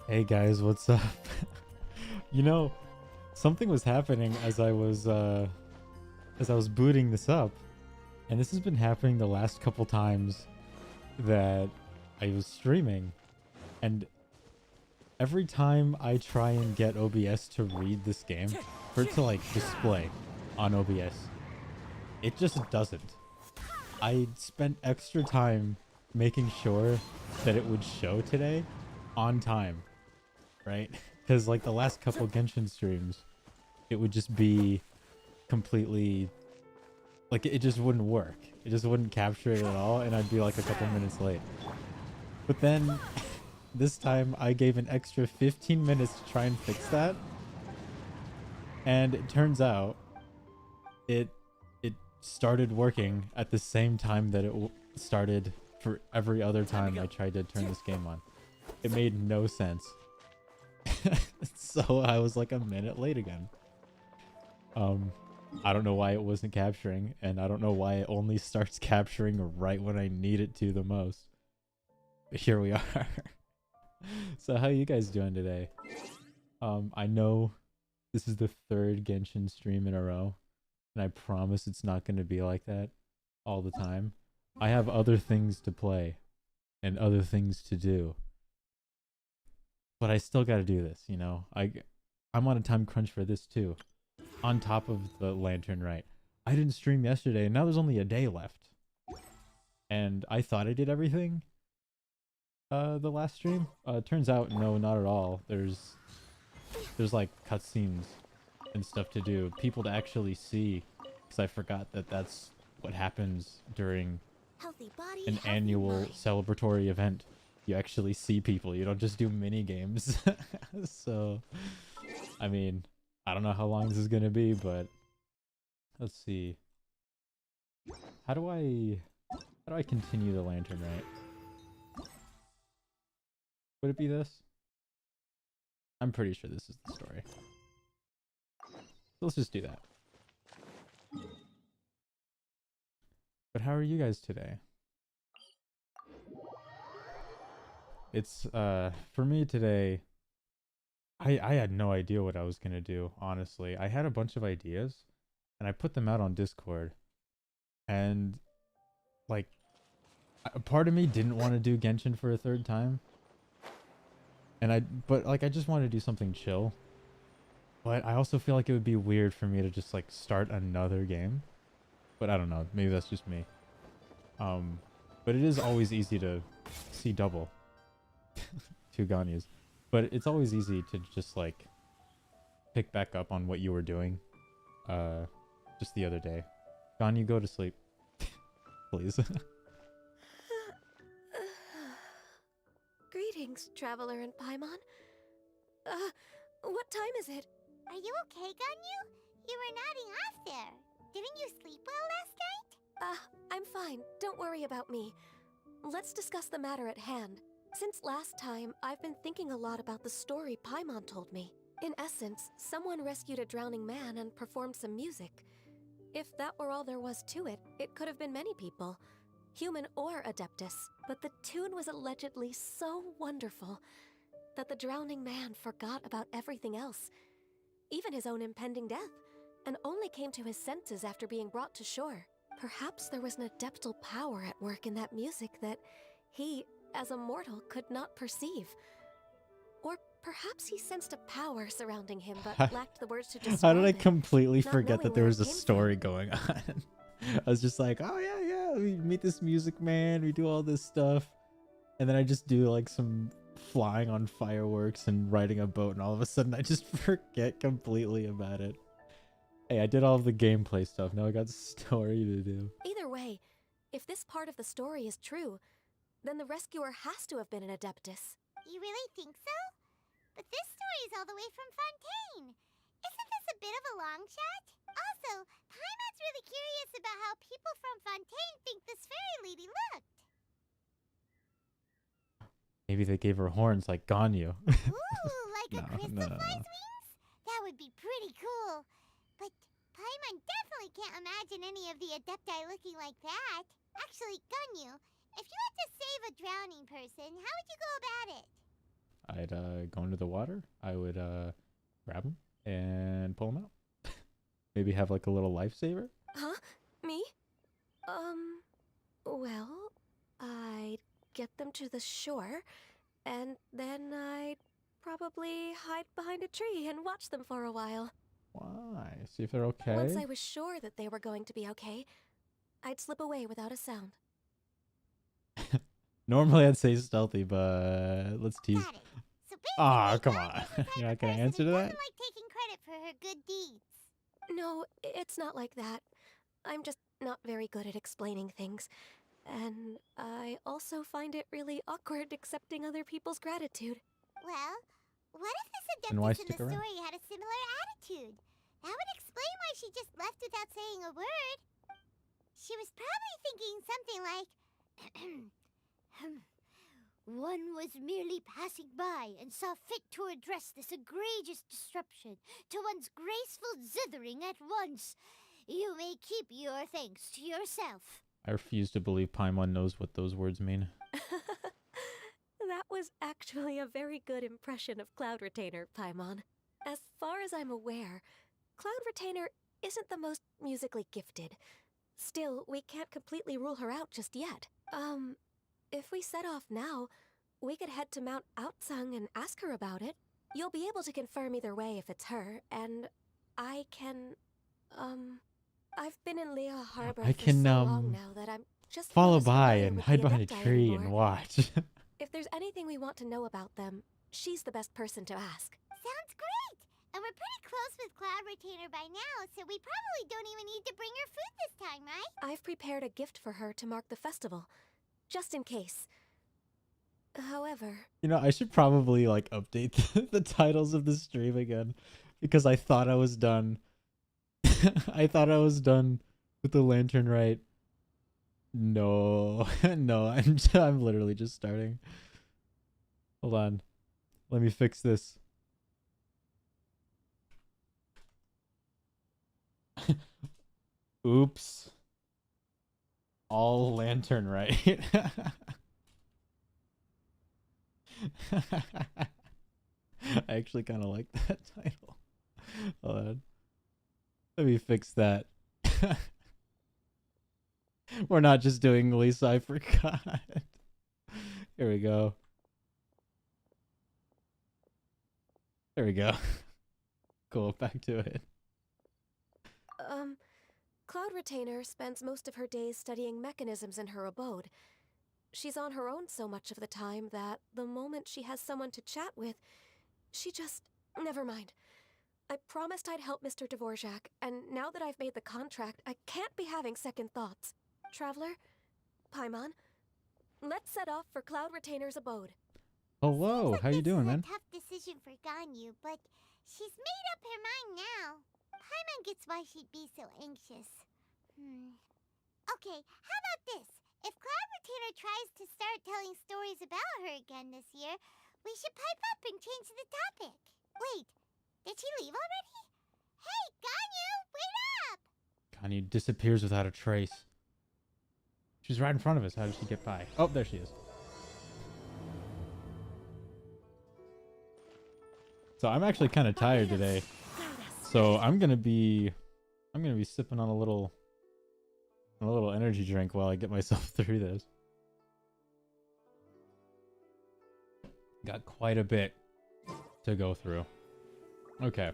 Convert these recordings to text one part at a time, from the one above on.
Hey guys, what's up? You know, something was happening as I was booting this up, and this has been happening the last couple times that I was streaming, and every time I try and get OBS to read this game, for it to like display on OBS, it just doesn't. I spent extra time making sure that it would show today on time. Right? Because like the last couple Genshin streams, it would just be completely like it just wouldn't work. It just wouldn't capture it at all, and I'd be like a couple minutes late. But then this time I gave an extra 15 minutes to try and fix that, and it turns out it started working at the same time that it started for every other time I tried to turn this game on. It made no sense. So I was like a minute late again. I don't know why it wasn't capturing, and I don't know why it only starts capturing right when I need it to the most. But here we are. So how you guys doing today? I know this is the third Genshin stream in a row, and I promise it's not going to be like that all the time. I have other things to play and other things to do. But I still got to do this, you know. I'm on a time crunch for this too. On top of the Lantern Rite. I didn't stream yesterday, and now there's only a day left. And I thought I did everything the last stream. Turns out no, not at all. There's like cutscenes and stuff to do. People to actually see, because I forgot that that's what happens during an annual celebratory event. You actually see people. You don't just do mini games. So, I mean, I don't know how long this is gonna be, but let's see. How do I continue the Lantern Rite? Would it be this? I'm pretty sure this is the story. So let's just do that. But how are you guys today? It's for me today, I had no idea what I was gonna do, honestly. I had a bunch of ideas and I put them out on Discord, and like a part of me didn't want to do Genshin for a third time, but like I just wanted to do something chill. But I also feel like it would be weird for me to just like start another game. But I don't know, maybe that's just me. But it is always easy to see double. Two Ganyas. But it's always easy to just like pick back up on what you were doing just the other day. Ganyu, go to sleep. Please. Greetings, traveler in Paimon. What time is it? Are you okay, Ganyu? You were nodding off there. Didn't you sleep well last night? I'm fine. Don't worry about me. Let's discuss the matter at hand. Since last time, I've been thinking a lot about the story Paimon told me. In essence, someone rescued a drowning man and performed some music. If that were all there was to it, it could have been many people, human or Adeptus. But the tune was allegedly so wonderful that the drowning man forgot about everything else, even his own impending death, and only came to his senses after being brought to shore. Perhaps there was an adeptal power at work in that music that he, as a mortal, could not perceive. Or Perhaps he sensed a power surrounding him, How- but lacked the words to describe How did I it. completely not forget knowing that there where was it a came story from. going on? I was just like, oh yeah, we meet this music man, we do all this stuff, and then I just do like some flying on fireworks and riding a boat, and all of a sudden I just forget completely about it. Hey, I did all of the gameplay stuff. Now I got story to do. Either way, if this part of the story is true, then the rescuer has to have been an Adeptus. You really think so? But this story is all the way from Fontaine. Isn't this a bit of a long shot? Also, Paimon's really curious about how people from Fontaine think this fairy lady looked. Maybe they gave her horns like Ganyu. Ooh, like a No, crystal no. fly's wings? That would be pretty cool. But Paimon definitely can't imagine any of the Adepti looking like that. Actually, Ganyu, if you had to save a drowning person, how would you go about it? I'd go into the water. I would grab him and pull him out. Maybe have like a little lifesaver. Huh? Me? Well, I'd get them to the shore, and then I'd probably hide behind a tree and watch them for a while. Why? See if they're okay. Once I was sure that they were going to be okay, I'd slip away without a sound. Normally I'd say stealthy, but let's tease. Got it. So Aw, basically, come on. Ganyu is the type You're not of gonna person answer who to doesn't that? like taking credit for her good deeds. No, it's not like that. I'm just not very good at explaining things. And I also find it really awkward accepting other people's gratitude. Well, what if this Then why Adeptus in stick the around? story had a similar attitude? That would explain why she just left without saying a word. She was probably thinking something like, one was merely passing by and saw fit to address this egregious disruption to one's graceful zithering at once. You may keep your thanks to yourself. I refuse to believe Paimon knows what those words mean. That was actually a very good impression of Cloud Retainer, Paimon. As far as I'm aware, Cloud Retainer isn't the most musically gifted. Still, we can't completely rule her out just yet. If we set off now, we could head to Mount Outsung and ask her about it. You'll be able to confirm either way if it's her, and I can, I've been in Lea Harbor I for can, so long now that I'm just not follow as by familiar and with hide the behind a Adepti tree anymore. and watch. If there's anything we want to know about them, she's the best person to ask. Sounds great! And we're pretty close with Cloud Retainer by now, so we probably don't even need to bring her food this time, right? I've prepared a gift for her to mark the festival, just in case. However, You know, I should probably like update the titles of the stream again because I thought I was done. I thought I was done with the lantern right. No, no, I'm literally just starting. Hold on. Let me fix this. Oops. All lantern right. I actually kind of like that title. Hold on. Let me fix that. We're not just doing Lisa, I forgot. Here we go. There we go. Cool, back to it. Cloud Retainer spends most of her days studying mechanisms in her abode. She's on her own so much of the time that the moment she has someone to chat with, she just... Never mind. I promised I'd help Mr. Dvorak, and now that I've made the contract, I can't be having second thoughts. Traveler, Paimon, let's set off for Cloud Retainer's abode. Hello, how you doing, man? This is a tough decision for Ganyu, but she's made up her mind now. Paimon gets why she'd be so anxious. Okay, how about this? If Cloud Retainer tries to start telling stories about her again this year, we should pipe up and change the topic. Wait, did she leave already? Hey, Ganyu, wait up! Ganyu disappears without a trace. She's right in front of us. How did she get by? Oh, there she is. So I'm actually kind of tired today. So I'm gonna be sipping on a little energy drink while I get myself through this. Got quite a bit to go through. Okay.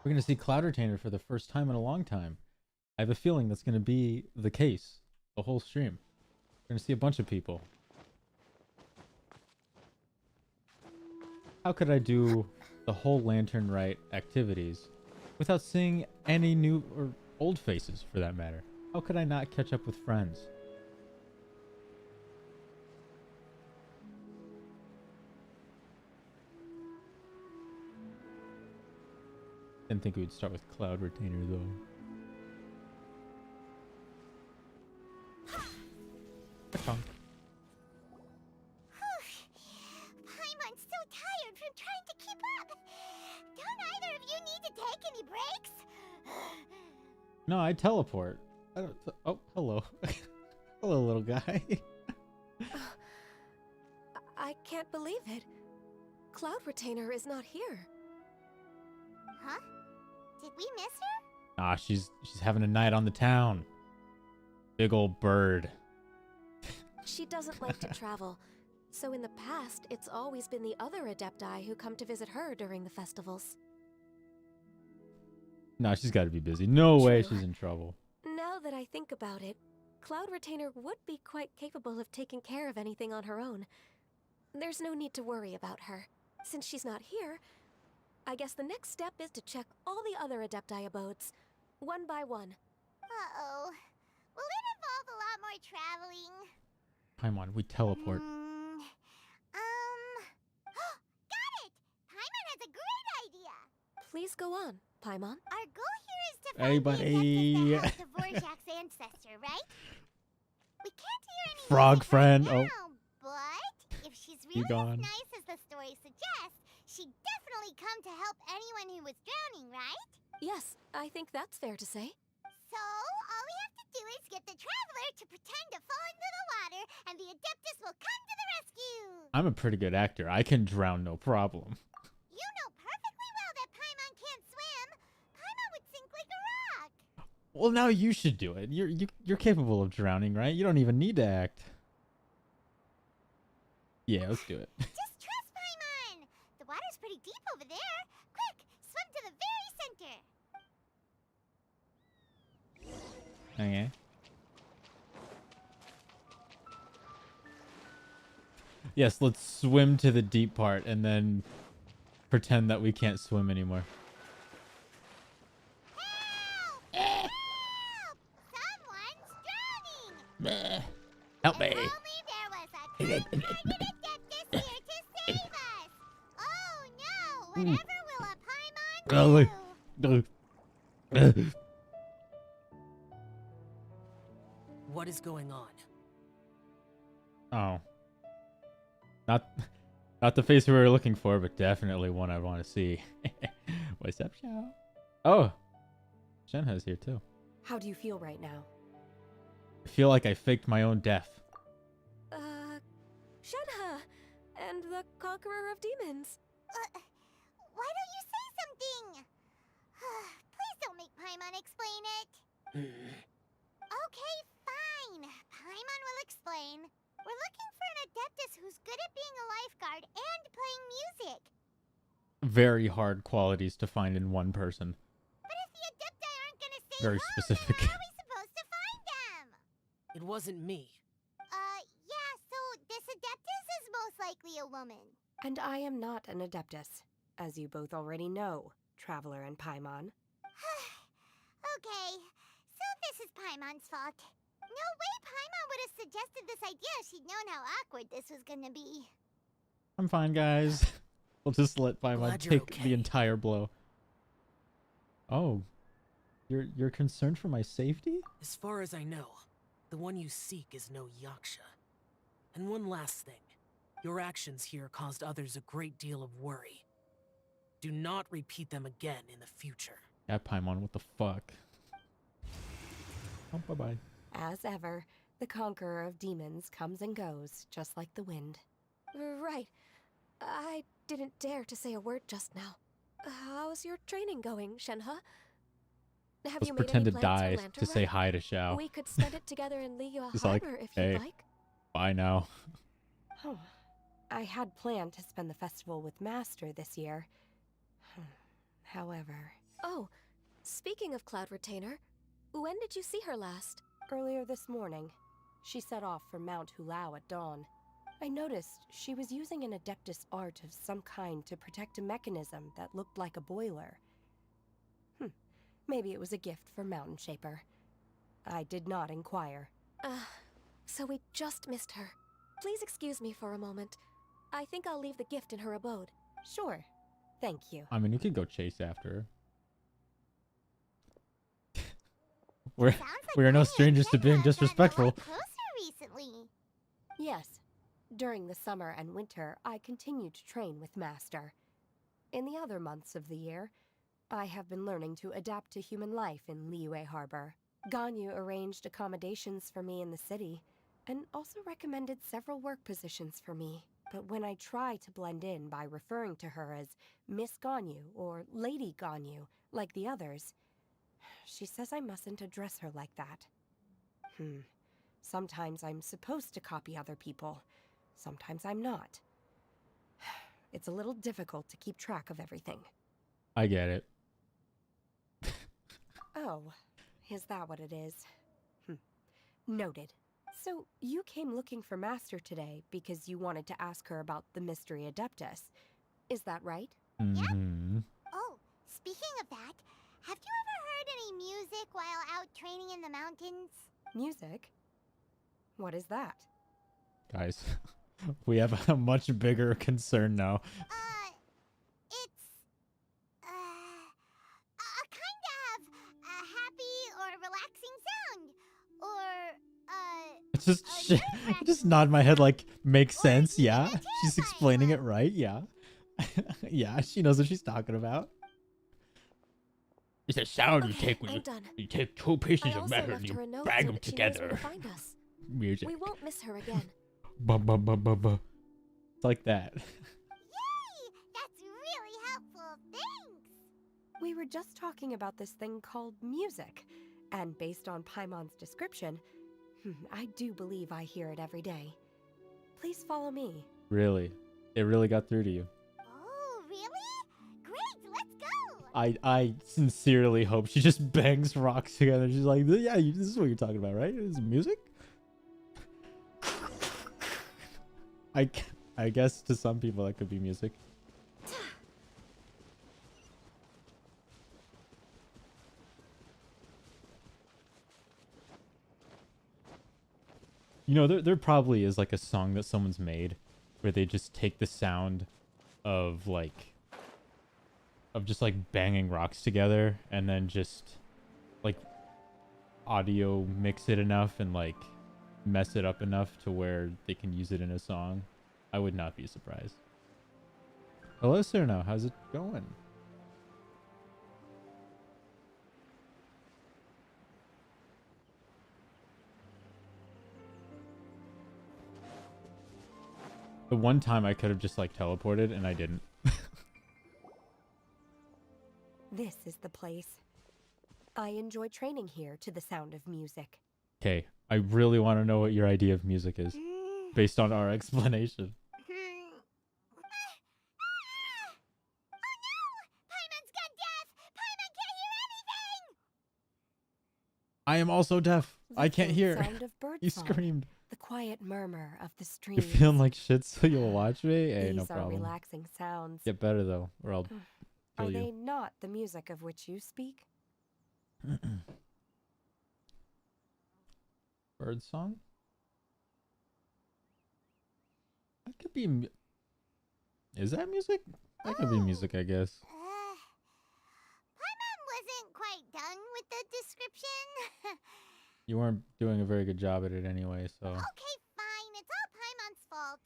We're going to see Cloud Retainer for the first time in a long time. I have a feeling that's going to be the case the whole stream. We're going to see a bunch of people. How could I do the whole Lantern Rite activities without seeing any new or old faces, for that matter? How could I not catch up with friends? Didn't think we'd start with Cloud Retainer, though. Paimon's so tired from trying to keep up. Don't either of you need to take any breaks? No, I teleport. I don't. Oh, hello. Hello, little guy. I can't believe it. Cloud Retainer is not here. Huh? Did we miss her? Ah, she's having a night on the town. Big old bird. She doesn't like to travel, so in the past, it's always been the other Adepti who come to visit her during the festivals. No, she's got to be busy. No way True. she's in trouble. Now that I think about it, Cloud Retainer would be quite capable of taking care of anything on her own. There's no need to worry about her. Since she's not here, I guess the next step is to check all the other Adepti abodes, one by one. Uh-oh. Will it involve a lot more traveling? Paimon, we teleport. Got it! Paimon has a great idea! Please go on, Paimon. Our goal here is to Hey, find buddy. the Adeptus that has Dvorak's ancestor, right? We can't hear any Frog music friend. right Oh. now, but if she's You really gone. as nice as the story suggests, she'd definitely come to help anyone who was drowning, right? Yes, I think that's fair to say. So, all we have to do is get the traveler to pretend to fall into the water, and the Adeptus will come to the rescue! I'm a pretty good actor. I can drown no problem. You know perfectly well that Paimon can't swim! Paimon would sink like a rock! Well, now you should do it. You're capable of drowning, right? You don't even need to act. Yeah, let's do it. Just trust Paimon! The water's pretty deep over there. Quick, swim to the very center! Okay. Yes, let's swim to the deep part and then pretend that we can't swim anymore. Help! Help! Someone's drowning! Help If me! only there was a kind-hearted Adeptus here to save us! Oh no! Whatever will a Paimon do? What is going on? Oh. Not the face we were looking for, but definitely one I want to see. What's up, Xiao? Oh, Shenhe's here too. How do you feel right now? I feel like I faked my own death. Shenhe, and the Conqueror of Demons. Why don't you say something? Please don't make Paimon explain it. Okay, fine. Paimon will explain. We're looking for an Adeptus who's good at being a lifeguard and playing music. Very hard qualities to find in one person. But if the Adepti aren't gonna stay Very home, specific. then how are we supposed to find them? It wasn't me. Yeah, so this Adeptus is most likely a woman. And I am not an Adeptus, as you both already know, Traveler and Paimon. Okay, so this is Paimon's fault. No way Paimon would have suggested this idea if she'd known how awkward this was gonna be. I'm fine, guys. We'll just let Paimon Glad you're take okay. the entire blow. Oh, you're concerned for my safety? As far as I know, the one you seek is no Yaksha. And one last thing. Your actions here caused others a great deal of worry. Do not repeat them again in the future. Yeah, Paimon, what the fuck? Oh, bye-bye. As ever, the Conqueror of Demons comes and goes, just like the wind. Right. I didn't dare to say a word just now. How's your training going, Shenhe? Have Let's you made pretend any to plans die for Lantern to say Rite? hi to Xiao. We could spend it together in Liyue Just like, Harbor if hey. you'd like. Bye now. Oh, I had planned to spend the festival with Master this year. However, Oh, speaking of Cloud Retainer, when did you see her last? earlier this morning, she set off for Mount Hulao at dawn. I noticed she was using an Adeptus art of some kind to protect a mechanism that looked like a boiler. Maybe it was a gift for Mountain Shaper. I did not inquire. So we just missed her. Please excuse me for a moment. I think I'll leave the gift in her abode. Sure. Thank you. I mean, you could go chase after her. We're we are no strangers to being disrespectful. Closer recently. Yes. During the summer and winter, I continued to train with Master. In the other months of the year, I have been learning to adapt to human life in Liyue Harbor. Ganyu arranged accommodations for me in the city, and also recommended several work positions for me. But when I try to blend in by referring to her as Miss Ganyu or Lady Ganyu, like the others, she says I mustn't address her like that. Sometimes I'm supposed to copy other people. Sometimes I'm not. It's a little difficult to keep track of everything. I get it. Oh, is that what it is? Noted. So, you came looking for Master today because you wanted to ask her about the Mystery Adeptus. Is that right? Mm-hmm. Oh, speaking of that, have you ever heard any music while out training in the mountains? Music? What is that? Guys, we have a much bigger concern now. It's a kind of a happy or relaxing sound, or It's just nerve I just nod my head like makes sense. even Yeah, a she's terrifying explaining it one. right. Yeah, yeah, she knows what she's talking about. It's a sound you Okay, take when I'm done. you take two I pieces of also metal and left you her a note bang so them that she knows where together. to find us. Music. We won't miss her again. Ba ba ba ba ba. It's like that. Yay! That's really helpful. Thanks. We were just talking about this thing called music, and based on Paimon's description, I do believe I hear it every day. Please follow me. Really, it really got through to you. Oh, really? Great. Let's go. I sincerely hope she just bangs rocks together. She's like, yeah, this is what you're talking about, right? It's music. I guess to some people that could be music. You know, there probably is like a song that someone's made where they just take the sound of just like banging rocks together and then just like audio mix it enough and like mess it up enough to where they can use it in a song. I would not be surprised. Hello, Serno. How's it going? The one time I could have just like teleported and I didn't. This is the place. I enjoy training here to the sound of music. Okay, I really want to know what your idea of music is based on our explanation. Oh no! Paimon's gone deaf! Paimon can't hear anything! I am also deaf. I The can't faint hear. sound of You birdsong, screamed. the quiet murmur of the stream. You're feeling like shit, so you'll watch me? Hey, These no are problem. relaxing sounds. Get better though, or I'll Are kill they you. not the music of which you speak? Bird song? That could be. Is that music? That could be music, I guess. Paimon wasn't quite done with the description. You weren't doing a very good job at it anyway, so. Okay, fine. It's all Paimon's fault.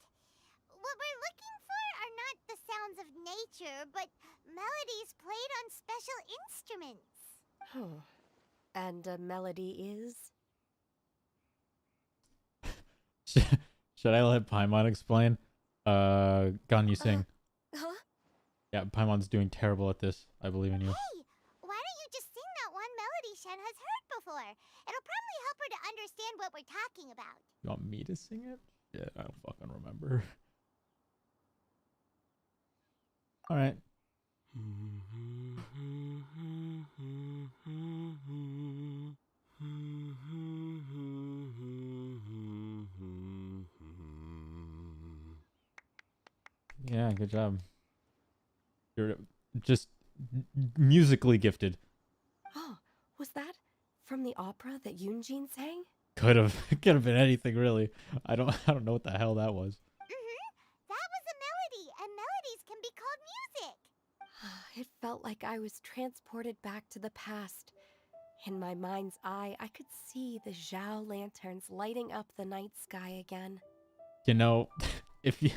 What we're looking for are not the sounds of nature, but melodies played on special instruments. Oh. And a melody is? Should I let Paimon explain? Gan, you sing. Huh? Yeah, Paimon's doing terrible at this. I believe in you. Hey, why don't you just sing that one melody Shen has heard before? It'll probably help her to understand what we're talking about. You want me to sing it? Shit, I don't fucking remember. All right. Yeah, good job. You're just musically gifted. Oh, was that from the opera that Yunjin sang? Could have been anything really. I don't know what the hell that was. That was a melody, and melodies can be called music. It felt like I was transported back to the past. In my mind's eye, I could see the Zhao lanterns lighting up the night sky again. You know, if you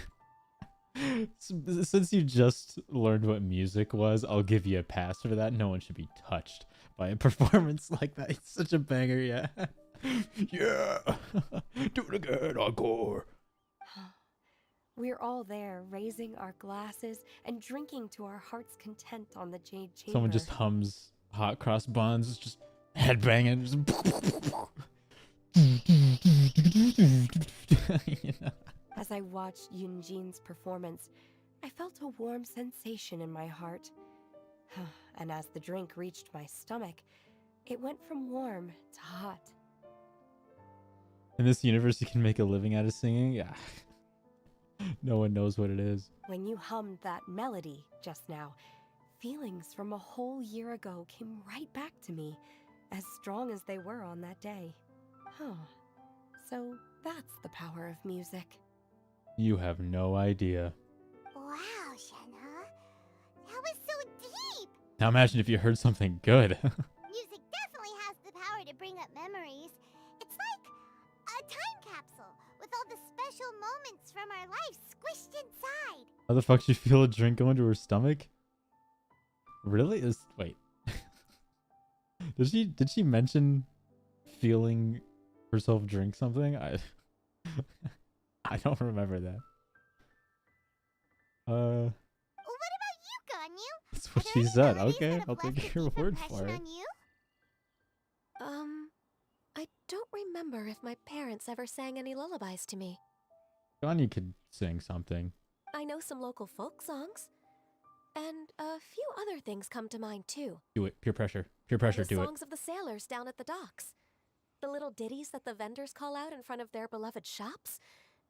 since you just learned what music was, I'll give you a pass for that. No one should be touched by a performance like that. It's such a banger, yeah. Yeah. Do it again, encore. We're all there, raising our glasses and drinking to our heart's content on the Jade Chamber. Someone just hums Hot Cross Buns, just headbanging. Just you know? As I watched Yunjin's performance, I felt a warm sensation in my heart. And as the drink reached my stomach, it went from warm to hot. In this universe, you can make a living out of singing? Yeah. No one knows what it is. When you hummed that melody just now, feelings from a whole year ago came right back to me, as strong as they were on that day. So that's the power of music. You have no idea. Wow, Shenhe. That was so deep. Now imagine if you heard something good. Music definitely has the power to bring up memories. It's like a time capsule with all the special moments from our lives squished inside. How the fuck she feel a drink go into her stomach? Really? Wait. Did she mention feeling herself drink something? I don't remember that. What about you, Ganyu? That's Are what there she any said. melodies Okay, that have I'll left take a your deep word impression for it. on you? I don't remember if my parents ever sang any lullabies to me. Johnny could sing something. I know some local folk songs. And a few other things come to mind too. Do it. Peer pressure. Peer pressure, The do it. songs of the sailors down at the docks. The little ditties that the vendors call out in front of their beloved shops.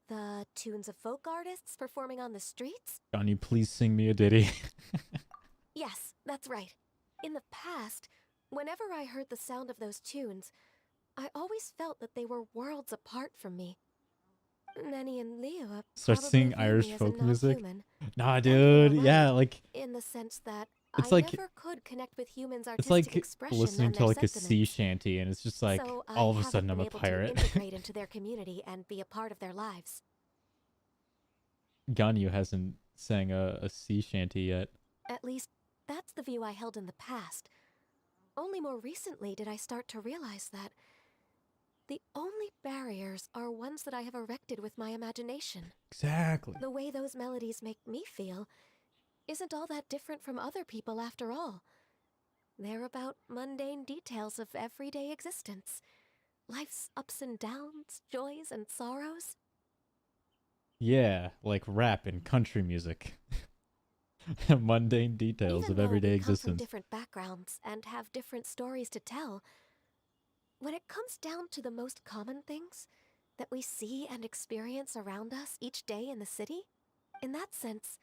The tunes of folk artists performing on the streets. Johnny, please sing me a ditty. Yes, that's right. In the past, whenever I heard the sound of those tunes, I always felt that they were worlds apart from me. Nenny and Leo Start probably singing view me Irish as a folk music. non-human, Nah, and in a dude. way, Yeah, like in the sense that It's I like- never could connect with humans' it's artistic like expression listening and to their like a sea sentiments. shanty, and it's just like So I all of a haven't sudden I'm been a able pirate. to integrate into their community and be a part of their lives. Ganyu hasn't sang a sea shanty yet. At least, that's the view I held in the past. Only more recently did I start to realize that the only barriers are ones that I have erected with my imagination. Exactly. The way those melodies make me feel isn't all that different from other people after all. They're about mundane details of everyday existence. Life's ups and downs, joys and sorrows. Yeah, like rap and country music. Mundane details Even of though everyday we come from existence. different backgrounds and have different stories to tell, when it comes down to the most common things that we see and experience around us each day in the city, in that sense,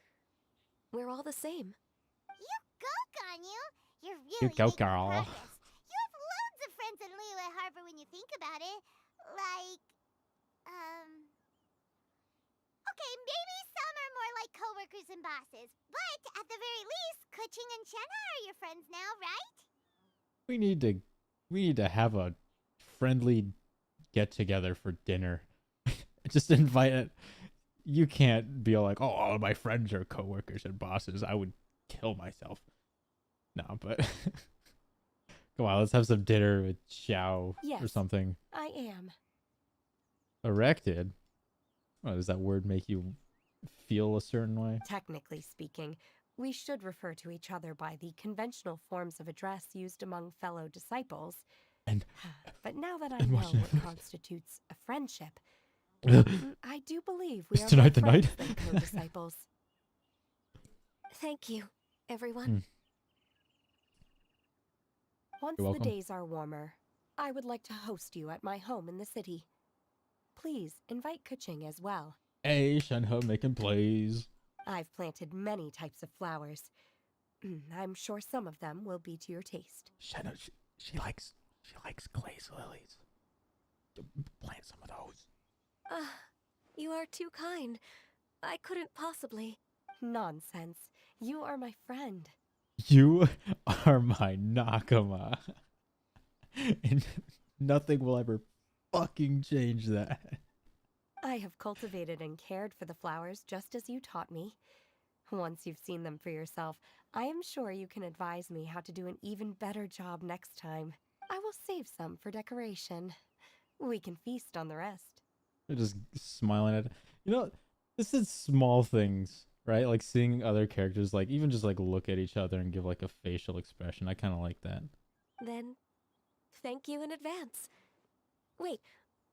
we're all the same. You go, Ganyu. You're You really go, making girl. progress. You have loads of friends in Liyue Harbor when you think about it. Like, okay, maybe some are more like coworkers and bosses, but at the very least, Kuching and Shenhe are your friends now, right? We need to have a friendly get together for dinner. Just invite it. You can't be like, oh, all of my friends are coworkers and bosses. I would kill myself. No, but come on, let's have some dinner with Xiao or Yes. something. I am. Erected? Oh, does that word make you feel a certain way? Technically speaking, we should refer to each other by the conventional forms of address used among fellow disciples. And But now that I And know watch- what constitutes a friendship, I do believe we Is are tonight the more night? friends than co-disciples. Thank you, everyone. Hmm. Once You're the welcome. days are warmer, I would like to host you at my home in the city. Please invite Kuching as well. Hey, Shenhe making plays. I've planted many types of flowers. I'm sure some of them will be to your taste. Shenhe, she likes glaze lilies. Plant some of those. You are too kind. I couldn't possibly. Nonsense. You are my friend. You are my Nakama. And nothing will ever fucking change that. I have cultivated and cared for the flowers just as you taught me. Once you've seen them for yourself, I am sure you can advise me how to do an even better job next time. I will save some for decoration. We can feast on the rest. They're just smiling at it. You know, this is small things, right? Like seeing other characters, like even just like look at each other and give like a facial expression. I kind of like that. Then, thank you in advance. Wait,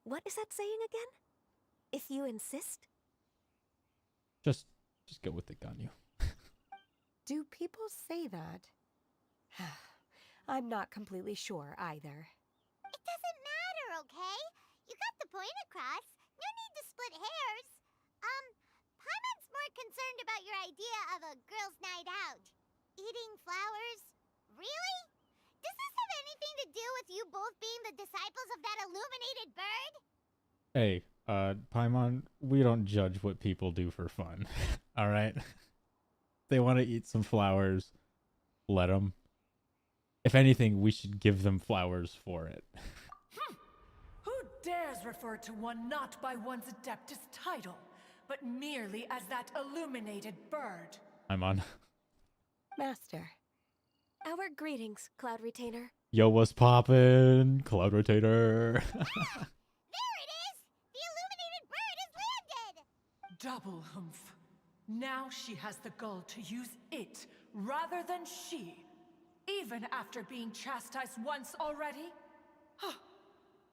what is that saying again? If you insist? Just go with it, Ganyu. Do people say that? I'm not completely sure either. It doesn't matter, okay? You got the point across. No need to split hairs. Paimon's more concerned about your idea of a girls' night out. Eating flowers? Really? Does this have anything to do with you both being the disciples of that illuminated bird? Hey, Paimon, we don't judge what people do for fun. All right? They want to eat some flowers. Let them. If anything, we should give them flowers for it. Who dares refer to one not by one's Adeptus title, but merely as that illuminated bird? Paimon. Master, Our greetings, Cloud Retainer. Yo, what's poppin'? Cloud Rotator. There it is! The illuminated bird has landed! Double humph. Now she has the gall to use it rather than she, even after being chastised once already?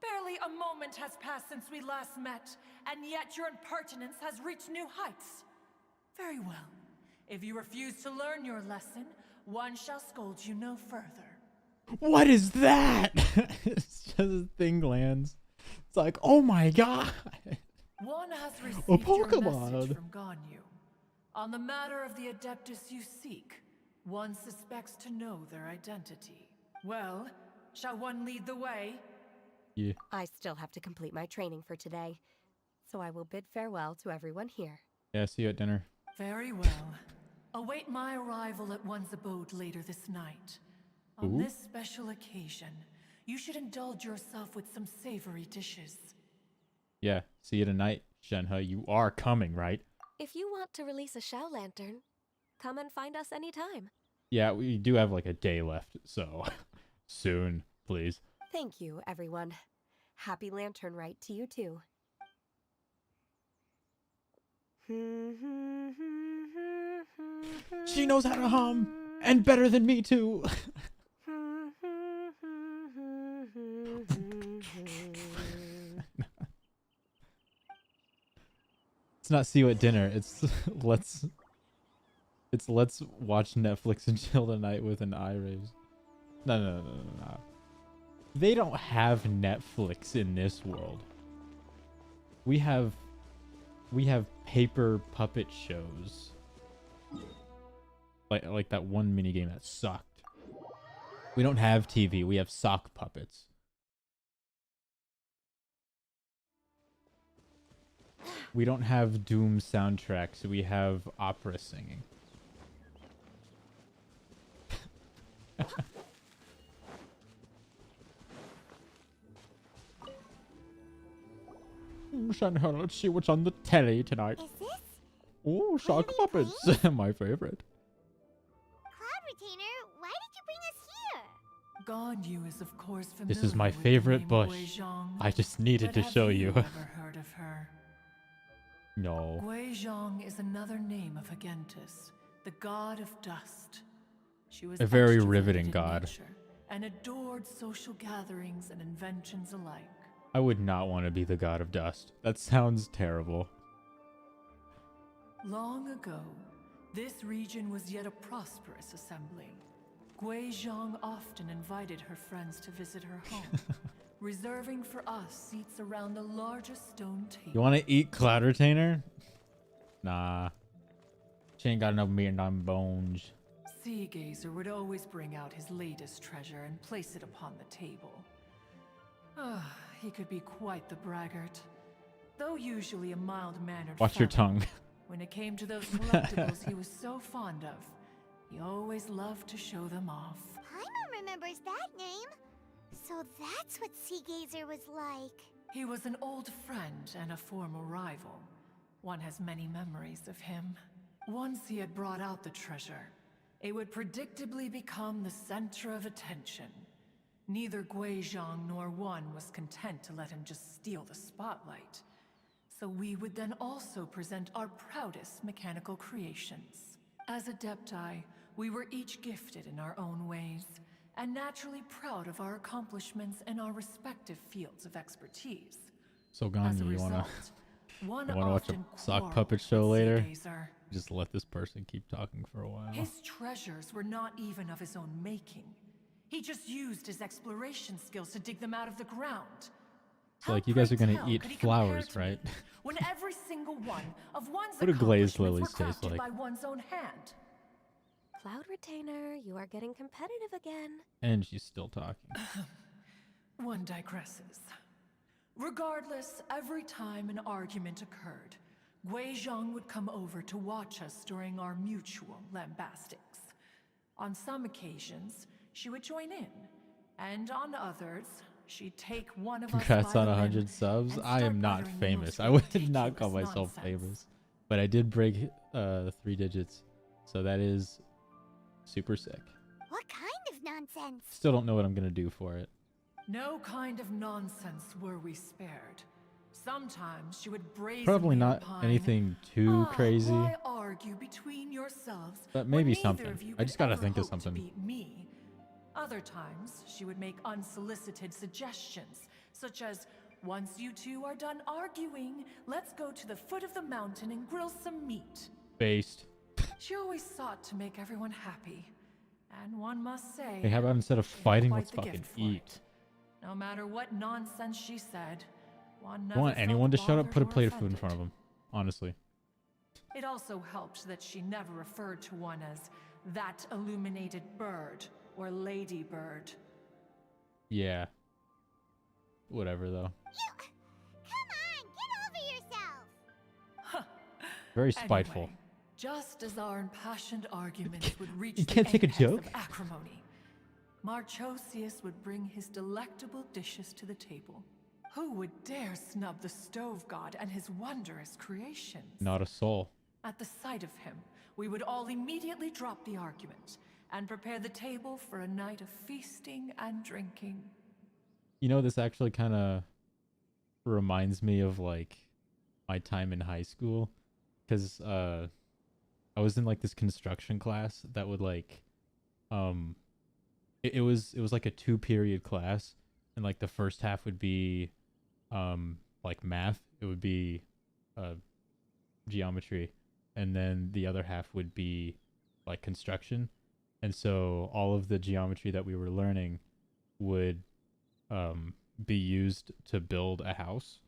Barely a moment has passed since we last met, and yet your impertinence has reached new heights. Very well. If you refuse to learn your lesson, one shall scold you no further. What is that? It's just a thing lands. It's like, oh my god. One has received A your Pokemon. message from Ganyu. On the matter of the Adeptus you seek, one suspects to know their identity. Well, shall one lead the way? Yeah. I still have to complete my training for today, so I will bid farewell to everyone here. Yeah, see you at dinner. Very well. Await my arrival at one's abode later this night. On Ooh. this special occasion, you should indulge yourself with some savory dishes. Yeah, see you tonight, Shenhe. You are coming, right? If you want to release a Shao Lantern, come and find us anytime. Yeah, we do have like a day left, so soon, please. Thank you, everyone. Happy Lantern Rite to you too. She knows how to hum, and better than me too. It's not see you at dinner. It's let's watch Netflix and chill tonight with an eye raise. No. They don't have Netflix in this world. We have paper puppet shows. Like that one minigame that sucked. We don't have TV. We have sock puppets. We don't have Doom soundtracks. We have opera singing. Shenhe, let's see what's on the telly tonight. Is this Oh, sock Really, puppets. My favorite. Cloud Retainer? Why did you bring us here? Ganyu is of course familiar This is my with the favorite name bush. Guizhong, I just needed but to have show you you. ever heard of her? No. Guizhong is another name of Agentis, the god of dust. She was A very extroverted riveting in god. nature and adored social gatherings and inventions alike. I would not want to be the god of dust. That sounds terrible. Long ago, this region was yet a prosperous assembly. Gui Zhang often invited her friends to visit her home, reserving for us seats around the largest stone table. You want to eat Cloud Retainer? Nah. She ain't got enough meat and them bones. Sea Gazer would always bring out his latest treasure and place it upon the table. He could be quite the braggart, though usually a mild-mannered Watch your fellow. tongue. When it came to those collectibles he was so fond of, he always loved to show them off. Paimon remembers that name. So that's what Sea Gazer was like. He was an old friend and a former rival. One has many memories of him. Once he had brought out the treasure, it would predictably become the center of attention. Neither Gui Zhang nor one was content to let him just steal the spotlight. So we would then also present our proudest mechanical creations. As Adepti, we were each gifted in our own ways, and naturally proud of our accomplishments in our respective fields of expertise. So As a Ganya, you wanna result, one watch often a sock quarreled puppet with show later? Sea Gazer. Just let this person keep talking for a while. His treasures were not even of his own making. He just used his exploration skills to dig them out of the ground. So like you guys are How, pray gonna tell, eat could he compare flowers, to me right? When every single one of one's What do glazed accomplishments lilies were taste crafted like? by one's own hand. Cloud Retainer, you are getting competitive again. And she's still talking. One digresses. Regardless, every time an argument occurred, Gui Zhang would come over to watch us during our mutual lambastics. On some occasions, she would join in, and on others, she'd take one of Congrats us by on the 100 limb subs. and I start am not uttering the famous. most I would not call ridiculous myself nonsense. famous. But I did break 3 digits. So that is super sick. What kind of nonsense? Still don't know what I'm gonna do for it. No kind of nonsense were we spared. Sometimes she would brazenly Probably not opine, anything too crazy. Why argue between yourselves? But when maybe neither something. of you I just could gotta ever think of hope to something. beat me. Other times, she would make unsolicited suggestions, such as, once you two are done arguing, let's go to the foot of the mountain and grill some meat. Based. She always sought to make everyone happy. And one must say, Hey, how about instead of she had fighting, quite let's the fucking gift for eat? it. No matter what nonsense she said, one I never want felt anyone to shut up, bothered put a or plate of food in front of offended. them. Honestly. It also helped that she never referred to one as that illuminated bird or lady bird. Yeah. Whatever though. Come on, get over yourself! Very spiteful. Anyway, just as our impassioned arguments would reach you the can't take a apex joke? of acrimony, Marchosius would bring his delectable dishes to the table. Who would dare snub the stove god and his wondrous creations? Not a soul. At the sight of him, we would all immediately drop the argument and prepare the table for a night of feasting and drinking. You know, this actually kind of reminds me of like my time in high school, because I was in like this construction class that would like it was like a 2-period class, and like the first half would be like math. It would be geometry, and then the other half would be like construction. And so all of the geometry that we were learning would be used to build a house.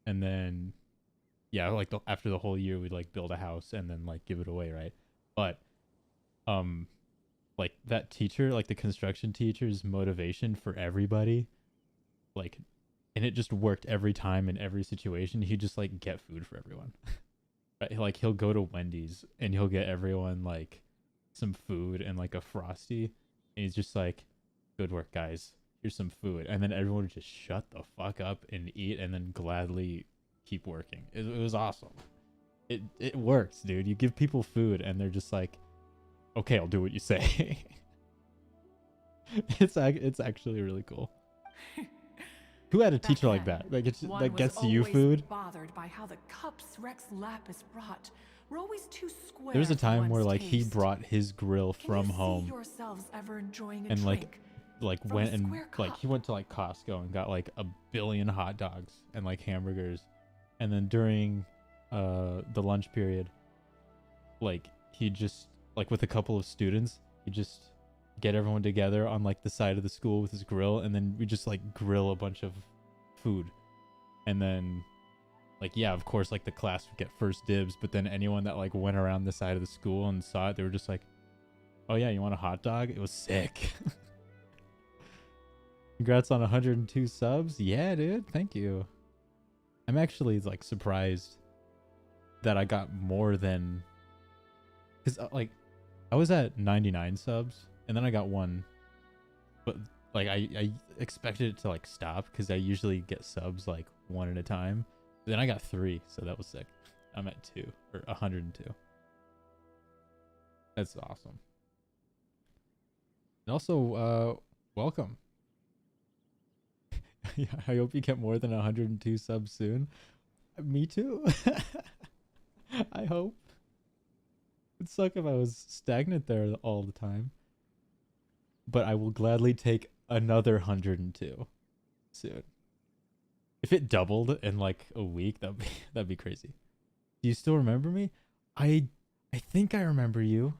And then like after the whole year we'd like build a house and then like give it away, right? But like that teacher, like the construction teacher's motivation for everybody, like, and it just worked every time in every situation. He'd just like get food for everyone. Right? Like he'll go to Wendy's and he'll get everyone like some food and like a Frosty, and he's just like, good work guys, here's some food. And then everyone would just shut the fuck up and eat and then gladly keep working. It was awesome. It works, dude. You give people food and they're just like, okay, I'll do what you say. It's actually really cool. Who had a teacher like that? Like One that was gets you always food? bothered by how the cups Rex Lapis brought were always too square. There was a for time where one's like he taste. brought his grill Can from you see home, yourselves ever enjoying a and like drink like From a went and square like cup. he went to like Costco and got like a billion hot dogs and like hamburgers, and then during the lunch period, like he just like with a couple of students, he just get everyone together on like the side of the school with his grill, and then we just like grill a bunch of food, and then like yeah, of course like the class would get first dibs, but then anyone that like went around the side of the school and saw it, they were just like, oh yeah, you want a hot dog? It was sick. Congrats on 102 subs. Yeah, dude. Thank you. I'm actually like surprised that I got more than, because like I was at 99 subs and then I got one, but like I expected it to like stop because I usually get subs like one at a time. Then I got 3, so that was sick. I'm at 2 or 102. That's awesome. And also, welcome. Yeah, I hope you get more than 102 subs soon. Me too. I hope. It'd suck if I was stagnant there all the time. But I will gladly take another 102 soon. If it doubled in like a week, that'd be crazy. Do you still remember me? I think I remember you.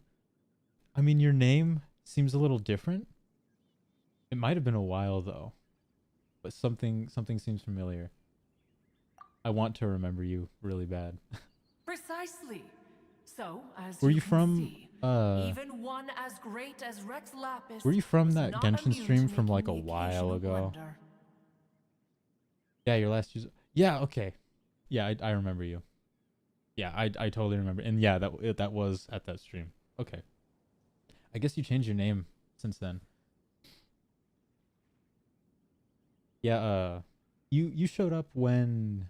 I mean, your name seems a little different. It might have been a while though. But something seems familiar. I want to remember you really bad. Precisely. So, as Were you you can from see, even one as great as Rex Lapis were you from was that not Genshin immune stream to from making like a the while occasional ago? blunder. Yeah, your last user. Yeah, okay. Yeah, I remember you. Yeah, I totally remember. And yeah, that was at that stream. Okay. I guess you changed your name since then. Yeah, you showed up when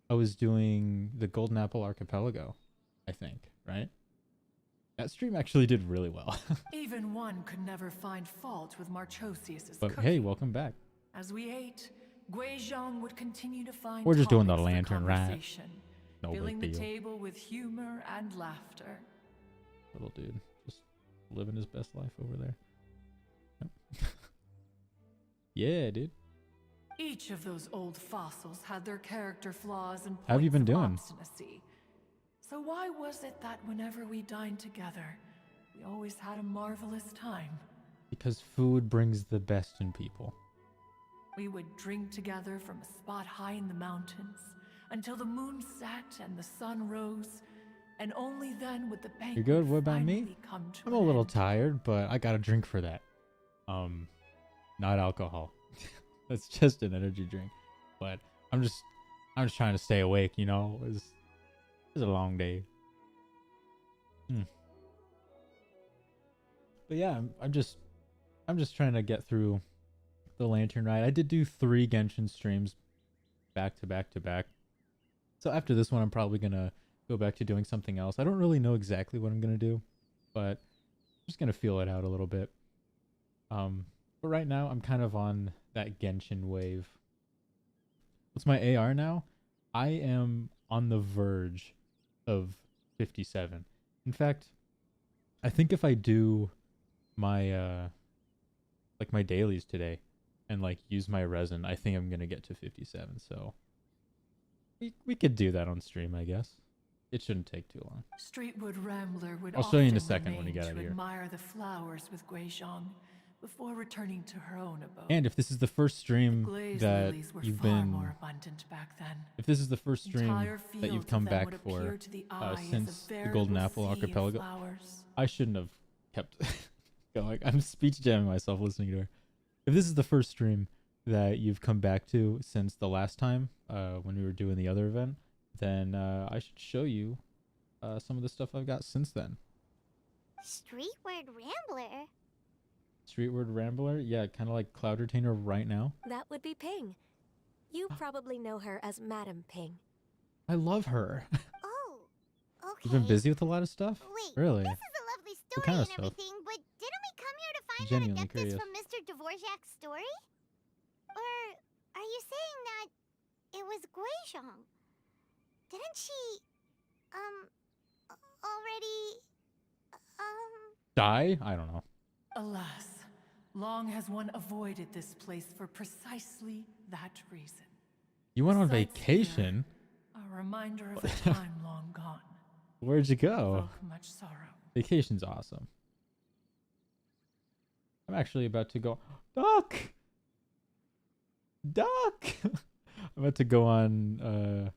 I was doing the Golden Apple Archipelago, I think, right? That stream actually did really well. Even one could never find fault with Marchosius's But cooking. hey, welcome back. As we ate, Guizhong would continue to find We're just doing the topics for lantern, right? conversation, No big filling the deal. table with humor and laughter. Little dude, just living his best life over there. Yep. Yeah, dude. Each of those old fossils had their character flaws and How have you points been of doing? obstinacy. So why was it that whenever we dined together, we always had a marvelous time? Because food brings the best in people. We would drink together from a spot high in the mountains until the moon set and the sun rose, and only then would the banquet You good? What about me? finally come to I'm an a little end. tired, but I got a drink for that. Not alcohol. That's just an energy drink. But I'm just trying to stay awake, you know? It's a long day. But yeah, I'm just trying to get through the Lantern Ride. I did do 3 Genshin streams back to back to back. So after this one, I'm probably going to go back to doing something else. I don't really know exactly what I'm going to do, but I'm just going to feel it out a little bit. But right now I'm kind of on that Genshin wave. What's my AR now? I am on the verge of 57. In fact, I think if I do my like my dailies today and like use my resin, I think I'm gonna get to 57. So we could do that on stream, I guess. It shouldn't take too long. Streetwood Rambler would I'll show you in a often second when we remain get out of to here. admire the flowers with Guizhong before returning to her own abode. And if this is the first stream Glaze that lilies were you've far been, more abundant back then. if this is the first stream Entire that you've fields come of them back would for appear to the eye as a since the Golden veritable Apple sea of Archipelago, flowers. I shouldn't have kept going. I'm speech jamming myself listening to her. If this is the first stream that you've come back to since the last time when we were doing the other event, then I should show you some of the stuff I've got since then. Streetward Rambler? Streetward Rambler? Yeah, kind of like Cloud Retainer right now. That would be Ping. You probably know her as Madam Ping. I love her. Oh, okay. You've been busy with a lot of stuff? Wait, Really? this is a lovely story kind of and stuff? everything, but didn't we come here to find Genuinely out Adeptus curious. from Mr. Dvorak's story? Or are you saying that it was Guizhong? Didn't she, already, Die? I don't know. Alas, Long has one avoided this place for precisely that reason. You went on Sights vacation? here, a reminder of a time long gone. Where'd you go? Evoke much sorrow. Vacation's awesome. I'm actually about to go. Duck! Duck! I'm about to go on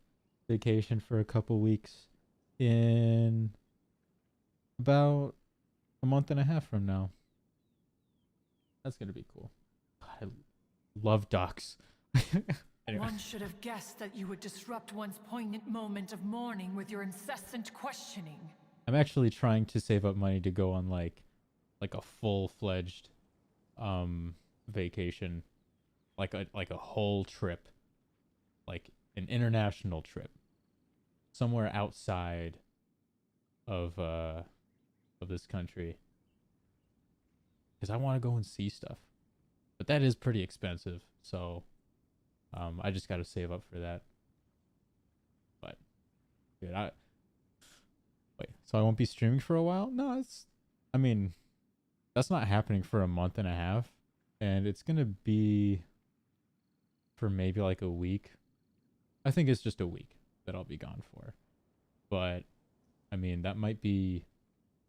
vacation for a couple weeks in about a month and a half from now. That's gonna be cool. God, I love ducks. Anyway. One should have guessed that you would disrupt one's poignant moment of mourning with your incessant questioning. I'm actually trying to save up money to go on like a full-fledged vacation, like a whole trip, like an international trip, somewhere outside of this country, because I want to go and see stuff, but that is pretty expensive. So I just got to save up for that. But dude, wait, so I won't be streaming for a while? No, I mean, that's not happening for a month and a half, and it's gonna be for maybe like a week. I think it's just a week that I'll be gone for. But I mean, that might be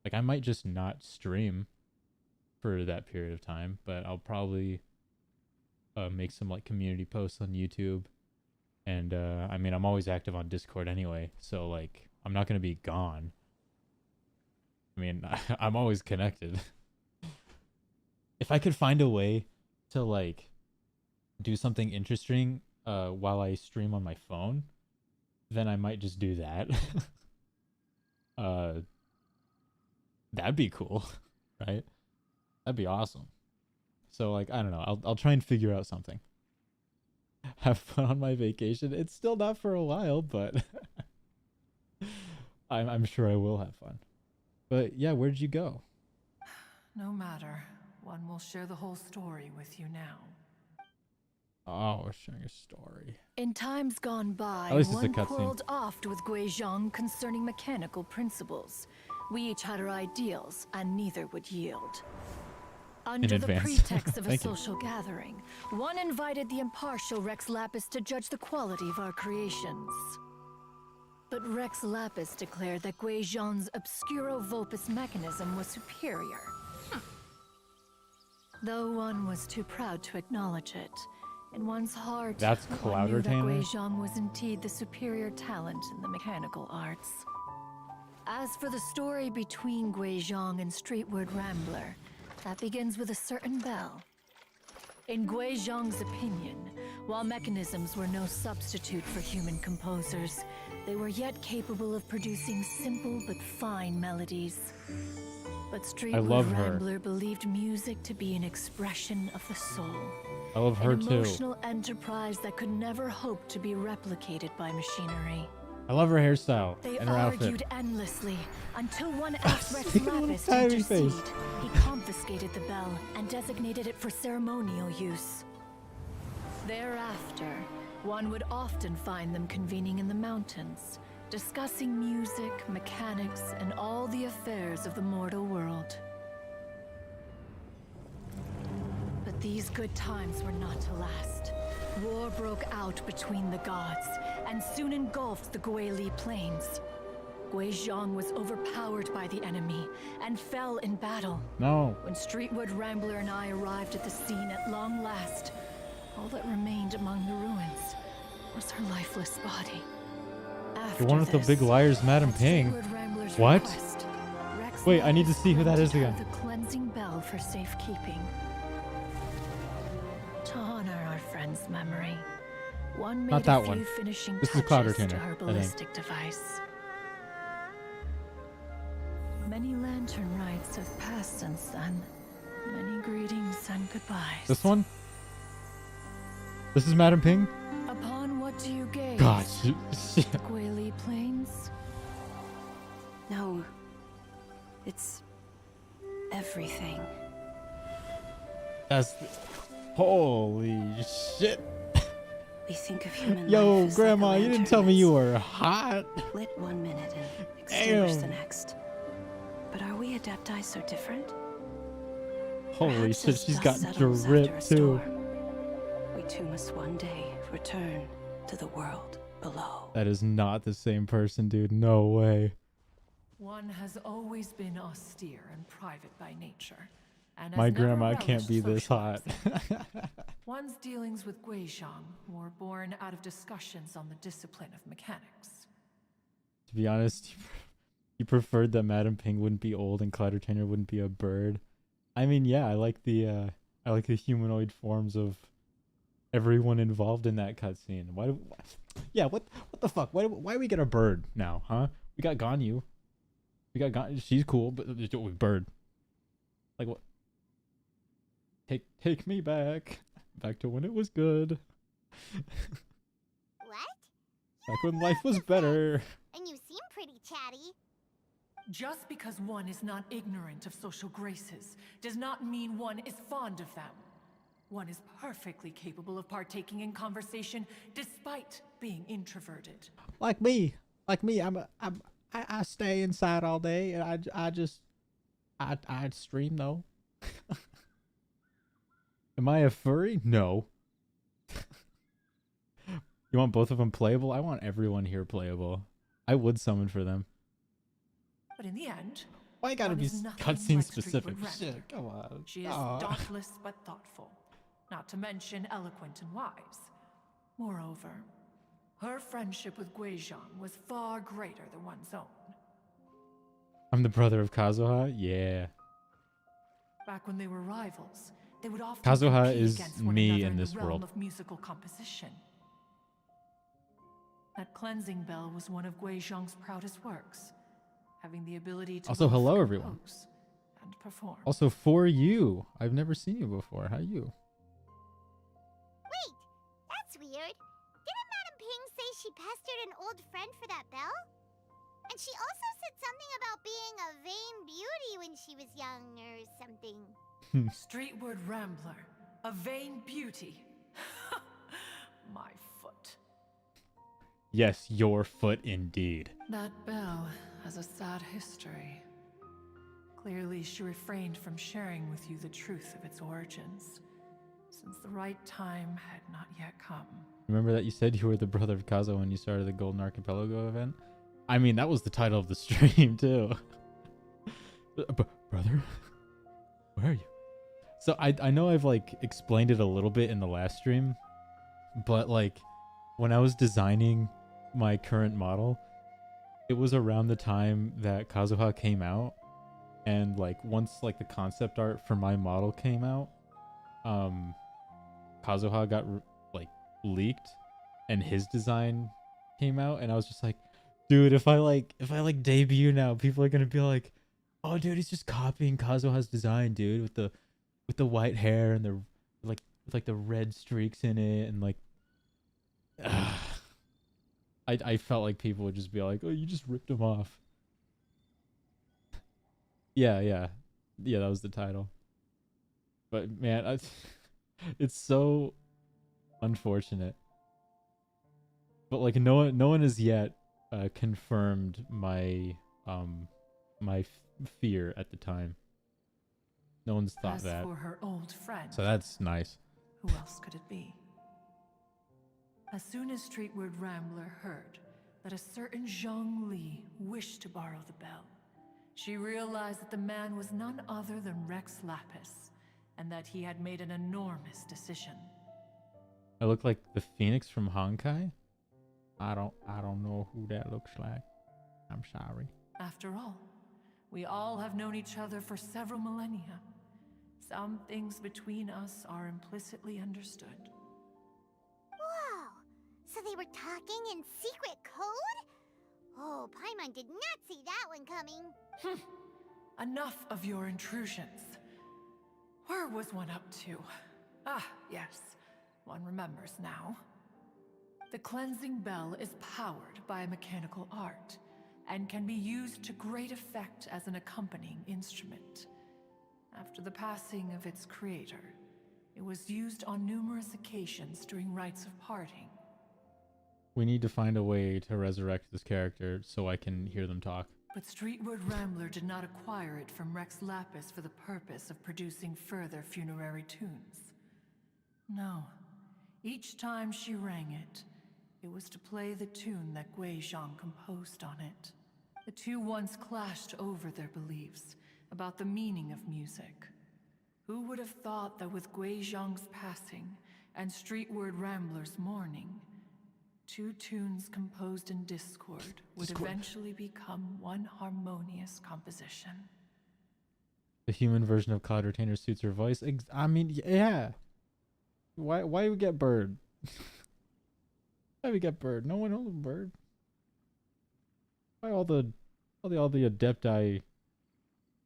like, I might just not stream for that period of time, but I'll probably make some like community posts on YouTube. And I mean, I'm always active on Discord anyway, so like I'm not gonna be gone. I mean, I'm always connected. If I could find a way to like do something interesting while I stream on my phone, then I might just do that. That'd be cool, right? That'd be awesome. So like, I don't know, I'll try and figure out something. Have fun on my vacation. It's still not for a while, but I'm sure I will have fun. But yeah, where'd you go? No matter. One will share the whole story with you now. Oh, we're sharing a story. In times gone by, At least it's a one cutscene. quarreled oft with Gui Zhang concerning mechanical principles. We each had our ideals, and neither would yield. Under the advance. pretext of a Thank you. social gathering, one invited the impartial Rex Lapis to judge the quality of our creations. But Rex Lapis declared that Gui Zhang's Obscuro Vulpus mechanism was superior. Though one was too proud to acknowledge it, in one's heart, That's one Cloud knew that Retainer? Gui Zhang was indeed the superior talent in the mechanical arts. As for the story between Gui Zhang and Streetward Rambler, that begins with a certain bell. In Gui Zhang's opinion, while mechanisms were no substitute for human composers, they were yet capable of producing simple but fine melodies. But Streetward love her. Rambler believed music to be an expression of the soul. I love her An too. emotional enterprise that could never hope to be replicated by machinery. I love her hairstyle They and her argued outfit. endlessly until one asked Rex Speaking of Lapis to tiny intercede. face. He confiscated the bell and designated it for ceremonial use. Thereafter, one would often find them convening in the mountains, discussing music, mechanics, and all the affairs of the mortal world. But these good times were not to last. War broke out between the gods, and soon engulfed the Guili Plains. Gui Zhang was overpowered by the enemy, and fell in battle. No. When Streetwood Rambler and I arrived at the scene at long last, all that remained among the ruins was her lifeless body. After You're one of the this, big liars, Madam at Ping. Streetwood Rambler's What? request, Rex Wait, I need to Lapis see who that is granted her again. The cleansing bell for safekeeping. To honor our friend's memory, one made Not that a few one. finishing This is Cloud touches to Retainer, her I think. ballistic device. Many lantern rites have passed since then. Many greetings and goodbyes. This one? This is Madam Ping? Upon what do you gaze? God, Guili Plains? No. It's everything. that's holy shit. We think of human Yo, life as Grandma, like a you didn't lantern tell me you that's were hot. lit one minute and extinguished the Damn. next. But are we Adepti so different? Holy Perhaps shit, as she's dust got settles drip after a too. storm, we too must one day return to the world below. That is not the same person, dude. No way. One has always been austere and private by nature, and has My never grandma relished can't be this hot. socializing. One's dealings with Guizhang were born out of discussions on the discipline of mechanics. To be honest, you preferred that Madam Ping wouldn't be old and Cloud Retainer wouldn't be a bird. I mean, yeah, I like the humanoid forms of everyone involved in that cutscene. Yeah, what the fuck? Why we get a bird now, huh? We got Ganyu. She's cool, but bird. Like what? Take me back to when it was good. What? Back when life was better. And you seem pretty chatty. Just because one is not ignorant of social graces does not mean one is fond of them. One is perfectly capable of partaking in conversation despite being introverted. Like me, I stay inside all day, and I stream though. Am I a furry? No. You want both of them playable? I want everyone here playable. I would summon for them. But in the end, Why gotta one be is nothing cutscene like specific? Streetwood Shit, Rambler. come on. She is Aw. dauntless but thoughtful, not to mention eloquent and wise. Moreover, her friendship with Guizhang was far greater than one's own. I'm the brother of Kazuha? Yeah. Back when they were rivals, they would often Kazuha compete is against one me another in the this realm world. of musical composition. That cleansing bell was one of Guizhang's proudest works, having the ability to Also, both hello, everyone. compose and perform. Also, for you. I've never seen you before. How you? Wait, that's weird. Didn't Madam Ping say she pestered an old friend for that bell? And she also said something about being a vain beauty when she was young or something. Streetward Rambler, a vain beauty. My foot. Yes, your foot indeed. That bell has a sad history. Clearly, she refrained from sharing with you the truth of its origins, since the right time had not yet come. Remember that you said you were the brother of Kazuha when you started the Golden Archipelago event? I mean, that was the title of the stream, too. Brother? Where are you? So I know I've, like, explained it a little bit in the last stream, but, like, when I was designing my current model, it was around the time that Kazuha came out, and, like, once, like, the concept art for my model came out, Kazuha got, like, leaked, and his design came out, and I was just like, dude, if I debut now, people are gonna be like, oh, dude, he's just copying Kazuha's design, dude, with the white hair and the with the red streaks in it, and like, I felt like people would just be like, oh, you just ripped him off. Yeah, that was the title. But man, it's so unfortunate. But like, no one has yet confirmed my fear at the time. No one's thought As that. for her old friend, So that's nice. who else could it be? As soon as Streetward Rambler heard that a certain Zhang Li wished to borrow the bell, she realized that the man was none other than Rex Lapis, and that he had made an enormous decision. I look like the Phoenix from Honkai. I don't know who that looks like. I'm sorry. After all, we all have known each other for several millennia. Some things between us are implicitly understood. Whoa! So they were talking in secret code? Oh, Paimon did not see that one coming. Enough of your intrusions. Where was one up to? Ah, yes. One remembers now. The cleansing bell is powered by a mechanical art, and can be used to great effect as an accompanying instrument. After the passing of its creator, it was used on numerous occasions during rites of parting. We need to find a way to resurrect this character so I can hear them talk. But Streetward Rambler did not acquire it from Rex Lapis for the purpose of producing further funerary tunes. No. Each time she rang it, it was to play the tune that Guizhong composed on it. The two once clashed over their beliefs about the meaning of music. Who would have thought that with Guizhong's passing and Streetward Rambler's mourning, two tunes composed in discord would eventually become one harmonious composition? The human version of Cloud Retainer suits her voice. I mean, yeah. Why we get Bird? Why we get Bird? No one owns Bird. Why all the adepti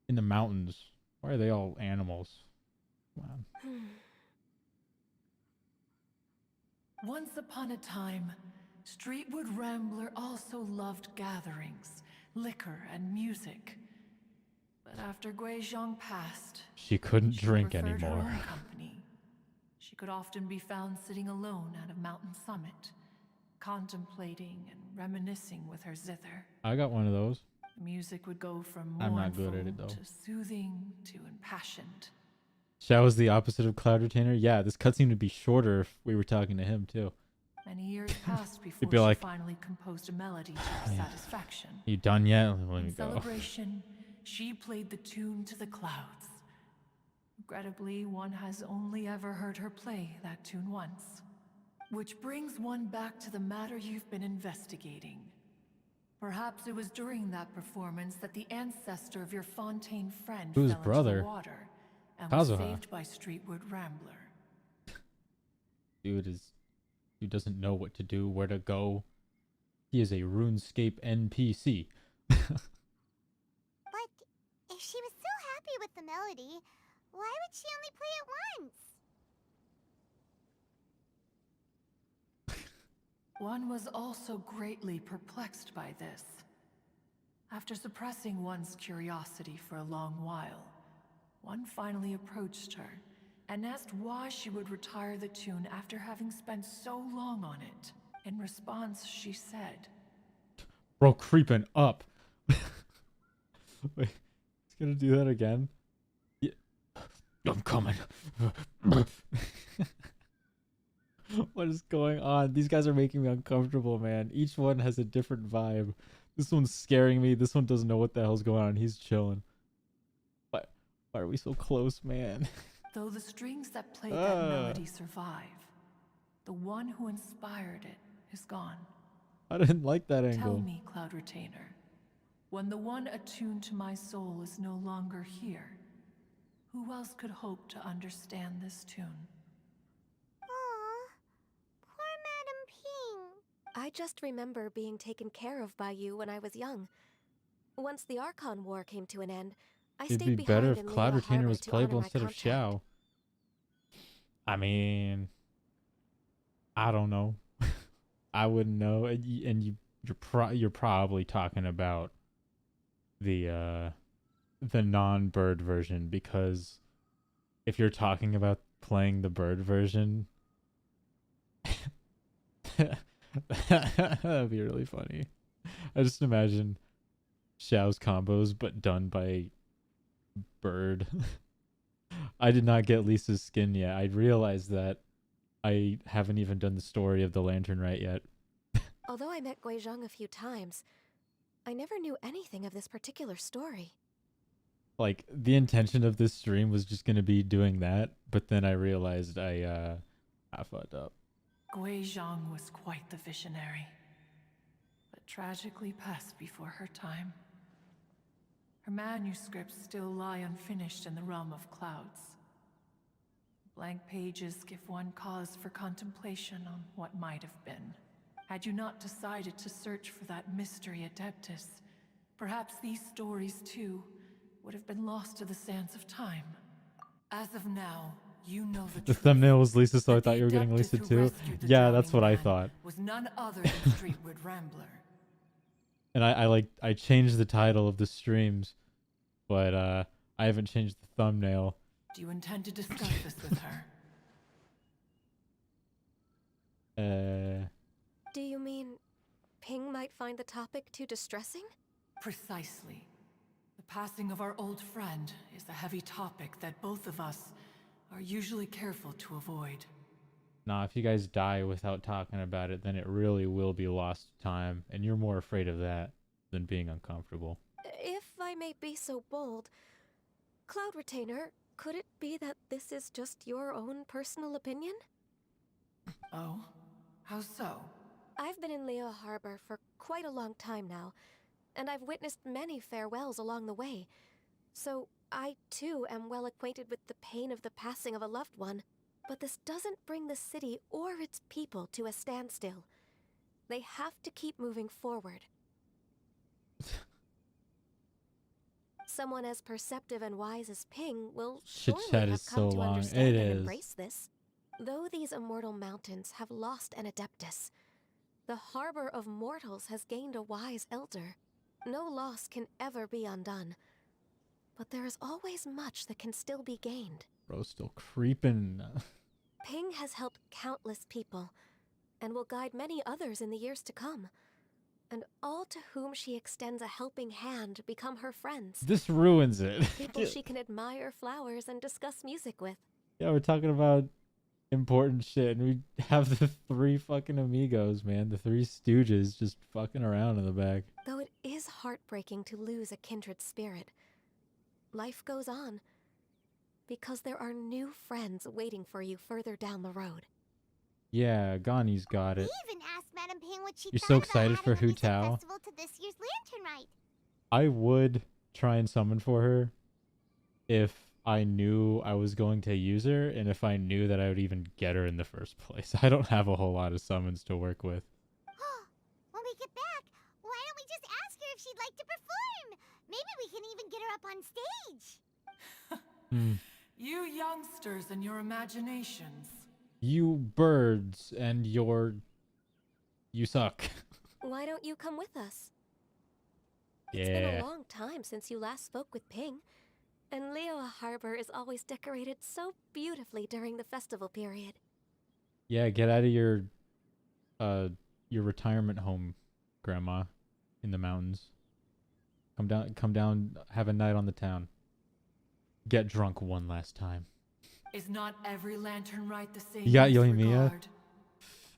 in the mountains? Why are they all animals? Come on. Once upon a time, Streetwood Rambler also loved gatherings, liquor, and music. But after Guizhong passed, She couldn't she drink preferred her anymore. own company. She could often be found sitting alone at a mountain summit, contemplating and reminiscing with her zither. I got one of those. The music would go from I'm not mournful good at it, though. to soothing to impassioned. Xiao was the opposite of Cloud Retainer. Yeah, this cutscene would be shorter if we were talking to him too. Many years passed before be she like, finally composed a melody to her satisfaction. You done yet? Let me In go. celebration, she played the tune to the clouds. Regrettably, one has only ever heard her play that tune once. Which brings one back to the matter you've been investigating. Perhaps it was during that performance that the ancestor of your Fontaine friend Whose fell brother? into the water and was Kazuha. saved by Streetwood Rambler. Dude he doesn't know what to do, where to go. He is a RuneScape NPC. But if she was so happy with the melody, why would she only play it once? One was also greatly perplexed by this. After suppressing one's curiosity for a long while, one finally approached her and asked why she would retire the tune after having spent so long on it. In response, she said, Bro, creeping up. Wait, he's gonna do that again? Yeah. I'm coming. What is going on? These guys are making me uncomfortable, man. Each one has a different vibe. This one's scaring me. This one doesn't know what the hell's going on. He's chilling. Why are we so close, man? though the strings that played that melody survive, the one who inspired it is gone. I didn't like that angle. Tell me, Cloud Retainer, when the one attuned to my soul is no longer here, who else could hope to understand this tune? Aw, poor Madam Ping. I just remember being taken care of by you when I was young. Once the Archon War came to an end, I It'd stayed be behind better if in Cloud Liyue Retainer Harbor was to honor playable my instead of contract. Xiao. I mean, I don't know. I wouldn't know. You're probably talking about the non-bird version, because if you're talking about playing the bird version, that'd be really funny. I just imagine Xiao's combos but done by bird. I did not get Lisa's skin yet. I realized that I haven't even done the story of the Lantern Rite yet. Although I met Guizhong a few times, I never knew anything of this particular story. Like, the intention of this stream was just gonna be doing that, but then I realized I fucked up. Guizhong was quite the visionary, but tragically passed before her time. Her manuscripts still lie unfinished in the realm of clouds. Blank pages give one cause for contemplation on what might have been. Had you not decided to search for that mystery Adeptus, perhaps these stories too would have been lost to the sands of time. As of now, you know the The truth. thumbnail was Lisa, so I That thought the you were getting Adeptus Lisa who too. rescued the Yeah, that's drowning what I man thought. was none other than Streetwood Rambler. And I changed the title of the streams, but I haven't changed the thumbnail. Do you intend to discuss this with her? Do you mean Ping might find the topic too distressing? Precisely. The passing of our old friend is a heavy topic that both of us are usually careful to avoid. Nah, if you guys die without talking about it, then it really will be lost time, and you're more afraid of that than being uncomfortable. If I may be so bold, Cloud Retainer, could it be that this is just your own personal opinion? Oh? How so? I've been in Leo Harbor for quite a long time now, and I've witnessed many farewells along the way. So I, too, am well acquainted with the pain of the passing of a loved one. But this doesn't bring the city or its people to a standstill. They have to keep moving forward. Someone as perceptive and wise as Ping will Chit surely chat have is come so to long. understand It and is. embrace this. Though these immortal mountains have lost an adeptus, the harbor of mortals has gained a wise elder. No loss can ever be undone. But there is always much that can still be gained. Bro's still creeping. Ping has helped countless people, and will guide many others in the years to come. And all to whom she extends a helping hand become her friends. This ruins it. People she can admire flowers and discuss music with. Yeah, we're talking about important shit, and we have the 3 fucking amigos, man. The 3 stooges just fucking around in the back. Though it is heartbreaking to lose a kindred spirit, life goes on. Because there are new friends waiting for you further down the road. Yeah, Gani's got We it. even asked Madame Ping what she You're thought so about excited for adding a Hu music Tao. festival to this year's Lantern Rite. I would try and summon for her if I knew I was going to use her, and if I knew that I would even get her in the first place. I don't have a whole lot of summons to work with. When we get back, why don't we just ask her if she'd like to perform? Maybe we can even get her up on stage. You youngsters and your imaginations. You birds and your... You suck. Why don't you come with us? Yeah. It's been a long time since you last spoke with Ping, and Leo Harbor is always decorated so beautifully during the festival period. Yeah, get out of your retirement home, Grandma, in the mountains. Come down, have a night on the town. Get drunk one last time. Is not every lantern rite the same? You got in this Yoimiya? regard?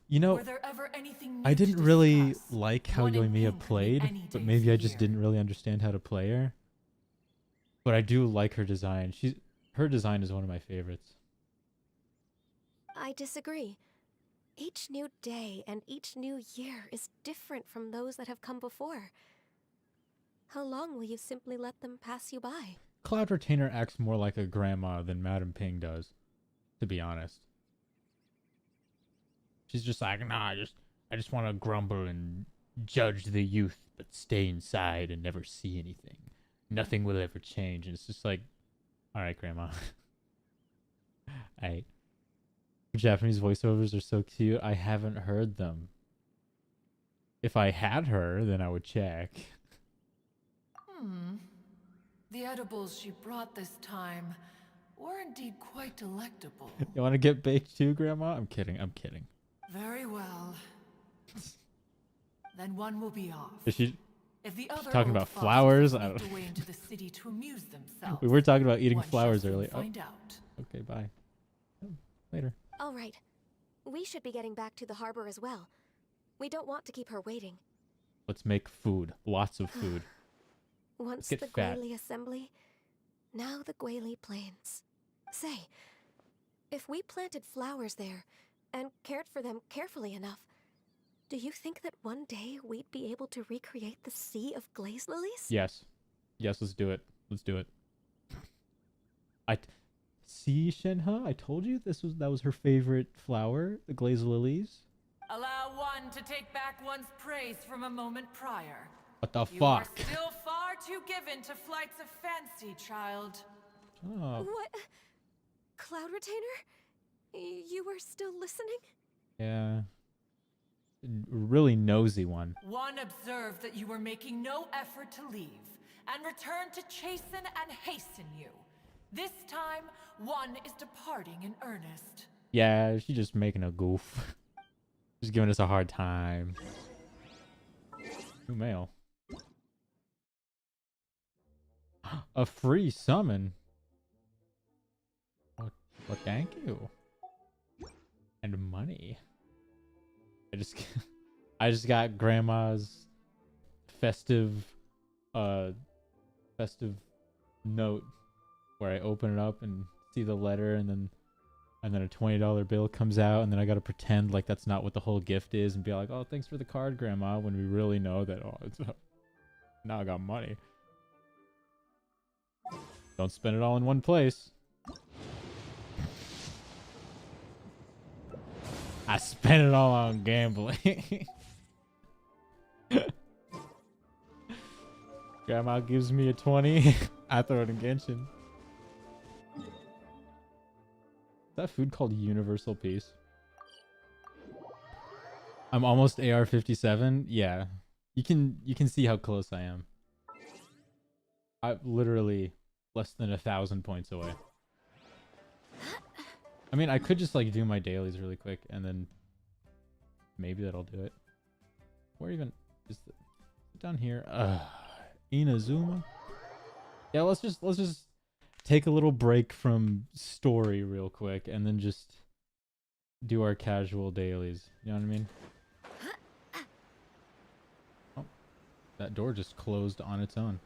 You know, Were there ever anything I new to didn't really discuss? like how One in Yoimiya pink could be played, any but day maybe of I the just year. didn't really understand how to play her. But I do like her design. Her design is one of my favorites. I disagree. Each new day and each new year is different from those that have come before. How long will you simply let them pass you by? Cloud Retainer acts more like a grandma than Madame Ping does, to be honest. She's just like, nah, I just want to grumble and judge the youth, but stay inside and never see anything. Nothing will ever change. And it's just like, all right, grandma. Japanese voiceovers are so cute. I haven't heard them. If I had her, then I would check. The edibles she brought this time were indeed quite delectable. You want to get baked too, grandma? I'm kidding. I'm kidding. Very well. Then one will be off. Is she... If the other talking old about foxes flowers? have I don't- sneaked away into the city to amuse themselves. We were talking about eating one shall flowers soon earlier. Oh, Find out. okay, bye. Oh, later. All right. We should be getting back to the harbor as well. We don't want to keep her waiting. Let's make food. Lots of food. Once get the fat. Guili Assembly, now the Guili Plains. Say, if we planted flowers there and cared for them carefully enough, do you think that one day we'd be able to recreate the sea of glaze lilies? Yes. Yes, let's do it. Let's do it. See, Shenhe? I told you that was her favorite flower, the glazed lilies. Allow one to take back one's praise from a moment prior. What the You are fuck? still far too given to flights of fancy, child. Oh, What? Cloud Retainer? You were still listening? yeah. Really nosy one. One observed that you were making no effort to leave, and returned to chasten and hasten you. This time, one is departing in earnest. Yeah, she's just making a goof. Just giving us a hard time. New mail. A free summon. Well, thank you. And money. I just I just got grandma's festive festive note where I open it up and see the letter, and then a $20 bill comes out, and then I gotta pretend like that's not what the whole gift is and be like, oh, thanks for the card, grandma, when we really know that, oh, it's now I got money. Don't spend it all in one place. I spent it all on gambling. Grandma gives me a 20. I throw it in Genshin. Is that food called Universal Peace? I'm almost AR-57. Yeah. You can see how close I am. I'm literally less than 1,000 points away. I mean, I could just like do my dailies really quick and then maybe that'll do it. Where even is the down here? Inazuma? Yeah, let's just take a little break from story real quick and then just do our casual dailies. You know what I mean? Oh, that door just closed on its own.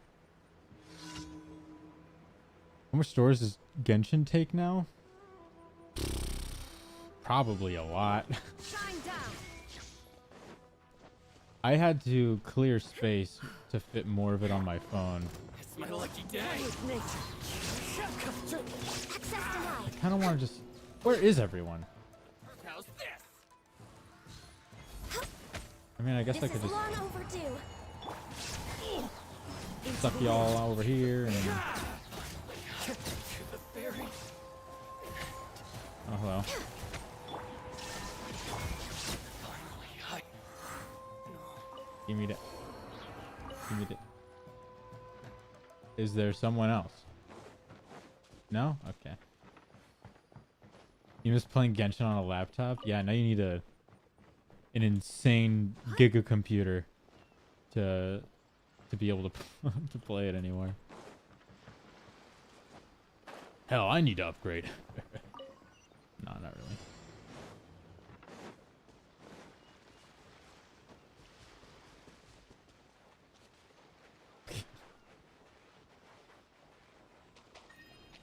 How much stores does Genshin take now? Probably a lot. I had to clear space to fit more of it on my phone. It's my lucky day. I kind of want to just... Where is everyone? How's this? I mean, I guess I could just long overdue. suck y'all over here and... Oh, hello. Give me that. Give me that. Is there someone else? No? Okay. You miss playing Genshin on a laptop? Yeah, now you need an insane giga computer to be able to to play it anymore. Hell, I need to upgrade. No, not really.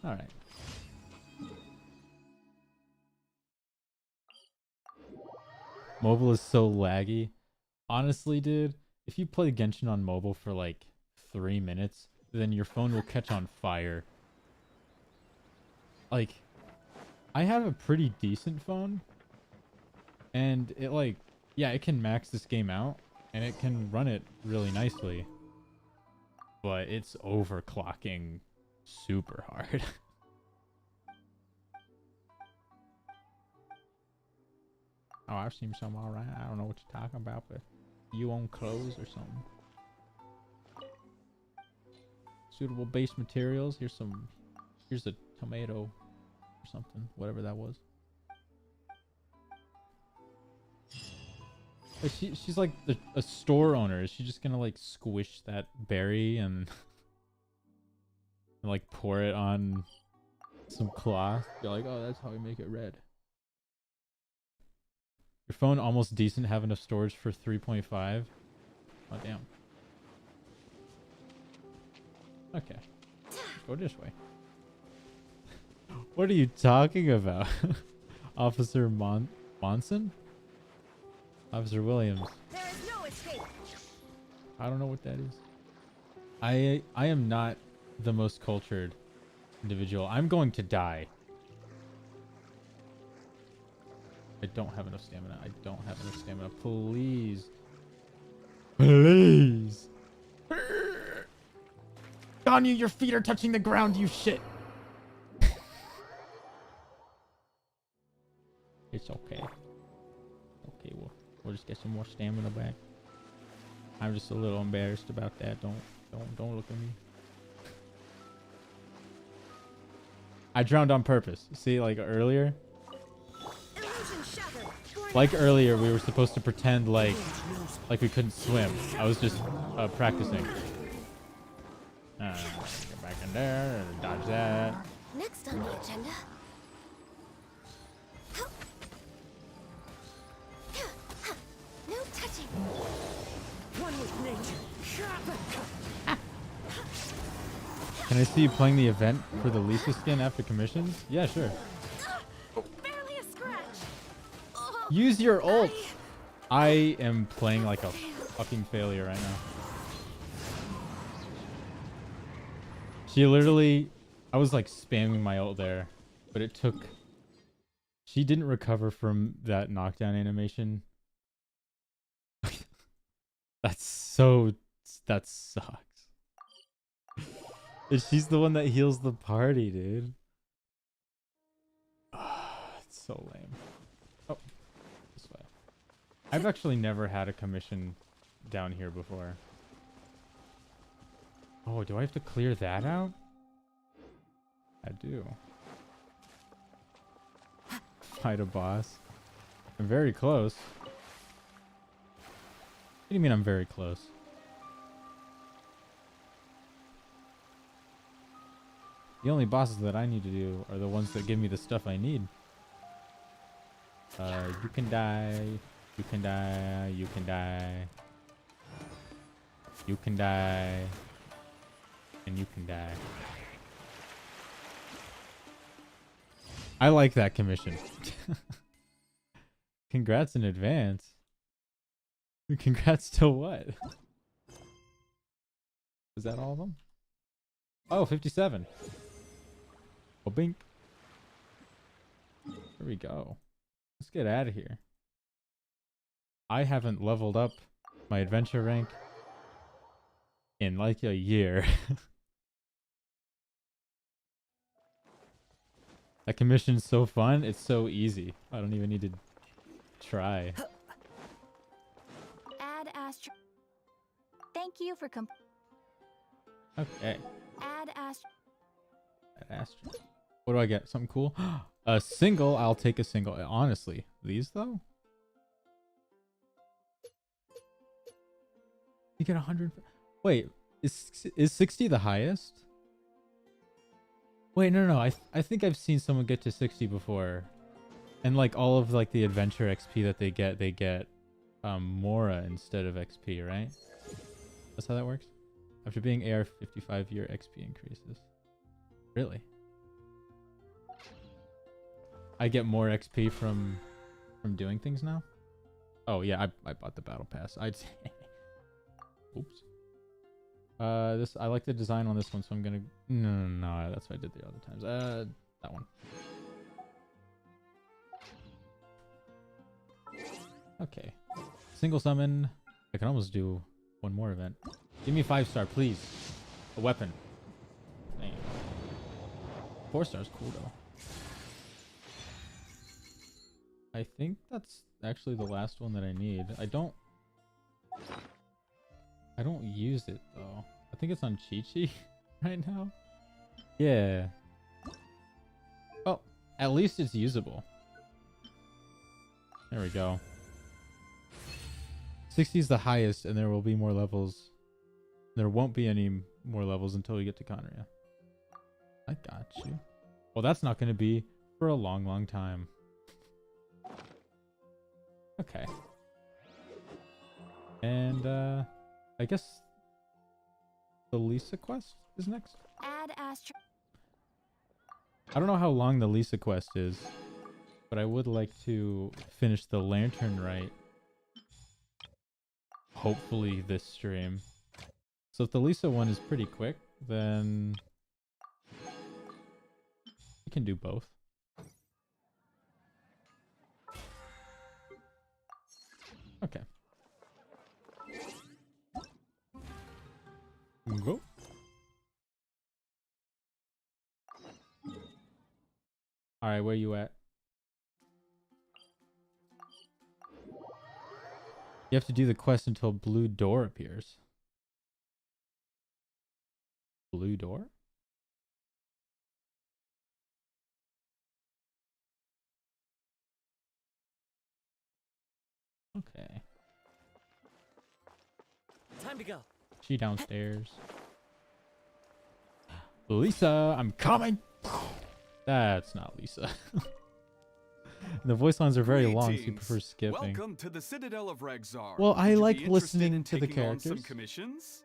All right. Mobile is so laggy. Honestly, dude, if you play Genshin on mobile for like 3 minutes, then your phone will catch on fire. Like, I have a pretty decent phone, and it like, yeah, it can max this game out, and it can run it really nicely, but it's overclocking super hard. Oh, I've seen some alright. I don't know what you're talking about, but you own clothes or something. Suitable base materials. Here's a tomato or something, whatever that was. Like she's like a store owner. Is she just gonna like squish that berry and like pour it on some cloth? You're like, oh, that's how we make it red. Your phone almost decent, have enough storage for 3.5. Oh damn. Okay. Go this way. What are you talking about? Officer Monson? Officer Williams. There is no escape. I don't know what that is. I am not the most cultured individual. I'm going to die. I don't have enough stamina. I don't have enough stamina. Please. Please. Ganyu, your feet are touching the ground, you shit. It's okay. Okay, we'll just get some more stamina back. I'm just a little embarrassed about that. Don't look at me. I drowned on purpose. See, like earlier? Like earlier, we were supposed to pretend like we couldn't swim. I was just practicing. Come back in there and dodge that. Next on the agenda. No touching. One with nature. Can I see you playing the event for the Lisa skin after commissions? Yeah, sure. Barely a scratch. Use your ult. I am playing like a fucking failure right now. She literally, I was like spamming my ult there, but it took, she didn't recover from that knockdown animation. That sucks. She's the one that heals the party, dude. It's so lame. Oh, this way. I've actually never had a commission down here before. Oh, do I have to clear that out? I do. Fight a boss. I'm very close. What do you mean I'm very close? The only bosses that I need to do are the ones that give me the stuff I need. You can die. You can die. You can die. You can die. And you can die. I like that commission. Congrats in advance. Congrats to what? Is that all of them? Oh, 57. Oh, bink. Here we go. Let's get out of here. I haven't leveled up my adventure rank in like a year. That commission's so fun. It's so easy. I don't even need to try. Add Astro. Thank you for Okay. Add Astro. Astro. What do I get? Something cool? A single. I'll take a single. Honestly, these though. You get 100. Wait, is 60 the highest? Wait, no. I think I've seen someone get to 60 before, and like all of like the adventure XP that they get Mora instead of XP, right? That's how that works. After being AR 55, your XP increases. Really? I get more XP from doing things now? Oh yeah, I bought the battle pass. I'd say. Oops. This, I like the design on this one, so I'm gonna no, that's what I did the other times. That one. Okay. Single summon. I can almost do one more event. Give me 5-star, please. A weapon. Dang. 4-star's cool though. I think that's actually the last one that I need. I don't use it though. I think it's on Chi-Chi right now. Yeah. Well, at least it's usable. There we go. 60 is the highest, and there will be more levels. There won't be any more levels until we get to Conria. I got you. Well, that's not going to be for a long, long time. Okay. And, I guess the Lisa quest is next. Add Astro. I don't know how long the Lisa quest is, but I would like to finish the Lantern Rite. Hopefully this stream. So if the Lisa one is pretty quick, then we can do both. Okay. Go. All right, where you at? You have to do the quest until blue door appears. Blue door? Okay. Time to go. She downstairs. Lisa, I'm coming. That's not Lisa. The voice lines are very long, so you Greetings. prefer skipping. Welcome to the Citadel of Regzar. Well, I Would you like be interested listening in to the taking on some characters. commissions?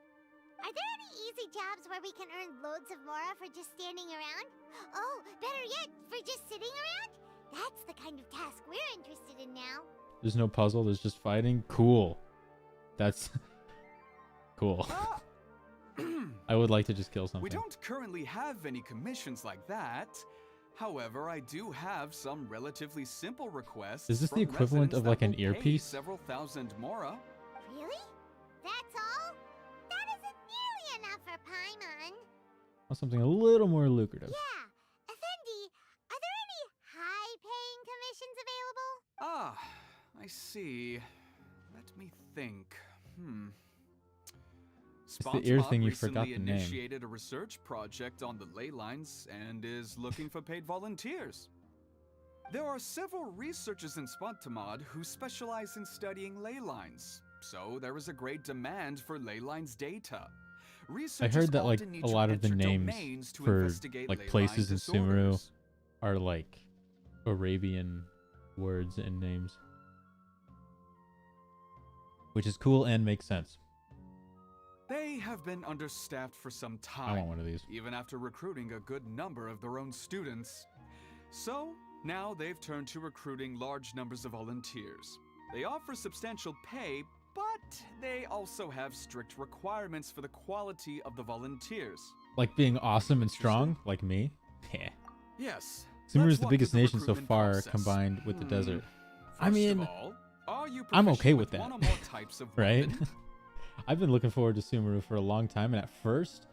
Are there any easy jobs where we can earn loads of mora for just standing around? Oh, better yet, for just sitting around? That's the kind of task we're interested in now. There's no puzzle, there's just fighting. Cool. That's cool. I would like to just kill something. We don't currently have any commissions like that. However, I do have some relatively simple requests. Is this the from equivalent residents of like that an will pay earpiece? several thousand mora. Really? That's all? That isn't nearly enough for Paimon. Want something a little more lucrative. Yeah. Effendi, are there any high-paying commissions available? Ah, I see. Let me think. the ear thing, you recently forgot the name. initiated a research project on the ley lines and is looking for paid volunteers. There are several researchers in Spontamod who specialize in studying ley lines, so there is a great demand for ley lines data. I heard that like a lot of the names for like places in Sumeru are like Arabian words and names, which is cool and makes sense. They have been understaffed for some time. I want one of these. Even after recruiting a good number of their own students. So, now they've turned to recruiting large numbers of volunteers. They offer substantial pay, but they also have strict requirements for the quality of the volunteers. Like being awesome and strong, like me? Yeah. Yes. Sumeru let's is the walk biggest through the nation so recruitment far, process. combined with the desert. I First mean, of all, are you I'm proficient okay with that, one or more types of right? weapon? I've been looking forward to Sumeru for a long time, and at first,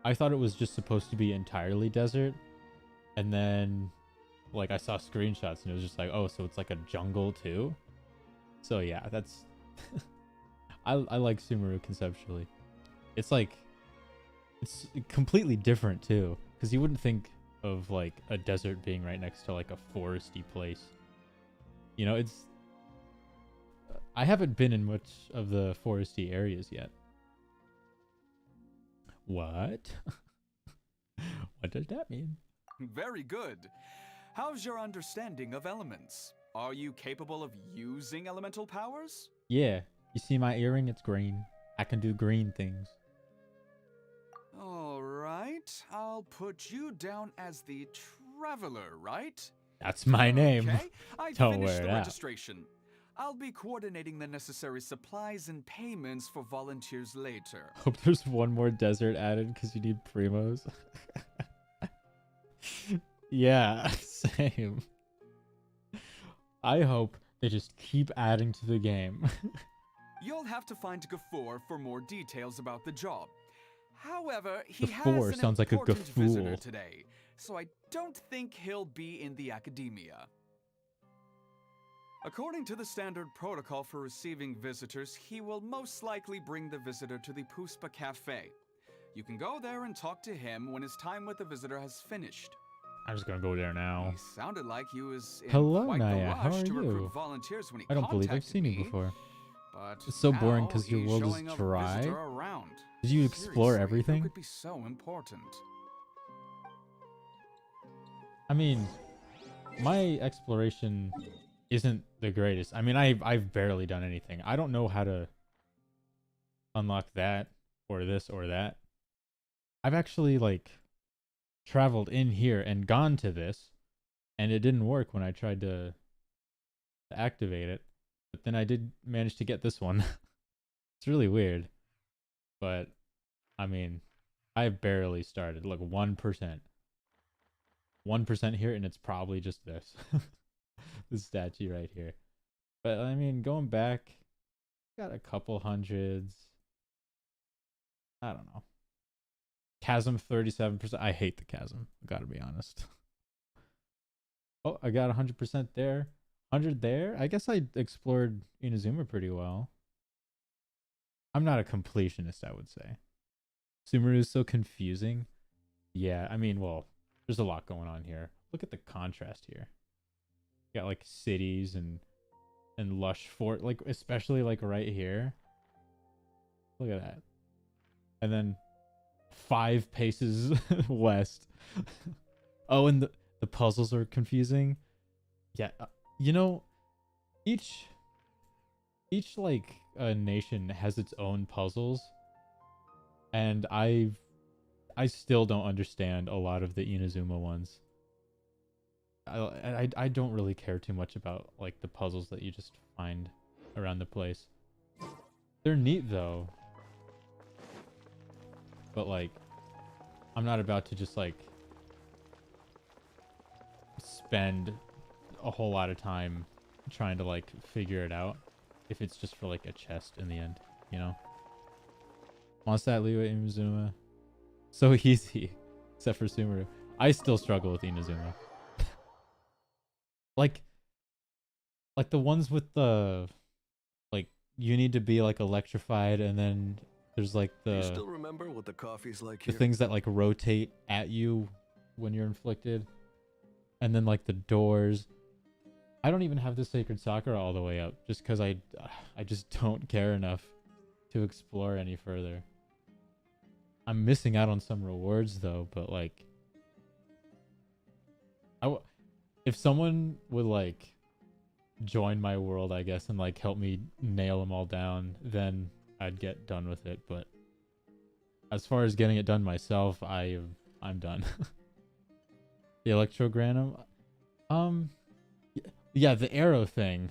I thought it was just supposed to be entirely desert, and then, like, I saw screenshots, and it was just like, oh, so it's like a jungle too? So yeah, that's... I like Sumeru conceptually. It's like... It's completely different too, because you wouldn't think of, like, a desert being right next to, like, a foresty place. You know, it's... I haven't been in much of the foresty areas yet. What? What does that mean? Very good. How's your understanding of elements? Are you capable of using elemental powers? Yeah, you see my earring? It's green. I can do green things. Alright, I'll put you down as the Traveler, right? That's my name. Okay, I Don't finished wear the it out. registration. I'll be coordinating the necessary supplies and payments for volunteers later. Hope there's one more desert added because you need primos. Yeah, same. I hope they just keep adding to the game. You'll have to find Gafoor for more details about the job. However, he Gafoor has an sounds like a important visitor gafool. today, so I don't think he'll be in the academia. According to the standard protocol for receiving visitors, he will most likely bring the visitor to the Puspa Cafe. You can go there and talk to him when his time with the visitor has finished. I'm just gonna go there now. He sounded like he was in Hello, quite Naya. the How rush are to recruit you? volunteers when he I don't believe I've contacted seen you me, before. But It's so boring now 'cause your he's world is showing a dry. visitor around. Did you explore Seriously, everything? Who could be so important? I mean, my exploration isn't the greatest. I mean, I've barely done anything. I don't know how to unlock that or this or that. I've actually like traveled in here and gone to this, and it didn't work when I tried to activate it. But then I did manage to get this one. It's really weird. But I mean, I've barely started, like 1%. 1% here, and it's probably just this. This statue right here. But I mean, going back, got a couple hundreds. I don't know. Chasm 37%. I hate the chasm. I gotta be honest. Oh, I got 100% there. 100 there? I guess I explored Inazuma pretty well. I'm not a completionist, I would say. Sumeru is so confusing. Yeah, I mean, well, there's a lot going on here. Look at the contrast here. You got like cities and lush fort, like especially like right here. Look at that. And then 5 paces west. Oh, and the puzzles are confusing. Yeah, you know, each like nation has its own puzzles, and I still don't understand a lot of the Inazuma ones. I don't really care too much about like the puzzles that you just find around the place. They're neat though. But like I'm not about to just like spend a whole lot of time trying to like figure it out if it's just for like a chest in the end, you know? Mondstadt, Liyue, Inazuma. So easy. Except for Sumeru. I still struggle with Inazuma. like the ones with the like you need to be like electrified, and then there's like Do you the still remember what the coffee's like the here? things that like rotate at you when you're inflicted, and then like the doors. I don't even have the Sacred Sakura all the way up just because I just don't care enough to explore any further. I'm missing out on some rewards though, but like if someone would like join my world, I guess, and like help me nail them all down, then I'd get done with it. But as far as getting it done myself, I'm done. The Electrogranum, yeah, the arrow thing.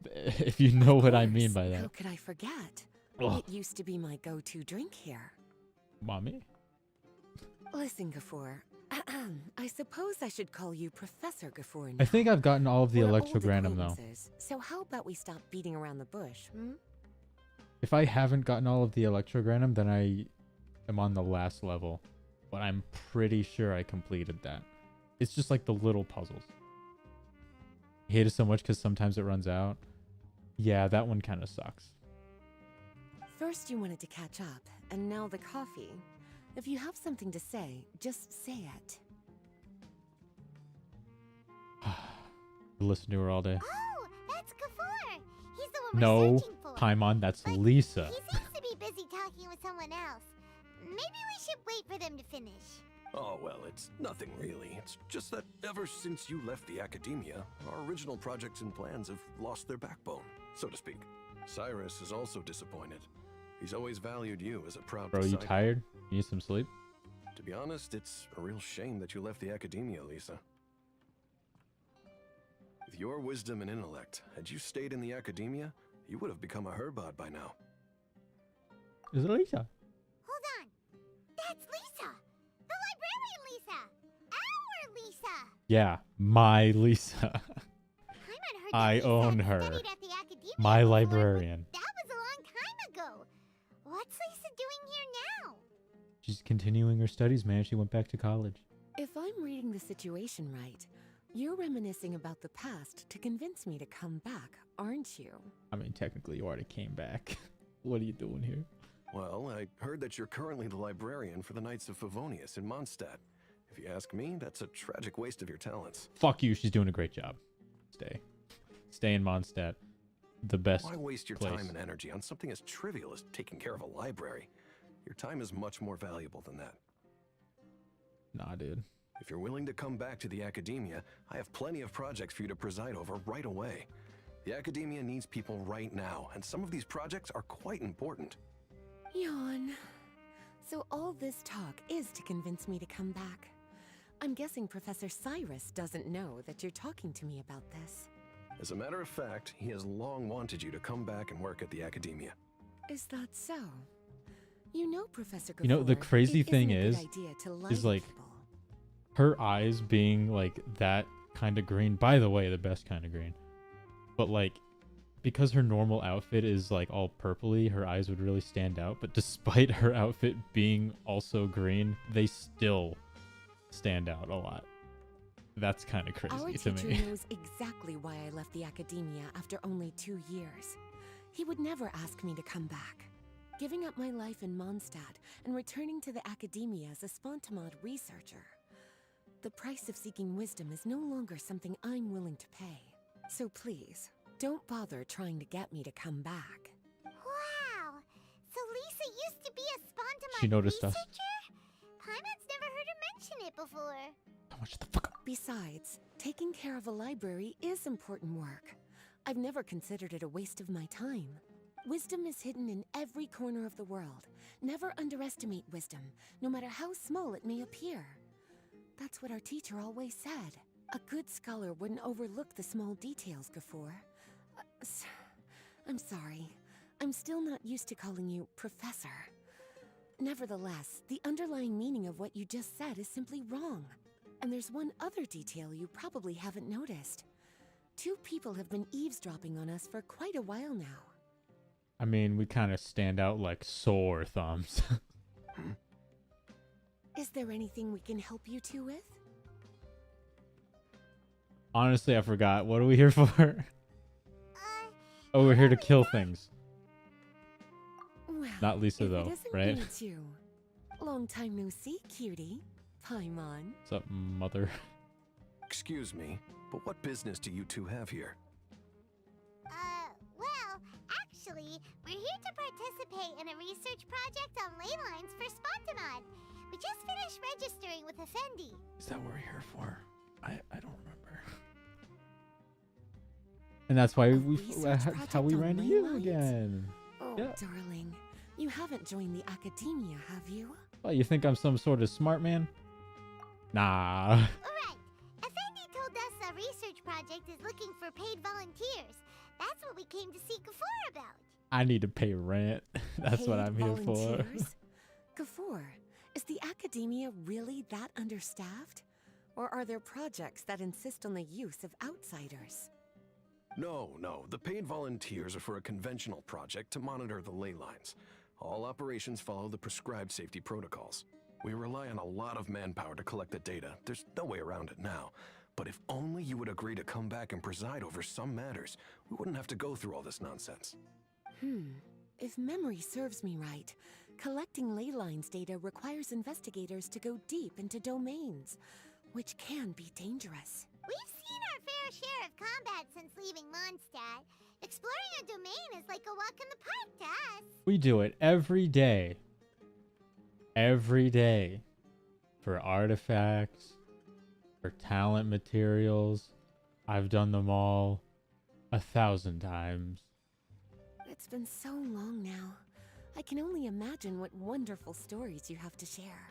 If you know what I mean by that. How could I forget? Ugh. It used to be my go-to drink here. Mommy? Listen, Gaffur. I suppose I should call you Professor Gaffur now. I think I've gotten all of the We're old Electrogranum though. acquaintances, so how about we stop beating around the bush, hmm? If I haven't gotten all of the Electrogranum, then I am on the last level. But I'm pretty sure I completed that. It's just like the little puzzles. I hate it so much because sometimes it runs out. Yeah, that one kind of sucks. First you wanted to catch up, and now the coffee. If you have something to say, just say it. Listen to her all day. Oh, that's Gaffur. He's the one we're No, searching for. Paimon, that's But Lisa. He seems to be busy talking with someone else. Maybe we should wait for them to finish. Oh, well, it's nothing really. It's just that ever since you left the academia, our original projects and plans have lost their backbone, so to speak. Cyrus is also disappointed. He's always valued you as a proud Bro, you disciple. tired? You need some sleep? To be honest, it's a real shame that you left the academia, Lisa. With your wisdom and intellect, had you stayed in the academia, you would have become a Herbad by now. Is it Lisa? Hold on. That's Lisa. The librarian Lisa. Our Lisa. Yeah, my Lisa. Paimon heard that I Lisa own had her. studied at the academia My before, but librarian. That was a long time ago. What's Lisa doing here now? She's continuing her studies, man. She went back to college. If I'm reading the situation right, you're reminiscing about the past to convince me to come back, aren't you? I mean, technically, you already came back. What are you doing here? Well, I heard that you're currently the librarian for the Knights of Favonius in Mondstadt. If you ask me, that's a tragic waste of your talents. Fuck you. She's doing a great job. Stay. Stay in Mondstadt. The best Why waste your place. time and energy on something as trivial as taking care of a library? Your time is much more valuable than that. Nah, dude. If you're willing to come back to the academia, I have plenty of projects for you to preside over right away. The academia needs people right now, and some of these projects are quite important. Yawn. So all this talk is to convince me to come back. I'm guessing Professor Cyrus doesn't know that you're talking to me about this. As a matter of fact, he has long wanted you to come back and work at the academia. Is that so? You know, Professor You know, the Gaffur, crazy it thing isn't a is good idea to lie is to like people. her eyes being like that kind of green. By the way, the best kind of green. But like, because her normal outfit is like all purpley, her eyes would really stand out. But despite her outfit being also green, they still stand out a lot. That's kind of Our crazy to teacher me. knows exactly why I left the academia after only 2 years. He would never ask me to come back. Giving up my life in Mondstadt and returning to the academia as a Spontamod researcher. The price of seeking wisdom is no longer something I'm willing to pay. So please, don't bother trying to get me to come back. Wow. So Lisa used to She noticed us. Paimon's never heard her mention it before. Come on, shut the fuck up. Besides, taking care of a library is important work. I've never considered it a waste of my time. Wisdom is hidden in every corner of the world. Never underestimate wisdom, no matter how small it may appear. That's what our teacher always said. A good scholar wouldn't overlook the small details, Gafor. I'm sorry. I'm still not used to calling you Professor. Nevertheless, the underlying meaning of what you just said is simply wrong. And there's one other detail you probably haven't noticed. 2 people have been eavesdropping on us for quite a while now. I mean, we kind of stand out like sore thumbs. Is there anything we can help you 2 with? Honestly, I forgot. What are we here for? Oh, we're here to kill things. Well, Not Lisa, if though, it isn't right? you 2. Long time no see, cutie. Paimon. What's up, mother? Excuse me, but what business do you 2 have here? Well, actually, we're here to participate in a research project on ley lines for Spontamod. We just finished registering with Effendi. Is that what we're here for? I don't remember. And that's why how we ran to you again. Oh, Yeah. darling. You haven't joined the academia, have you? Well, you think I'm some sort of smart man? Nah. Alright, Effendi told us a research project is looking for paid volunteers. That's what we came to see Gafor about. I need to pay rent. That's what Paid I'm here for. volunteers? Gafor, is the academia really that understaffed? Or are there projects that insist on the use of outsiders? No, the paid volunteers are for a conventional project to monitor the ley lines. All operations follow the prescribed safety protocols. We rely on a lot of manpower to collect the data. There's no way around it now. But if only you would agree to come back and preside over some matters, we wouldn't have to go through all this nonsense. If memory serves me right, collecting ley lines data requires investigators to go deep into domains, which can be dangerous. We've seen our fair share of combat since leaving Mondstadt. Exploring a domain is like a walk in the park to us. We do it every day. Every day. For artifacts, for talent materials. I've done them all 1,000 times. It's been so long now. I can only imagine what wonderful stories you have to share.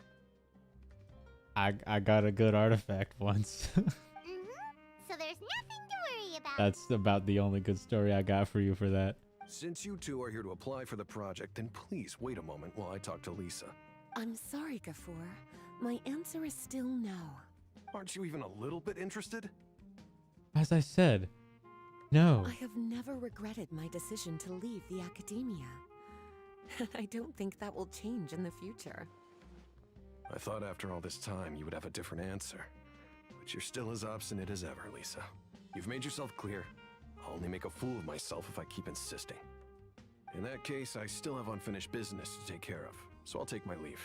I got a good artifact once. So there's nothing to worry about. That's about the only good story I got for you for that. Since you 2 are here to apply for the project, then please wait a moment while I talk to Lisa. I'm sorry, Gafor. My answer is still no. Aren't you even a little bit interested? As I said, no. I have never regretted my decision to leave the academia. I don't think that will change in the future. I thought after all this time you would have a different answer. But you're still as obstinate as ever, Lisa. You've made yourself clear. I'll only make a fool of myself if I keep insisting. In that case, I still have unfinished business to take care of, so I'll take my leave.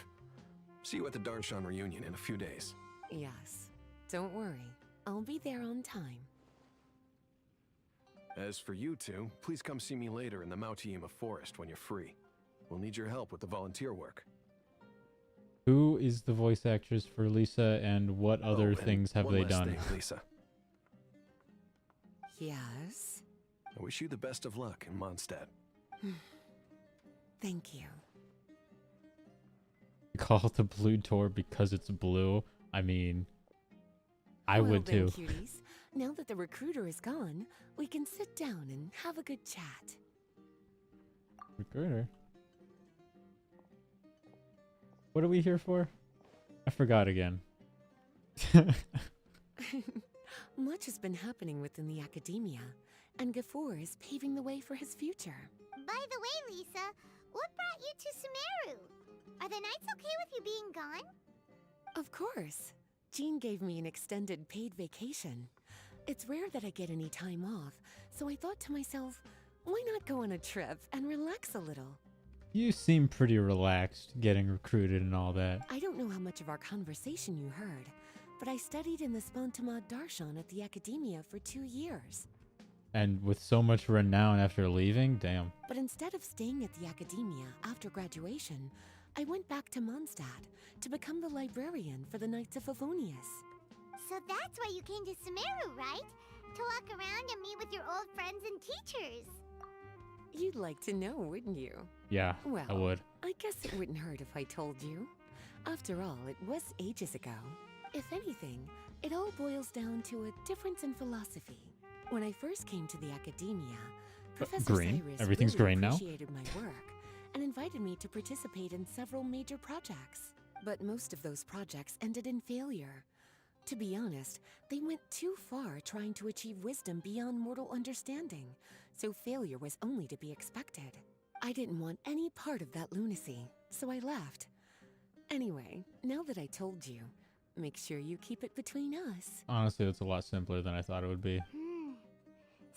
See you at the Darshan reunion in a few days. Yes. Don't worry. I'll be there on time. As for you 2, please come see me later in the Mautiima forest when you're free. We'll need your help with the volunteer work. Who is the voice actress for Lisa, and what other and things have one they last done? thing, Lisa. Yes? I wish you the best of luck in Mondstadt. Thank you. Call it the blue door because it's blue. I mean, I Well would then, too. cuties. Now that the recruiter is gone, we can sit down and have a good chat. Recruiter. What are we here for? I forgot again. Much has been happening within the academia, and Gafor is paving the way for his future. By the way, Lisa, what brought you to Sumeru? Are the Knights okay with you being gone? Of course. Jean gave me an extended paid vacation. It's rare that I get any time off, so I thought to myself, why not go on a trip and relax a little? You seem pretty relaxed getting recruited and all that. I don't know how much of our conversation you heard, but I studied in the Spontamod Darshan at the academia for 2 years. And with so much renown after leaving, damn. But instead of staying at the academia after graduation, I went back to Mondstadt to become the librarian for the Knights of Favonius. So that's why you came to Sumeru, right? To walk around and meet with your old friends and teachers. You'd like to know, wouldn't you? Yeah, Well, I would. I guess it wouldn't hurt if I told you. After all, it was ages ago. If anything, it all boils down to a difference in philosophy. When I first came to the academia, Professor green? Cyrus Everything's really green now? appreciated my work and invited me to participate in several major projects. But most of those projects ended in failure. To be honest, they went too far trying to achieve wisdom beyond mortal understanding, so failure was only to be expected. I didn't want any part of that lunacy, so I left. Anyway, now that I told you, make sure you keep it between us. Honestly, it's a lot simpler than I thought it would be.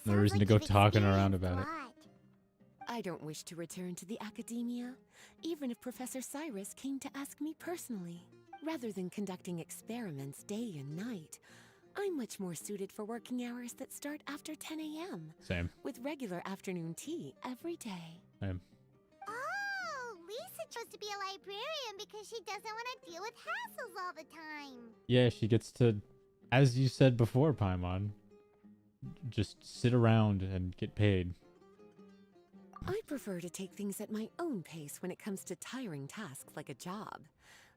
No Sounds reason like to go you've talking around experienced about a it. lot. I don't wish to return to the academia, even if Professor Cyrus came to ask me personally. Rather than conducting experiments day and night, I'm much more suited for working hours that start after 10 a.m. Same. with regular afternoon tea every day. Same. Oh, Lisa chose to be a librarian because she doesn't want to deal with hassles all the time. Yeah, she gets to, as you said before, Paimon, just sit around and get paid. I prefer to take things at my own pace when it comes to tiring tasks like a job.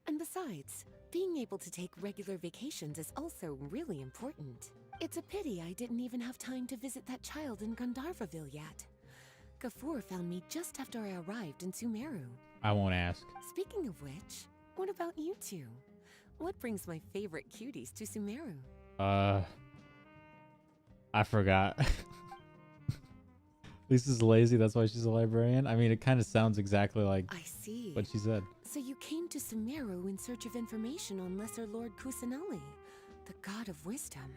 And besides, being able to take regular vacations is also really important. It's a pity I didn't even have time to visit that child in Gandharvaville yet. Gafur found me just after I arrived in Sumeru. I won't ask. Speaking of which, what about you two? What brings my favorite cuties to Sumeru? I forgot. Lisa's lazy, that's why she's a librarian. I mean, it kind of sounds exactly like I see. what she said. So you came to Sumeru in search of information on Lesser Lord Kusanali, the god of wisdom.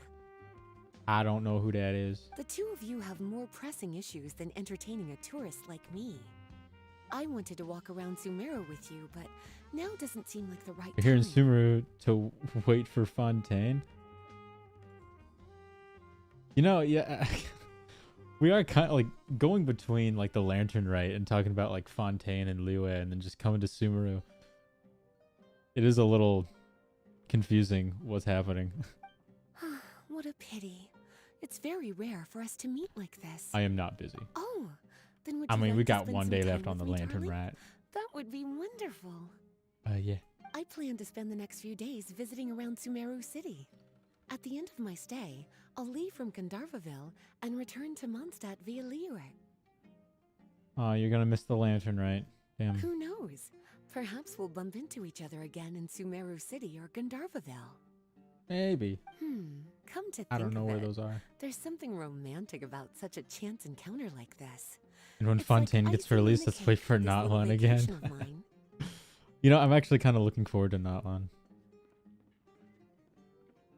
I don't know who that is. The two of you have more pressing issues than entertaining a tourist like me. I wanted to walk around Sumeru with you, but now doesn't seem like the right We're here in time. Sumeru to wait for Fontaine. You know, yeah, we are kind of like going between like the Lantern Rite and talking about like Fontaine and Liyue and then just coming to Sumeru. It is a little confusing what's happening. What a pity. It's very rare for us to meet like this. I am not busy. Oh, then would I you mean, like we to got spend one some day time left on the with me, Lantern darling? Rite. That would be wonderful. Yeah. I plan to spend the next few days visiting around Sumeru City. At the end of my stay, I'll leave from Gandharvaville and return to Mondstadt via Liyue. Oh, you're gonna miss the Lantern Rite. Damn. Who knows? Perhaps we'll bump into each other again in Sumeru City or Gandharvaville. Maybe. Come to think I don't know of where it, those are. There's something romantic about such a chance encounter like this. And when It's like Fontaine gets icing on released, the let's wait cake for this little Notlan vacation again. of mine. You know, I'm actually kind of looking forward to Notlan.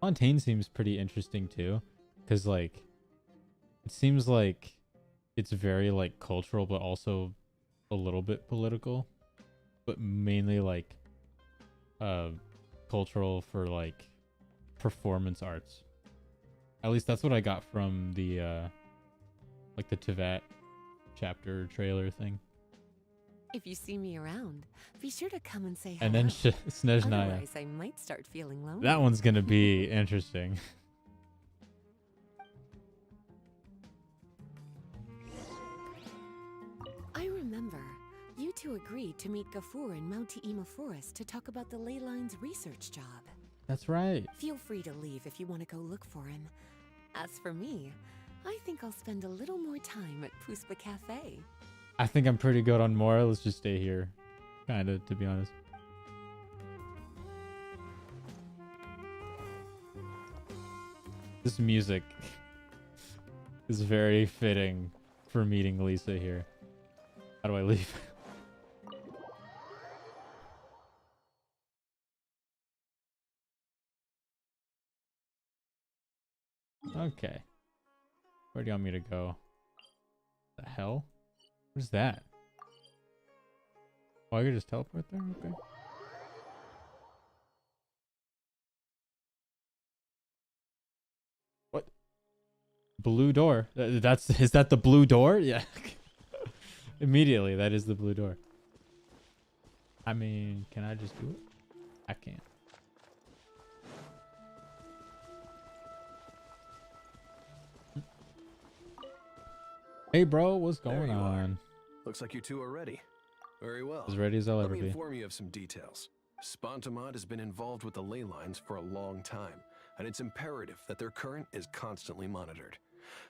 Fontaine seems pretty interesting too, because like, it seems like it's very like cultural, but also a little bit political, but mainly like, cultural for like performance arts. At least that's what I got from the, like the Tevat chapter trailer thing. If you see me around, be sure to come and say hello. And then Snezhnaya. Otherwise, I might start feeling lonely. That one's gonna be interesting. I remember you two agreed to meet Gafur in Mount Teima Forest to talk about the ley lines research job. That's right. Feel free to leave if you want to go look for him. As for me, I think I'll spend a little more time at Puspa Cafe. I think I'm pretty good on Mora. Let's just stay here. Kinda, to be honest. This music is very fitting for meeting Lisa here. How do I leave? Okay. Where do you want me to go? The hell? What is that? Oh, I could just teleport there? Okay. What? Blue door? Is that the blue door? Yeah. Immediately, that is the blue door. I mean, can I just do it? I can't. Hey bro, what's going on? Looks like you two are ready. Very well. As ready as I'll Let ever me be. inform you of some details. Spontamod has been involved with the ley lines for a long time, and it's imperative that their current is constantly monitored.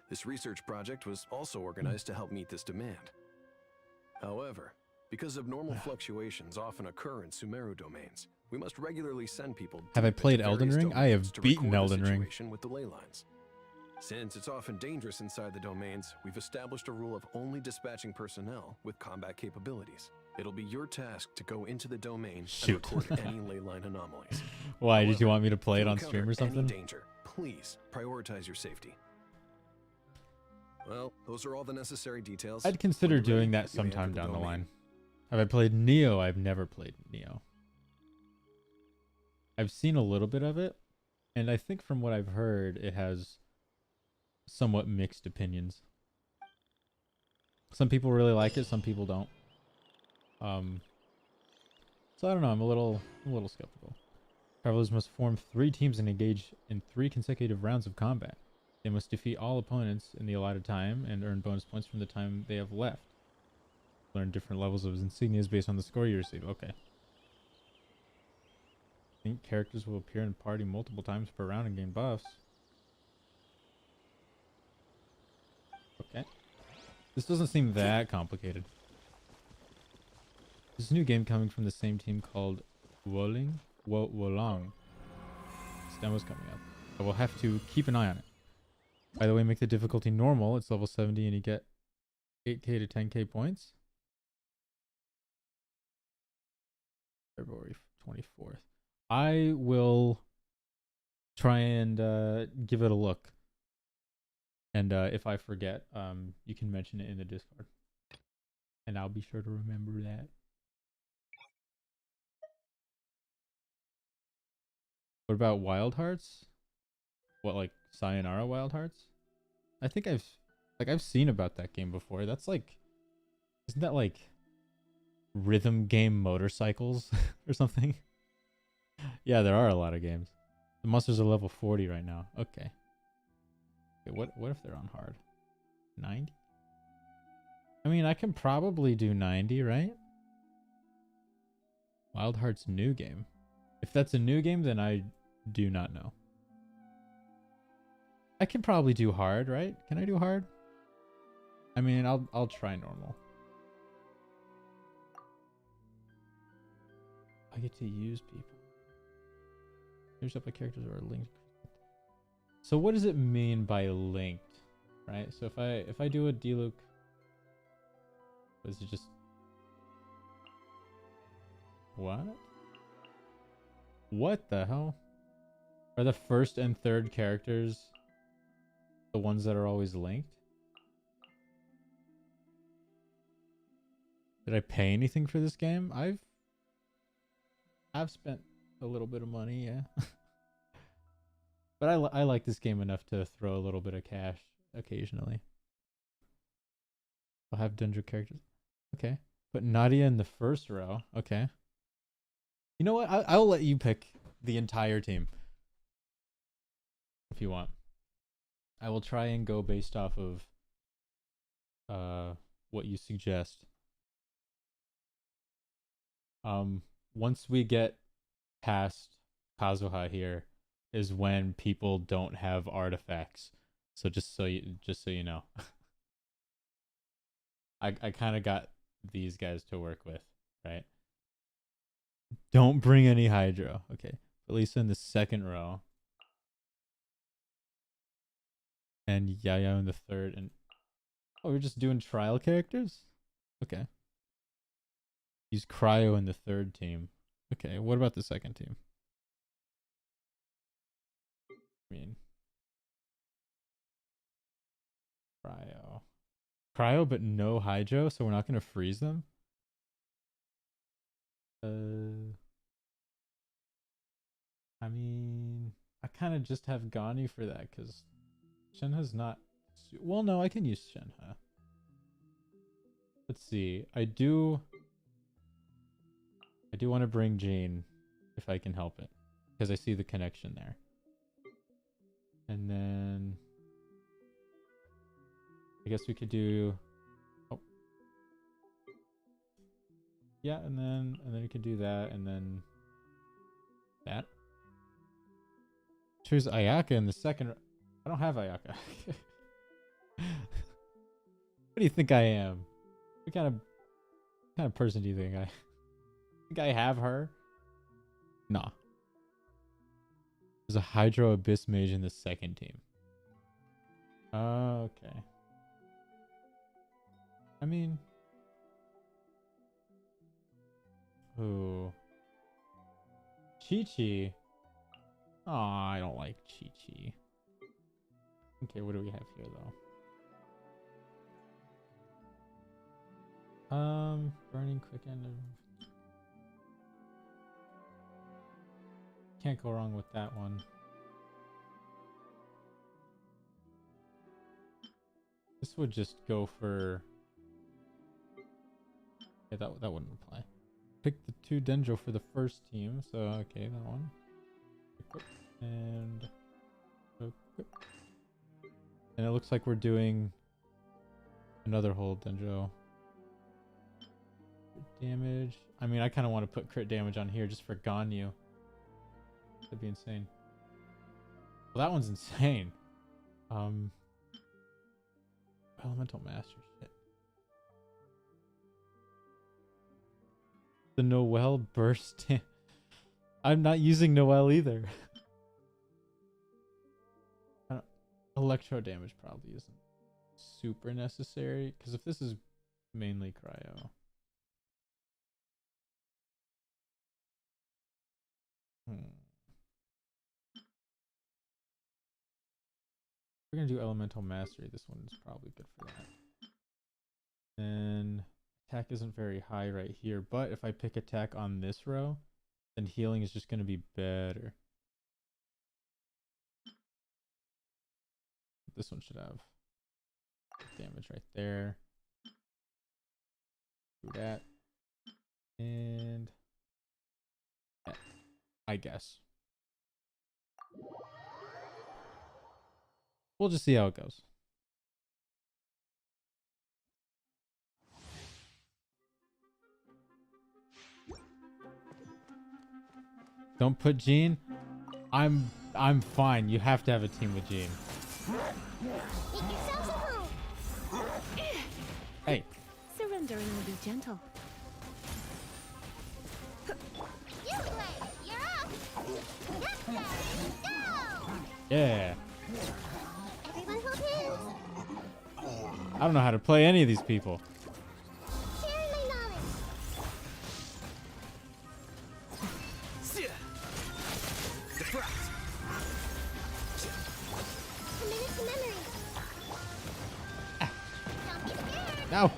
This research project was also organized to help meet this demand. However, because abnormal fluctuations often occur in Sumeru domains, we must regularly send people. Have I deep played into Elden various Ring? I have domains to beaten record the Elden Ring. situation with the ley lines. Since it's often dangerous inside the domains, we've established a rule of only dispatching personnel with combat capabilities. It'll be your task to go into the domain and record any ley line anomalies. Why? However, did you want me to play if it you on stream encounter or something? Any danger, please prioritize your safety. Well, those are all the necessary details. I'd consider When you're doing ready, that you may enter sometime down the domain. line. Have I played Neo? I've never played Neo. I've seen a little bit of it, and I think from what I've heard, it has somewhat mixed opinions. Some people really like it, some people don't. So I don't know, I'm a little skeptical. Travelers must form 3 teams and engage in 3 consecutive rounds of combat. They must defeat all opponents in the allotted time and earn bonus points from the time they have left. Learn different levels of insignias based on the score you receive. Okay. I think characters will appear in party multiple times per round and gain buffs. Okay. This doesn't seem that complicated. There's a new game coming from the same team called Wolong. This demo's coming up. I will have to keep an eye on it. By the way, make the difficulty normal. It's level 70 and you get 8k to 10k points. February 24th. I will try and give it a look. And if I forget, you can mention it in the Discord. And I'll be sure to remember that. What about Wild Hearts? What, like Sayonara Wild Hearts? I think I've seen about that game before. That's like, isn't that like rhythm game motorcycles or something? Yeah, there are a lot of games. The monsters are level 40 right now. Okay. What if they're on hard? 90? I mean, I can probably do 90, right? Wild Hearts new game. If that's a new game, then I do not know. I can probably do hard, right? Can I do hard? I mean, I'll try normal. I get to use people. Here's up my characters are linked. So what does it mean by linked? Right? So if I do a Diluc, is it just what? What the hell? Are the first and third characters the ones that are always linked? Did I pay anything for this game? I've spent a little bit of money, yeah. But I like this game enough to throw a little bit of cash occasionally. I'll have Dundra characters. Okay. Put Nadia in the first row. Okay. You know what? I'll let you pick the entire team. If you want. I will try and go based off of what you suggest. Once we get past Kazuha here is when people don't have artifacts. So just so you know. I kind of got these guys to work with, right? Don't bring any Hydro. Okay. At least in the second row. And Yaya in the third. And oh, we're just doing trial characters? Okay. Use Cryo in the third team. Okay, what about the second team? I mean, Cryo, but no Hydro, so we're not going to freeze them? I mean, I kind of just have Gani for that, because Shenhe's not... Well, no, I can use Shenhe. Let's see. I do I do want to bring Jean if I can help it, because I see the connection there. And then I guess we could do, oh yeah, and then we could do that, and then that. Choose Ayaka in the second. I don't have Ayaka. What do you think I am? What kind of person do you think I think I have her? Nah. There's a Hydro Abyss Mage in the second team. Okay. I mean, ooh, Chi-Chi. Oh, I don't like Chi-Chi. Okay, what do we have here though? Burning Quicken. Can't go wrong with that one. This would just go for. Yeah, that wouldn't apply. Pick the 2 Dendro for the first team, so okay, that one. Equip and equip. And it looks like we're doing another whole Dendro. Crit damage. I mean, I kind of want to put crit damage on here just for Ganyu. That'd be insane. Well, that one's insane. Elemental Master shit. The Noelle burst. I'm not using Noelle either. Electro damage probably isn't super necessary, because if this is mainly cryo. We're gonna do Elemental Mastery. This one is probably good for that. And attack isn't very high right here, but if I pick attack on this row, then healing is just gonna be better. This one should have damage right there. Do that. And that, I guess. We'll just see how it goes. Don't put Jean. I'm fine. You have to have a team with Jean. Hey. Surrendering will be gentle. Yeah. Everyone hold hands. I don't know how to play any of these people. Sharing my knowledge. Committed to memory. Don't be scared. No.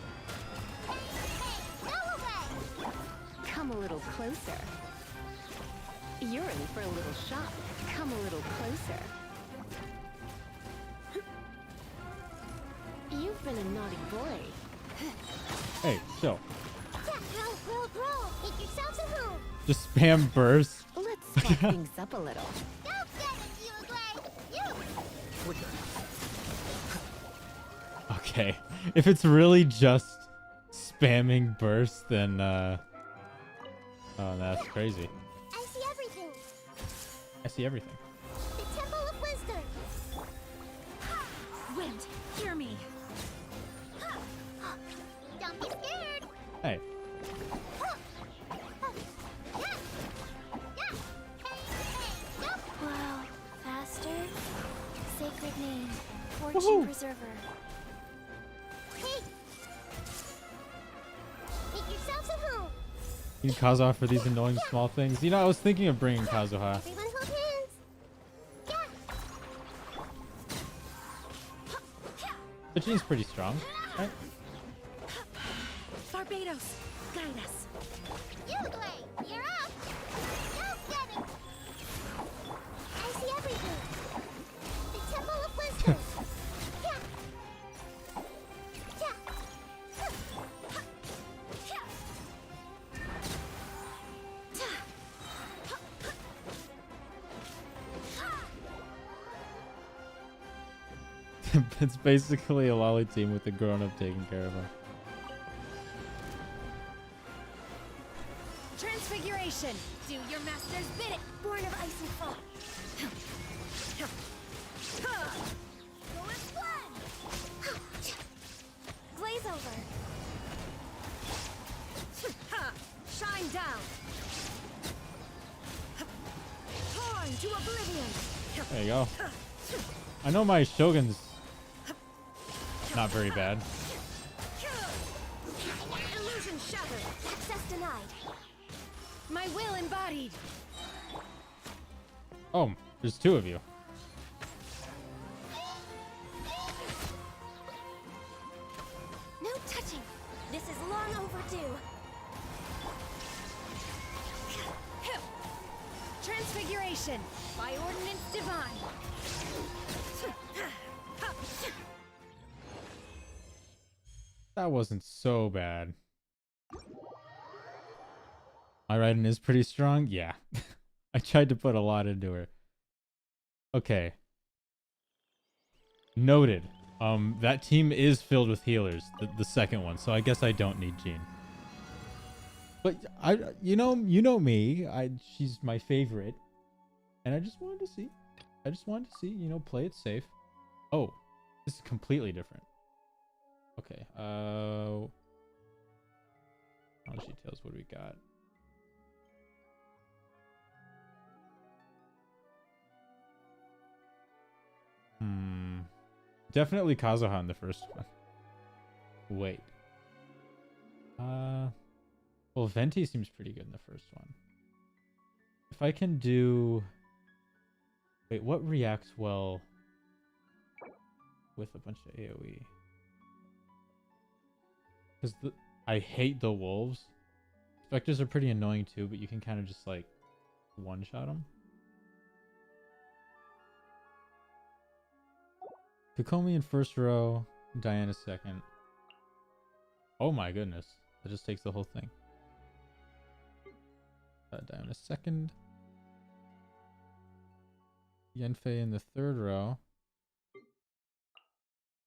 Go away. Come a little closer. You're in for a little shock. Come a little closer. You've been a naughty boy. Hey, chill. Roll. Make yourselves at home. Just spam burst. Let's spice things up a little. Go get it, you Ingrain. You. Okay. If it's really just spamming burst, then oh, that's crazy. I see everything. I see everything. The Temple of Wisdom. Wind, hear me. Don't be scared. Hey. Wow, faster. Sacred name, Fortune Preserver. Hey. Make yourselves at home. Need Kazuha for these annoying small things. You know, I was thinking of bringing Kazuha. Everyone hold hands. But she's pretty strong, right? Barbados, guide us. Ingrain, you're up. Go get it. I see everything. The Temple of Wisdom. It's basically a lolly team with a grown-up taking care of him. Transfiguration! Do your master's bidding! Born of ice and fire! Go and blend! Glaze over! Shine down! Torn to oblivion! There you go. I know my Shogun's not very bad. Illusion shattered! Access denied! My will embodied! Oh, there's two of you. No touching! This is long overdue! Transfiguration! By ordinance divine! That wasn't so bad. My writing is pretty strong. Yeah. I tried to put a lot into her. Okay. Noted. That team is filled with healers, the second one, so I guess I don't need Jean. But you know me. She's my favorite. And I just wanted to see. Play it safe. Oh, this is completely different. Okay. Knowledge details, what do we got? Definitely Kazuha in the first one. Wait. Well, Venti seems pretty good in the first one. If I can do... Wait, what reacts well with a bunch of AoE? Because I hate the wolves. Spectres are pretty annoying too, but you can kind of just like one-shot them. Kokomi in first row, Diana second. Oh my goodness. That just takes the whole thing. Diana second. Yenfei in the third row.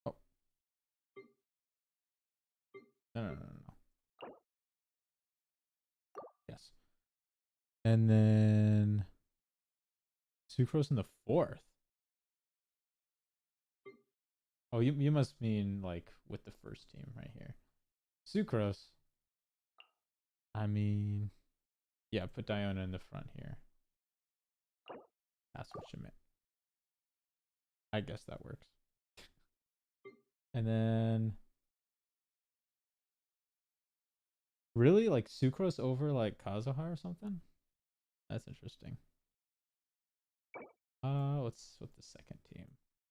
Oh. No. Yes. And then Sucrose in the fourth. Oh, you must mean like with the first team right here. Sucrose. I mean, yeah, put Diona in the front here. That's what you meant. I guess that works. And then really like Sucrose over like Kazuha or something? That's interesting. What's with the second team?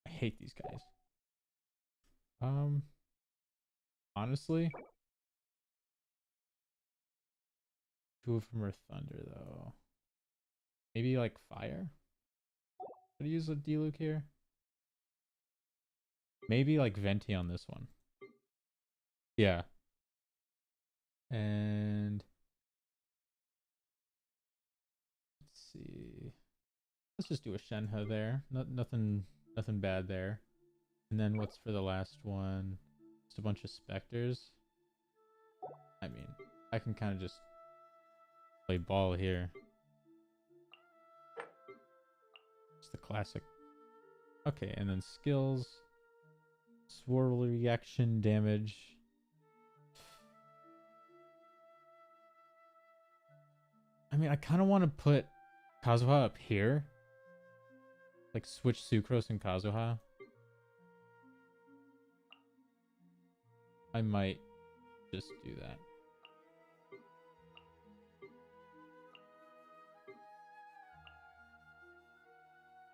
I hate these guys. Honestly, two of them are thunder though. Maybe like fire? Could I use a D-Luke here? Maybe like Venti on this one. Yeah. And let's see. Let's just do a Shenhe there. Nothing bad there. And then what's for the last one? Just a bunch of specters. I mean, I can kind of just play ball here. It's the classic. Okay, and then skills. Swirl reaction damage. I mean, I kind of want to put Kazuha up here. Like switch Sucrose and Kazuha. I might just do that.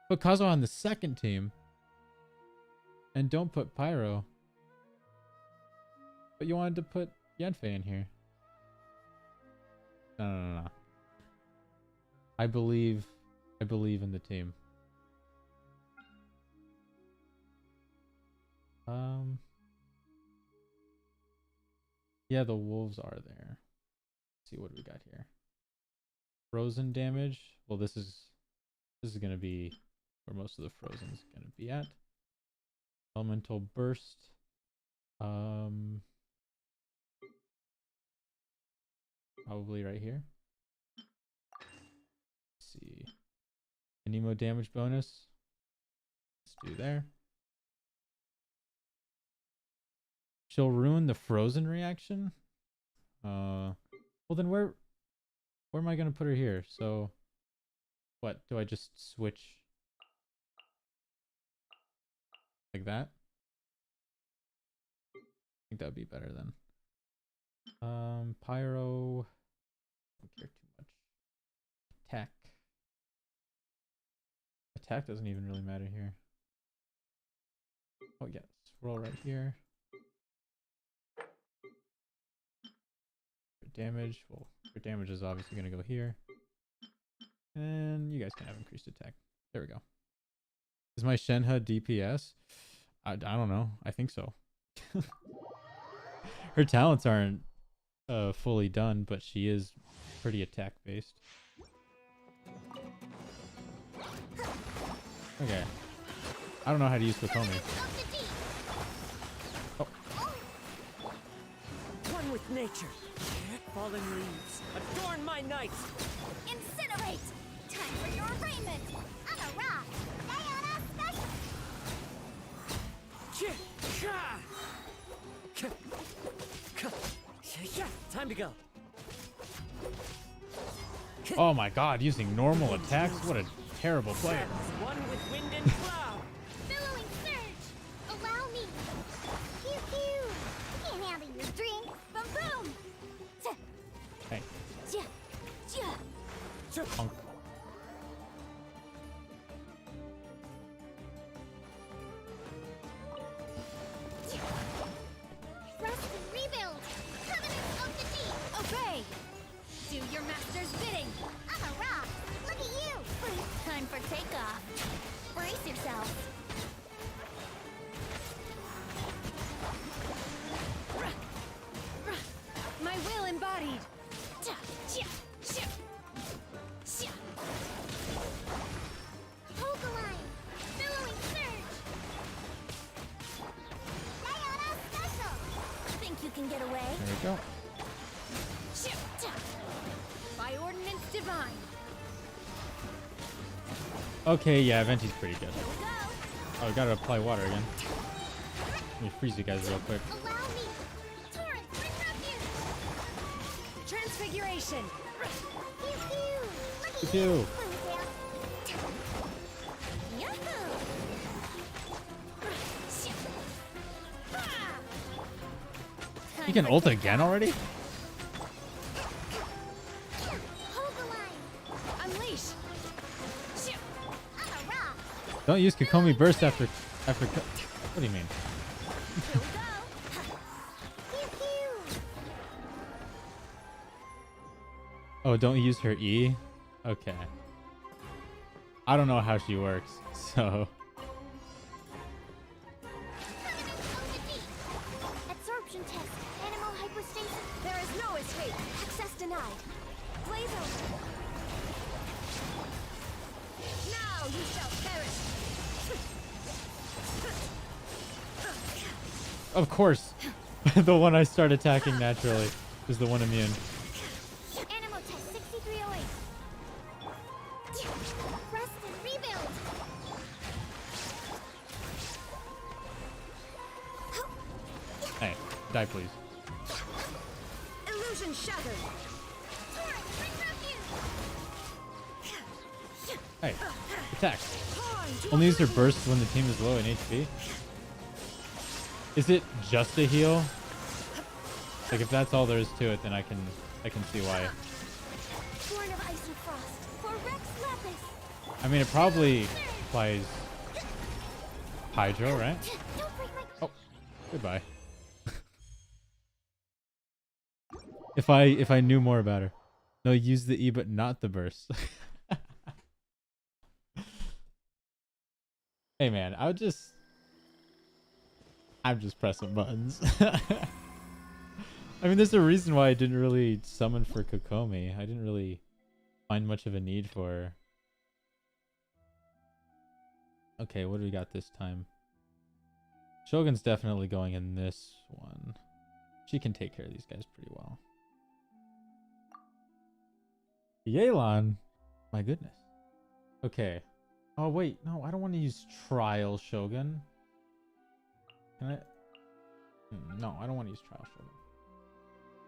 Put Kazuha on the second team. And don't put Pyro. But you wanted to put Yenfei in here. No. I believe in the team. Yeah, the wolves are there. Let's see what we got here. Frozen damage. Well, this is gonna be where most of the frozen's gonna be at. Elemental burst. Probably right here. Let's see. Anemo damage bonus. Let's do there. She'll ruin the frozen reaction. Well then where am I gonna put her here? So what, do I just switch like that? I think that'd be better then. Pyro, don't care too much. Attack. Attack doesn't even really matter here. Oh yes, roll right here. For damage, well, for damage is obviously gonna go here. And you guys can have increased attack. There we go. Is my Shenhe DPS? I don't know. I think so. Her talents aren't fully done, but she is pretty attack based. Okay. I don't know how to use Kokomi. Oh. One with nature. Fallen leaves. Adorn my night. Incinerate! Time for your arraignment! On a rock! Diana special! Time to go. Oh my god, using normal attacks? What a terrible player. One with wind and cloud. Billowing surge! Allow me! Pew pew! Can't handle your drink! Boom boom! Hey. Punk. Rest and rebuild! Covenant of the deep! Obey! Do your master's bidding! I'm a rock! Look at you! Time for takeoff! Brace yourself! My will embodied. Pokeline! Billowing surge! Diana special! Think you can get away? There we go. By ordinance divine! Okay, yeah, Venti's pretty good. Here we go! Oh, we gotta apply water again. Let me freeze you guys real quick. Allow me! Torrent, bring refuge! Transfiguration. Pew pew! Look at Pew you! pew. Yahoo! You can ult again already? Pokeline! Unleash. On a rock! Don't use Kokomi burst after what do you mean? Here we go! Pew pew! Oh, don't use her E? Okay. I don't know how she works, so Absorption test. Animal hypostasis. There is no escape. Access denied. Blaze over. Now you shall perish. of course the one I start attacking naturally is the one immune. Animal test 6308. Rest and rebuild. Hey, die please. Illusion shattered. Torrent, bring refuge. Hey, attack. Only use her burst when the team is low in HP. Is it just a heal? Like if that's all there is to it, then I can see why. Born of ice and frost. For Rex Lapis. I mean, it probably applies Hydro, right? Don't break my... Oh, goodbye. If I knew more about her. No, use the E but not the burst. Hey man, I'm just pressing buttons. I mean, there's a reason why I didn't really summon for Kokomi. I didn't really find much of a need for her. Okay, what do we got this time? Shogun's definitely going in this one. She can take care of these guys pretty well. Yelan? My goodness. Okay. Oh, wait. No, I don't want to use Trial Shogun. Can I? No, I don't want to use Trial Shogun.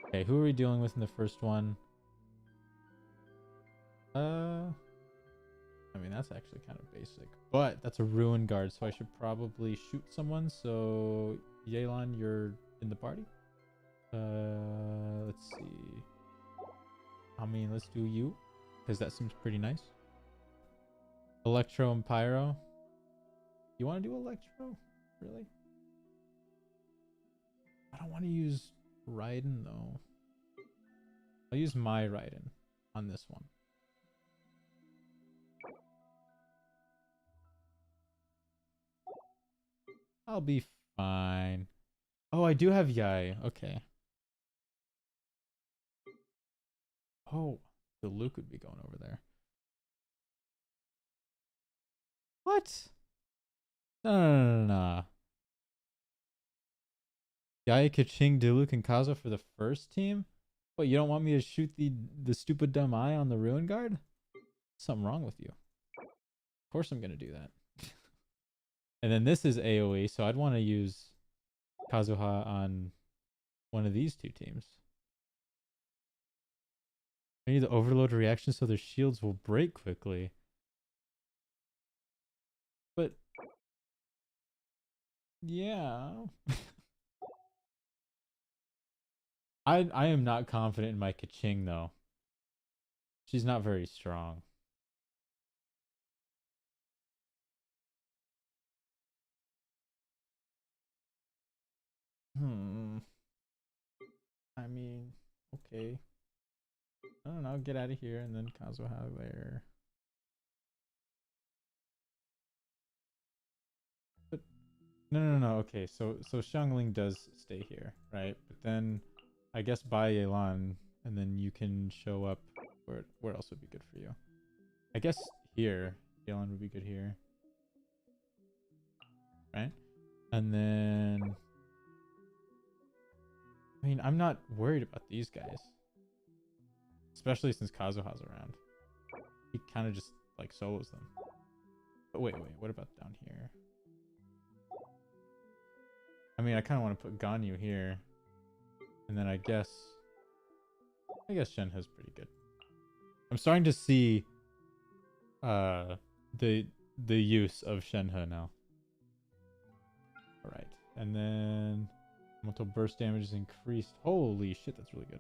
Okay, who are we dealing with in the first one? I mean, that's actually kind of basic. But that's a Ruin Guard, so I should probably shoot someone. So, Yelan, you're in the party? Let's see. I mean, let's do you, because that seems pretty nice. Electro and Pyro. You want to do Electro? Really? I don't want to use Raiden, though. I'll use my Raiden on this one. I'll be fine. Oh, I do have Yai. Okay. Oh, the Luke would be going over there. What? No. Yai, Kaching, Diluc, and Kazo for the first team? What, you don't want me to shoot the stupid dumb eye on the Ruin Guard? Something wrong with you. Of course I'm gonna do that. And then this is AoE, so I'd want to use Kazuha on one of these two teams. I need the overload reaction so their shields will break quickly. But yeah. I am not confident in my Kaching though. She's not very strong. I mean, okay. I don't know, get out of here and then Kazuha there. But no. Okay, so Xiangling does stay here, right? But then I guess buy Yelan and then you can show up where else would be good for you? I guess here. Yelan would be good here. Right? And then I mean, I'm not worried about these guys. Especially since Kazuha's around. He kind of just, like, solos them. But wait, what about down here? I mean, I kind of want to put Ganyu here. And then I guess Shenhe's pretty good. I'm starting to see the use of Shenhe now. Alright. And then mental burst damage is increased. Holy shit, that's really good.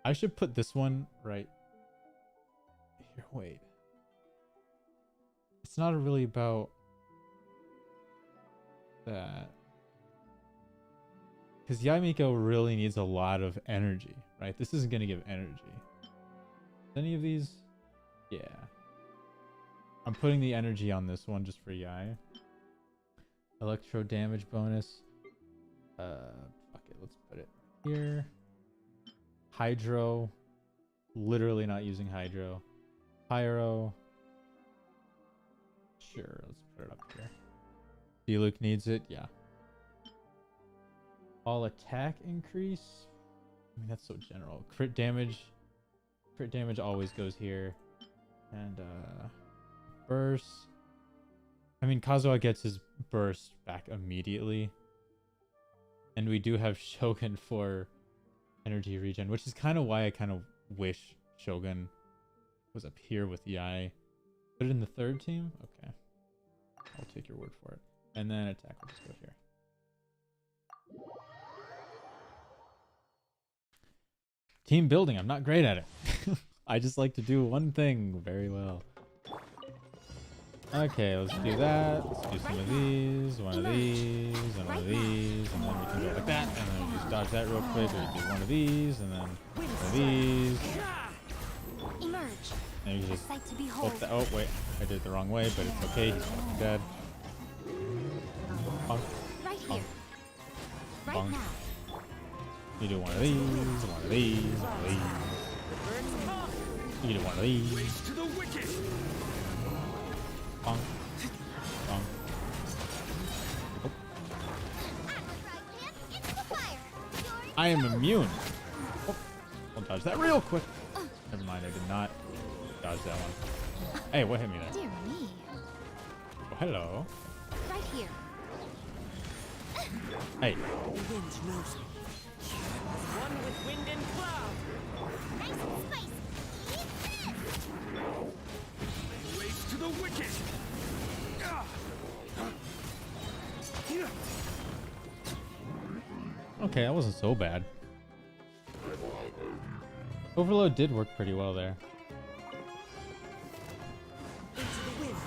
I should put this one right here. Wait. It's not really about that. Because Yaimiko really needs a lot of energy, right? This isn't going to give energy. Any of these? Yeah. I'm putting the energy on this one just for Yai. Electro damage bonus. Fuck it. Let's put it here. Hydro. Literally not using Hydro. Pyro. Sure, let's put it up here. Diluc needs it, yeah. All attack increase. I mean, that's so general. Crit damage. Crit damage always goes here. And burst. I mean, Kazuha gets his burst back immediately. And we do have Shogun for energy regen, which is kind of why I kind of wish Shogun was up here with Yai. Put it in the third team? Okay. I'll take your word for it. And then attack will just go here. Team building, I'm not great at it. I just like to do one thing very well. Okay, let's do that. Let's do some of these, one of these, and one of these, and then we can go like that, and then we just dodge that real quick. We do one of these, and then one of these. And you just hope that. Oh wait, I did it the wrong way, but it's okay. He's fucking dead. Bonk. Bonk. Bonk. You do one of these, one of these, one of these. You do one of these. Bonk. Bonk. I am immune. Oh, I'll dodge that real quick. Never mind, I did not dodge that one. Hey, what hit me there? Dear me. Oh, hello. Right here. Hey. The wind knows me. One with wind and cloud. Nice and spicy. Eat this! Race to the wicked! Okay, that wasn't so bad. Overload did work pretty well there. Into the wind.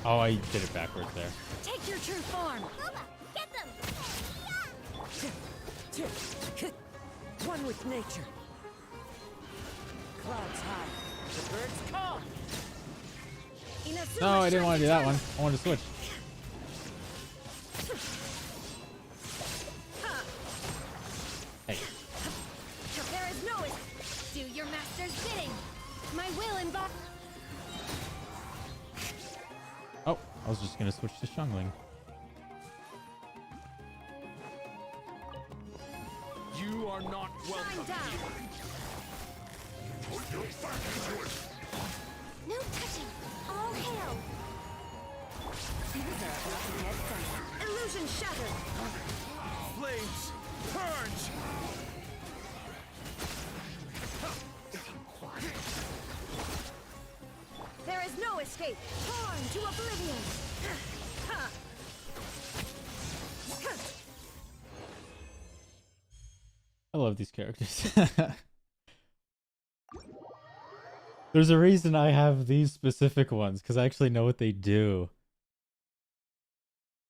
Oh, I did it backwards there. Take your true form. Booba, get them! One with nature. Clouds high. The birds call. No, I didn't want to do that one. I wanted to switch. Hey. There is no it. Do your master's bidding. My will embody. Oh, I was just gonna switch to Shungling. You are not welcome here. No touching. All hail. Illusion shattered. Flames, purge! There is no escape. Torn to oblivion. I love these characters. There's a reason I have these specific ones, because I actually know what they do.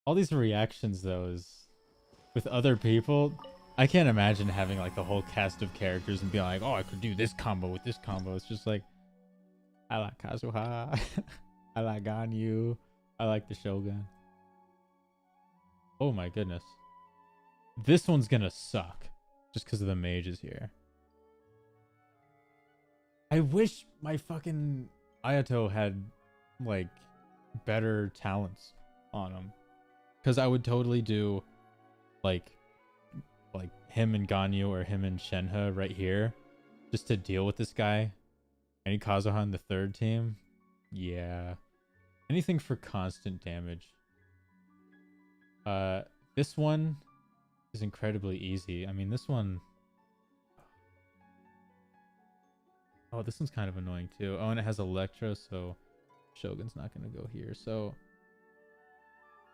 All these reactions, though, is with other people. I can't imagine having like the whole cast of characters and being like, oh, I could do this combo with this combo. It's just like, I like Kazuha. I like Ganyu. I like the Shogun. Oh my goodness. This one's gonna suck. Just because of the mages here. I wish my fucking Ayato had, like, better talents on him. Because I would totally do, like him and Ganyu or him and Shenhe right here. Just to deal with this guy. Any Kazuha on the third team? Yeah. Anything for constant damage. This one is incredibly easy. I mean, this one... Oh, this one's kind of annoying too. Oh, and it has Electro, so Shogun's not going to go here. So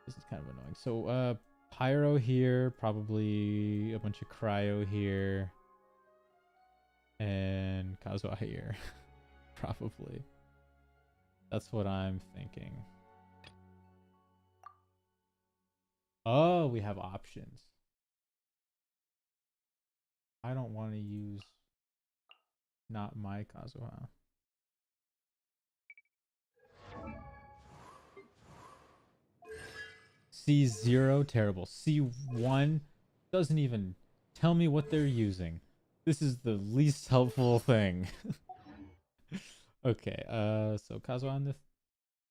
this is kind of annoying. So Pyro here, probably a bunch of Cryo here, and Kazuha here. Probably. That's what I'm thinking. Oh, we have options. I don't want to use not my Kazuha. C0, terrible. C1 doesn't even tell me what they're using. This is the least helpful thing. Okay, so Kazuha on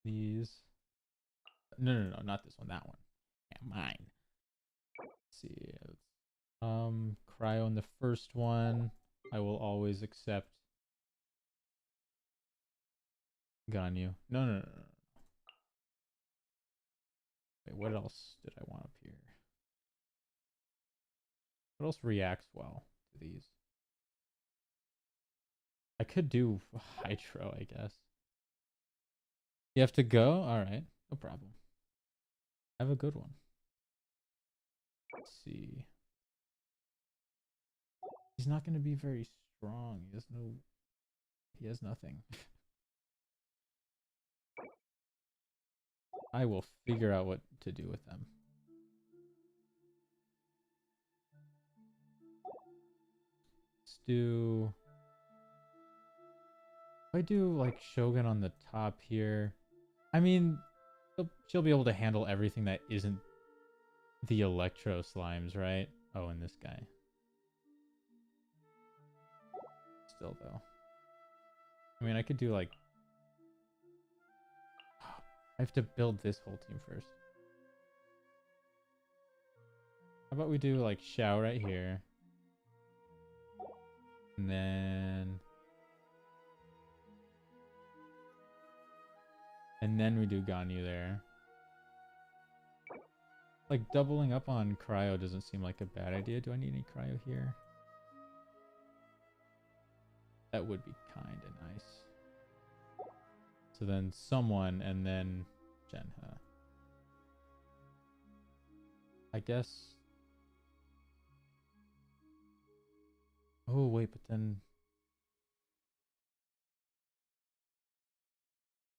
these. No, not this one, that one. Yeah, mine. Let's see. Cryo in the first one. I will always accept Ganyu. No. Wait, what else did I want up here? What else reacts well to these? I could do Hydro, I guess. You have to go? Alright, no problem. Have a good one. Let's see. He's not going to be very strong. He has nothing. I will figure out what to do with them. Let's do... If I do like Shogun on the top here, I mean, she'll be able to handle everything that isn't the Electro slimes, right? Oh, and this guy. Still though, I mean, I could do like, I have to build this whole team first. How about we do like Xiao right here. And then we do Ganyu there. Like doubling up on cryo doesn't seem like a bad idea. Do I need any cryo here? That would be kind of nice. So then someone and then Genha. I guess. Oh wait, but then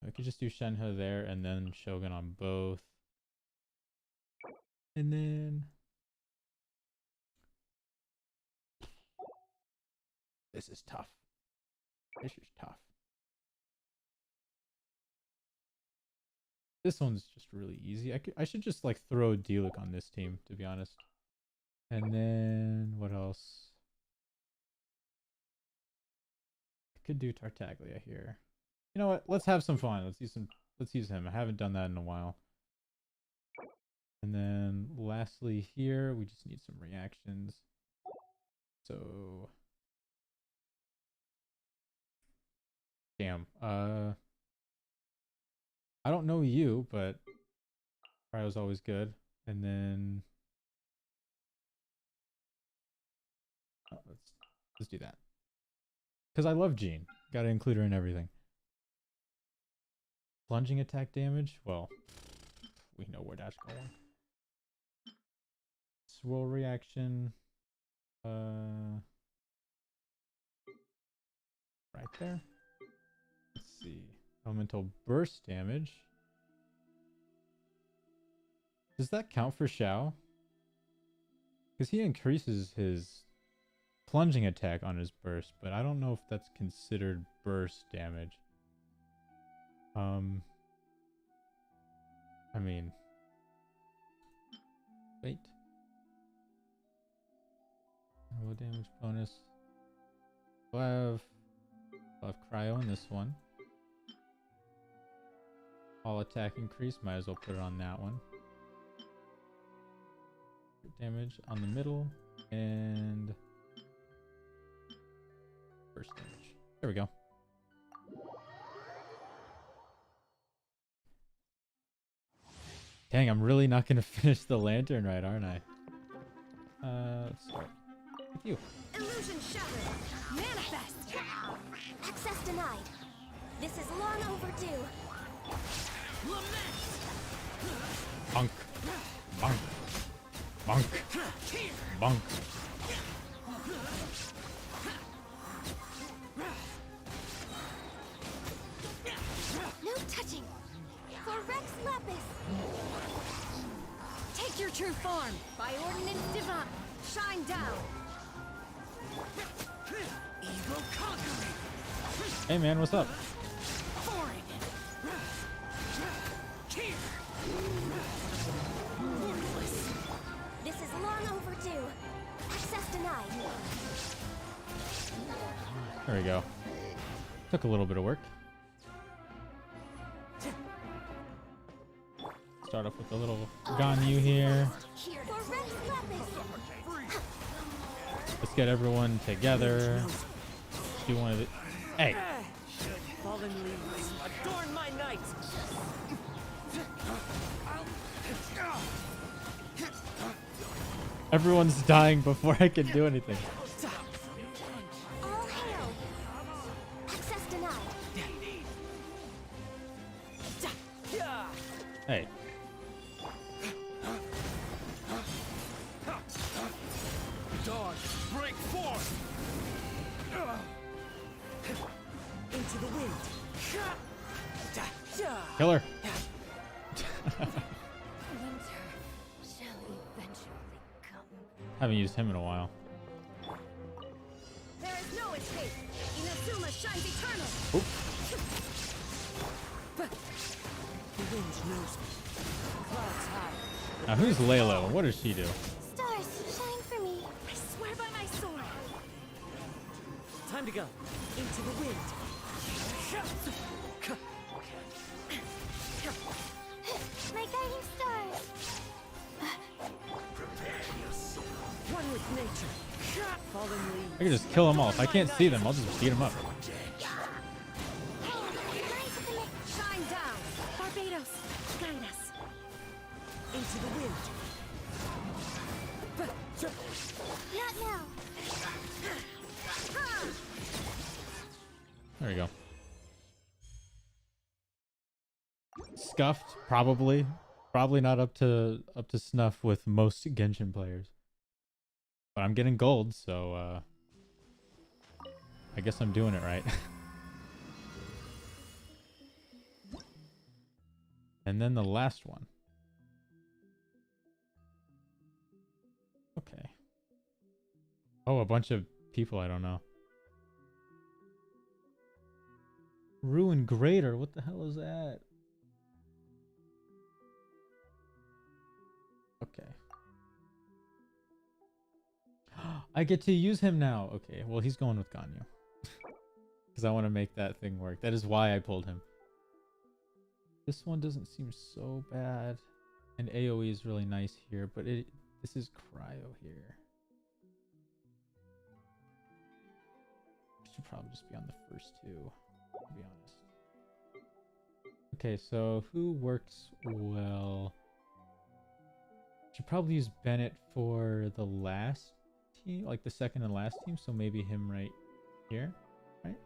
I could just do Shenhe there and then Shogun on both. And then this is tough. This is tough. This one's just really easy. I should just like throw Diluc on this team, to be honest. And then what else? I could do Tartaglia here. You know what? Let's have some fun. Let's use him. I haven't done that in a while. And then lastly here, we just need some reactions. So damn. I don't know you, but cryo's always good. And then let's do that. Because I love Jean. Gotta include her in everything. Plunging attack damage? Well, we know where that's going. Swirl reaction. Right there. Let's see. Elemental burst damage. Does that count for Xiao? Because he increases his plunging attack on his burst, but I don't know if that's considered burst damage. I mean, wait. Low damage bonus. I'll have cryo in this one. All attack increase, might as well put it on that one. Damage on the middle and burst damage. There we go. Dang, I'm really not gonna finish the lantern right, aren't I? Let's start with you. Illusion shattered. Manifest. Access denied. This is long overdue. Bonk. Bonk. Bonk. Bonk. No touching. For Rex Lapis. Take your true form. By ordinance divine. Shine down. Evil conquering. Hey man, what's up? This is long overdue. Access denied. There we go. Took a little bit of work. Start off with a little Ganyu here. Let's get everyone together. Do one of the. Hey! Fallen leaves, adorn my night! Everyone's dying before I can do anything. All hail. Access denied. Hey. Dodge, break forth! Into the wind. Kill her. Winter shall eventually come. Haven't used him in a while. There is no escape. Inazuma shines eternal. Oop. The wind knows me. Clouds high. Now who's Laylo and what does she do? Stars, shine for me. I swear by my sword. Time to go. Into the wind. My guiding stars. Prepare yourself. nature. Fallen leaves. I can just kill them all. If I can't see them, I'll just beat them up. Shine down. Barbados, guide us. Into the wind. Not now. There we go. Scuffed, probably. Probably not up to snuff with most Genshin players. But I'm getting gold, so I guess I'm doing it right. And then the last one. Okay. Oh, a bunch of people I don't know. Ruin Greater, what the hell is that? Okay. I get to use him now. Okay, well he's going with Ganyu. Because I want to make that thing work. That is why I pulled him. This one doesn't seem so bad. And AoE is really nice here, but this is cryo here. Should probably just be on the first two, to be honest. Okay, so who works well? Should probably use Bennett for the last team, like the second and last team, so maybe him right here, right?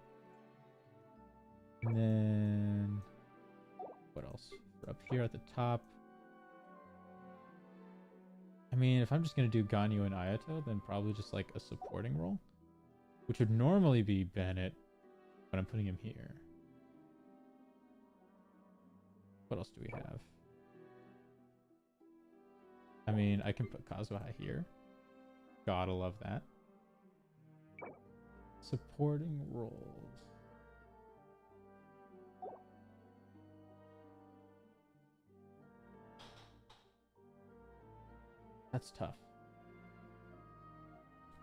And then what else? We're up here at the top. I mean, if I'm just gonna do Ganyu and Ayato, then probably just like a supporting role, which would normally be Bennett, but I'm putting him here. What else do we have? I mean, I can put Kazuha here. Gotta love that. Supporting roles. That's tough.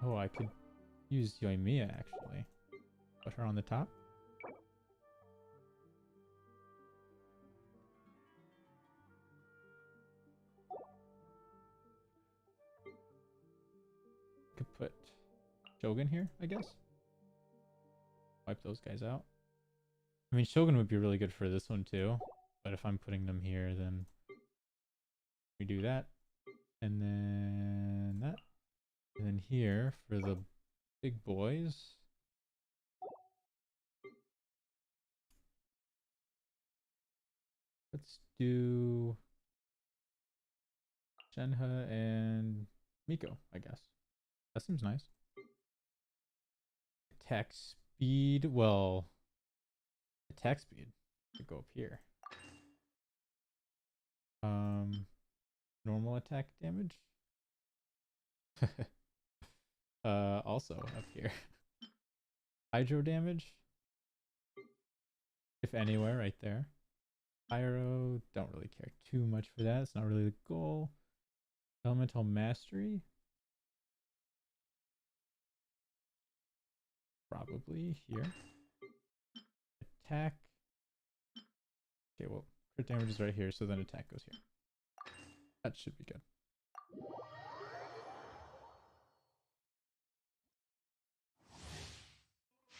Oh, I could use Yoimiya actually. Put her on the top. Could put Shogun here, I guess. Wipe those guys out. I mean, Shogun would be really good for this one too. But if I'm putting them here, then we do that. And then that. And then here for the big boys. Let's do Shenhe and Miko, I guess. That seems nice. Attack speed. Well, attack speed could go up here. Normal attack damage. Also up here. Hydro damage. If anywhere, right there. Pyro, don't really care too much for that. It's not really the goal. Elemental mastery. Probably here. Attack. Okay, well, crit damage is right here, so then attack goes here. That should be good.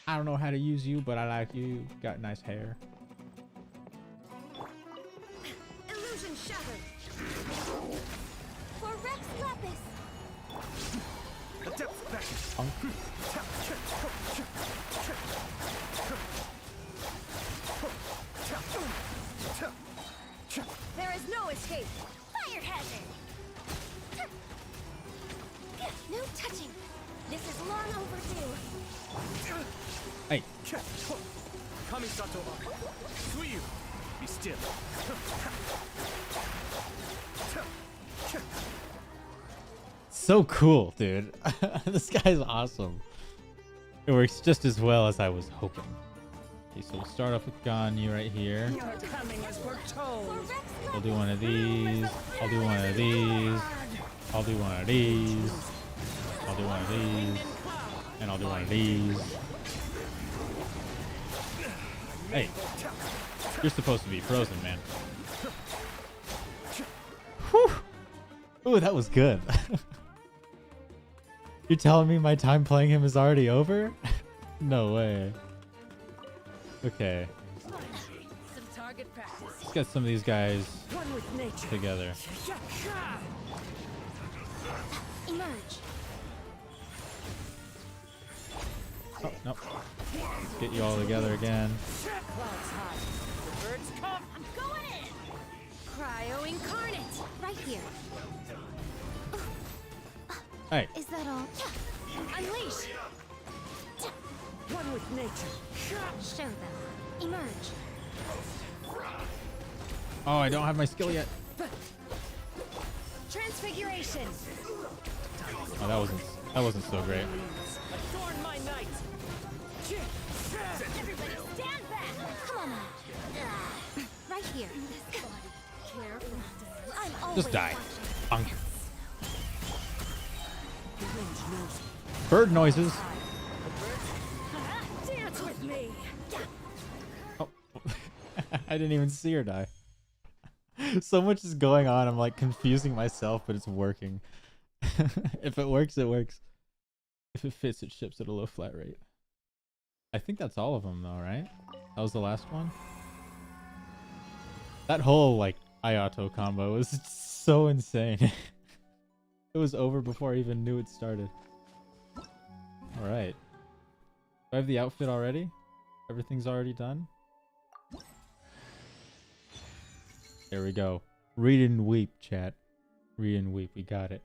I don't know how to use you, but I like you. You got nice hair. Illusion shattered. For Rex Lapis. Adept back. There is no escape. Fire hazard. No touching. This is long overdue. Hey. Kamisato. Suiyu. Be still. So cool, dude. This guy's awesome. It works just as well as I was hoping. Okay, so we'll start off with Ganyu right here. You're coming as we're told. We'll do one of these. I'll do one of these. I'll do one of these. I'll do one of these. And I'll do one of these. Hey. You're supposed to be frozen, man. Whew. Ooh, that was good. You're telling me my time playing him is already over? No way. Okay. Some target practice. Let's get some of these guys One with nature. together. Emerge. Oh, no. Let's get you all together again. Clouds high. The birds come. I'm going in. Cryo incarnate. Right here. Hey. Is that all? Unleash. One with nature. Show them. Emerge. Oh, I don't have my skill yet. Transfiguration. Oh, that wasn't so great. Adorn my night. Everybody stand back. Come on now. Right here. Careful. I'm always Just die. watching. Punk. Bird noises. Dance with me. Oh. I didn't even see her die. So much is going on. I'm like confusing myself, but it's working. If it works, it works. If it fits, it ships at a low flat rate. I think that's all of them though, right? That was the last one. That whole like Ayato combo was so insane. It was over before I even knew it started. Alright. Do I have the outfit already? Everything's already done? There we go. Read and weep, chat. Read and weep. We got it.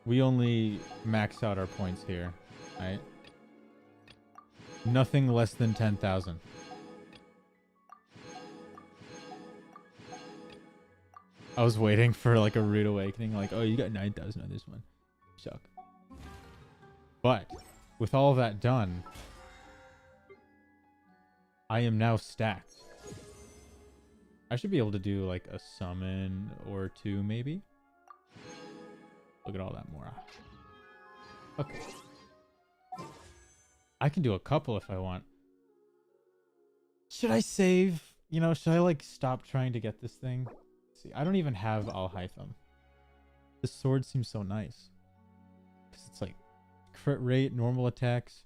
We only max out our points here, right? Nothing less than 10,000. I was waiting for like a rude awakening, like, oh, you got 9,000 on this one. Suck. But with all that done, I am now stacked. I should be able to do like a summon or two, maybe. Look at all that Mora. Okay. I can do a couple if I want. Should I save? You know, should I like stop trying to get this thing? Let's see, I don't even have Alhaitham. This sword seems so nice. Because it's like crit rate, normal attacks.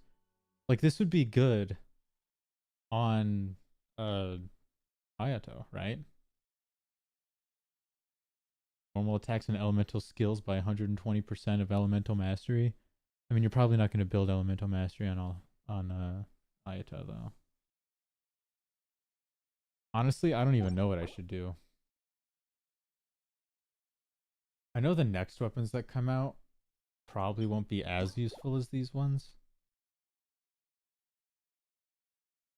Like this would be good on Ayato, right? Normal attacks and elemental skills by 120% of elemental mastery. I mean, you're probably not going to build elemental mastery on Ayato though. Honestly, I don't even know what I should do. I know the next weapons that come out probably won't be as useful as these ones.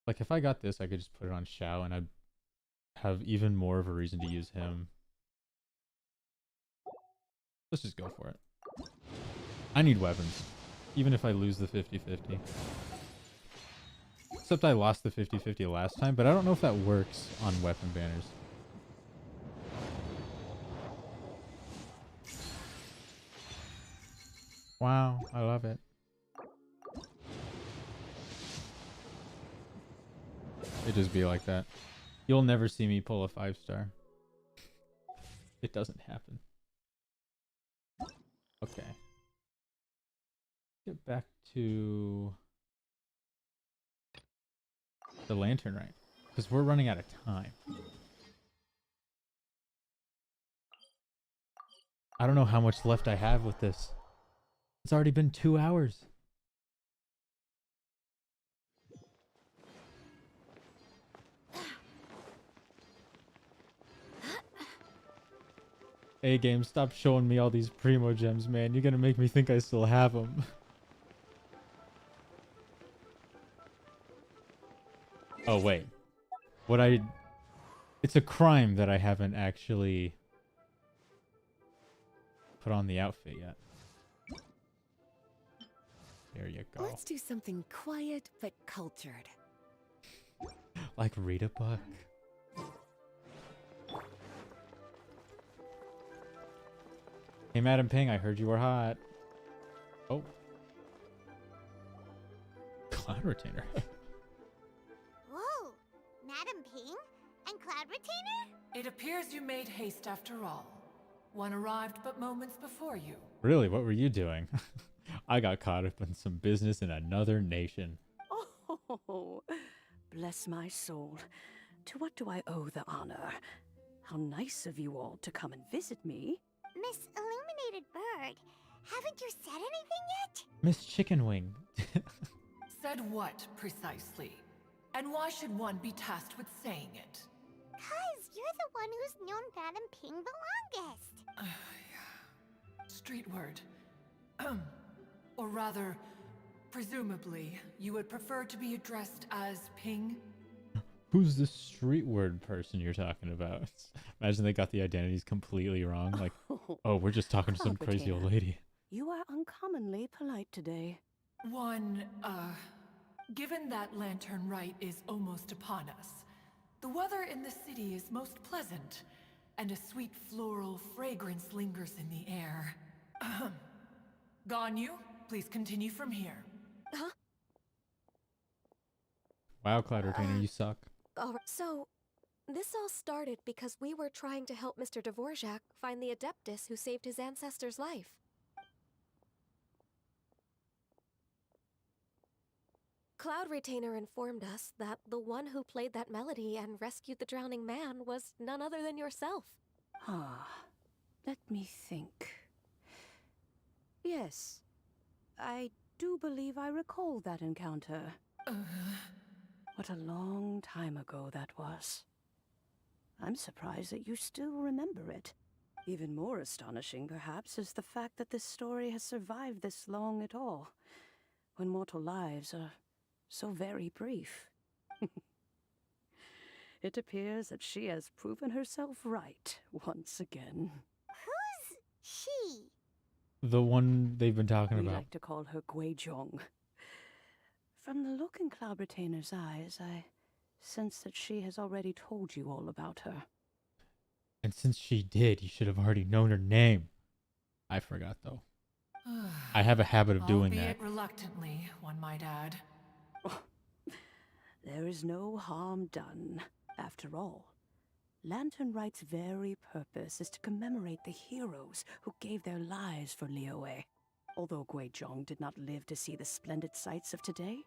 Like if I got this, I could just put it on Shao and I'd have even more of a reason to use him. Let's just go for it. I need weapons. Even if I lose the 50-50. Except I lost the 50-50 last time, but I don't know if that works on weapon banners. Wow, I love it. It just be like that. You'll never see me pull a 5-star. It doesn't happen. Okay. Get back to the lantern, right? Because we're running out of time. I don't know how much left I have with this. It's already been 2 hours. Hey game, stop showing me all these primo gems, man. You're gonna make me think I still have them. Oh wait. It's a crime that I haven't actually put on the outfit yet. There you go. Let's do something quiet but cultured. Like read a book. Hey Madam Ping, I heard you were hot. Oh. Cloud Retainer. Whoa, Madam Ping and Cloud Retainer? It appears you made haste after all. One arrived but moments before you. Really, what were you doing? I got caught up in some business in another nation. Oh, bless my soul. To what do I owe the honor? How nice of you all to come and visit me. Miss Illuminated Bird, haven't you said anything yet? Miss Chicken Wing. Said what, precisely? And why should one be tasked with saying it? 'Cause you're the one who's known Madam Ping the longest. Street word. Or rather, presumably, you would prefer to be addressed as Ping? Who's the street word person you're talking about? Imagine they got the identities completely wrong. Like, oh, we're just talking to some crazy old lady. You are uncommonly polite today. Given that Lantern Rite is almost upon us, the weather in the city is most pleasant, and a sweet floral fragrance lingers in the air. Ganyu, please continue from here. Huh? Wow, Cloud Retainer, you suck. So, this all started because we were trying to help Mr. Dvorak find the Adeptus who saved his ancestor's life. Cloud Retainer informed us that the one who played that melody and rescued the drowning man was none other than yourself. Let me think. Yes, I do believe I recall that encounter. What a long time ago that was. I'm surprised that you still remember it. Even more astonishing, perhaps, is the fact that this story has survived this long at all, when mortal lives are so very brief. It appears that she has proven herself right once again. Who's she? The one they've been talking We about. like to call her Guizhong. From the look in Cloud Retainer's eyes, I sense that she has already told you all about her. And since she did, you should have already known her name. I forgot, though. I have a habit of doing that. Albeit reluctantly, one might add. There is no harm done. After all, Lantern Rite's very purpose is to commemorate the heroes who gave their lives for Liyue. Although Guizhong did not live to see the splendid sights of today,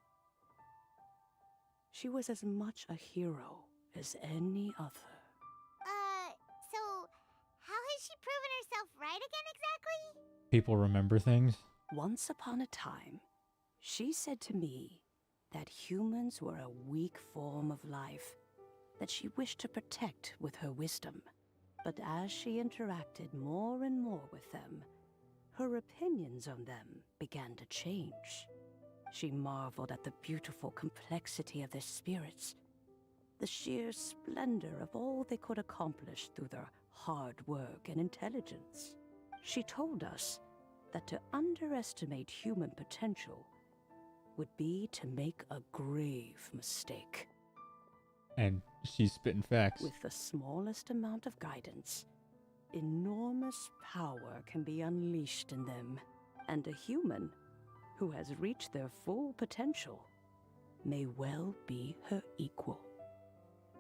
she was as much a hero as any other. So, how has she proven herself right again exactly? People remember things. Once upon a time, she said to me that humans were a weak form of life that she wished to protect with her wisdom. But as she interacted more and more with them, her opinions on them began to change. She marveled at the beautiful complexity of their spirits, the sheer splendor of all they could accomplish through their hard work and intelligence. She told us that to underestimate human potential would be to make a grave mistake. And she's spitting facts. With the smallest amount of guidance, enormous power can be unleashed in them, and a human who has reached their full potential may well be her equal.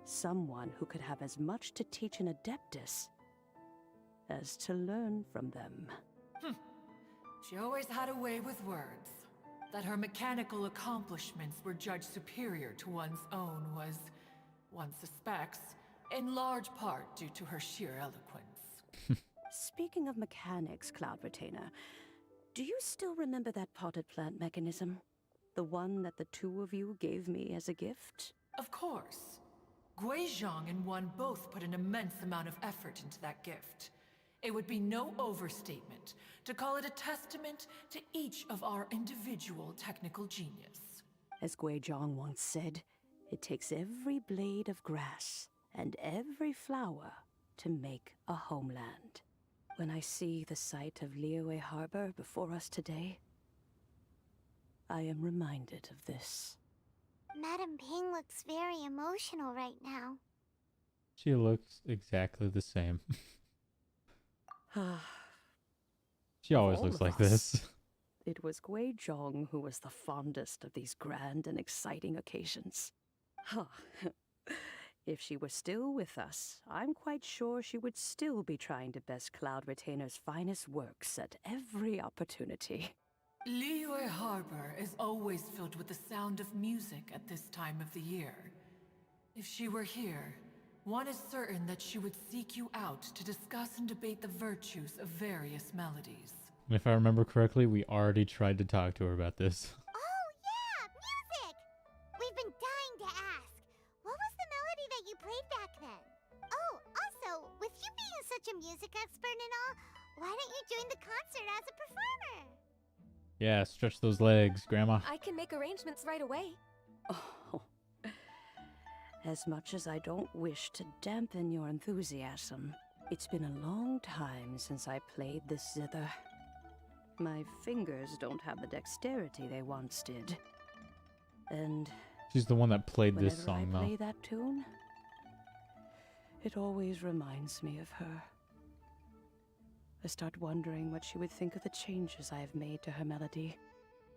Someone who could have as much to teach an Adeptus as to learn from them. She always had a way with words. That her mechanical accomplishments were judged superior to one's own was, one suspects, in large part due to her sheer eloquence. Speaking of mechanics, Cloud Retainer, do you still remember that potted plant mechanism? The one that the two of you gave me as a gift? Of course. Guizhong and one both put an immense amount of effort into that gift. It would be no overstatement to call it a testament to each of our individual technical genius. As Guizhong once said, it takes every blade of grass and every flower to make a homeland. When I see the sight of Liyue Harbor before us today, I am reminded of this. Madam Ping looks very emotional right now. She looks exactly the same. She always looks like this. It was Guizhong who was the fondest of these grand and exciting occasions. If she were still with us, I'm quite sure she would still be trying to best Cloud Retainer's finest works at every opportunity. Liyue Harbor is always filled with the sound of music at this time of the year. If she were here, one is certain that she would seek you out to discuss and debate the virtues of various melodies. And if I remember correctly, we already tried to talk to her about this. Oh, yeah! Music! We've been dying to ask. What was the melody that you played back then? Oh, also, with you being such a music expert and all, why don't you join the concert as a performer? Yeah, stretch those legs, Grandma. I can make arrangements right away. Oh, as much as I don't wish to dampen your enthusiasm, it's been a long time since I played the zither. My fingers don't have the dexterity they once did. And She's the one that played this whenever song, I play though. that tune, it always reminds me of her. I start wondering what she would think of the changes I have made to her melody.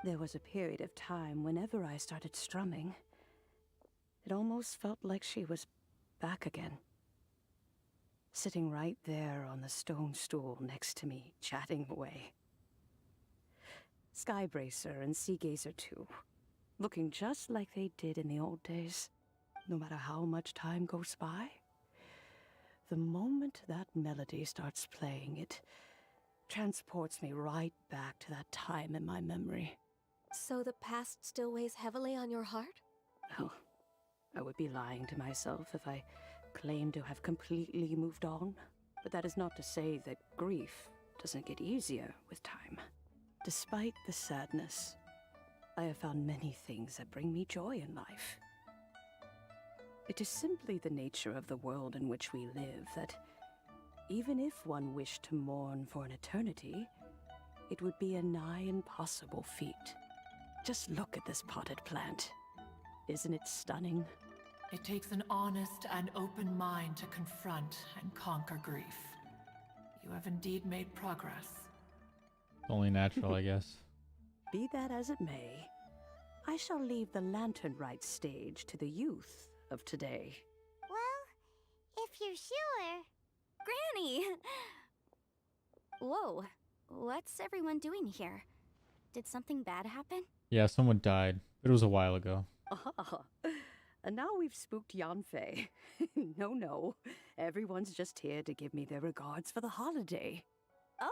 There was a period of time whenever I started strumming, it almost felt like she was back again. Sitting right there on the stone stool next to me, chatting away. Skybracer and Seagazer too, looking just like they did in the old days. No matter how much time goes by, the moment that melody starts playing, it transports me right back to that time in my memory. So the past still weighs heavily on your heart? Oh, I would be lying to myself if I claimed to have completely moved on. But that is not to say that grief doesn't get easier with time. Despite the sadness, I have found many things that bring me joy in life. It is simply the nature of the world in which we live that even if one wished to mourn for an eternity, it would be a nigh impossible feat. Just look at this potted plant. Isn't it stunning? It takes an honest and open mind to confront and conquer grief. You have indeed made progress. It's only natural, I guess. Be that as it may, I shall leave the Lantern Rite stage to the youth of today. Well, if you're sure. Granny! Whoa, what's everyone doing here? Did something bad happen? Yeah, someone died. It was a while ago. Ah, and now we've spooked Yanfei. No, everyone's just here to give me their regards for the holiday. Oh,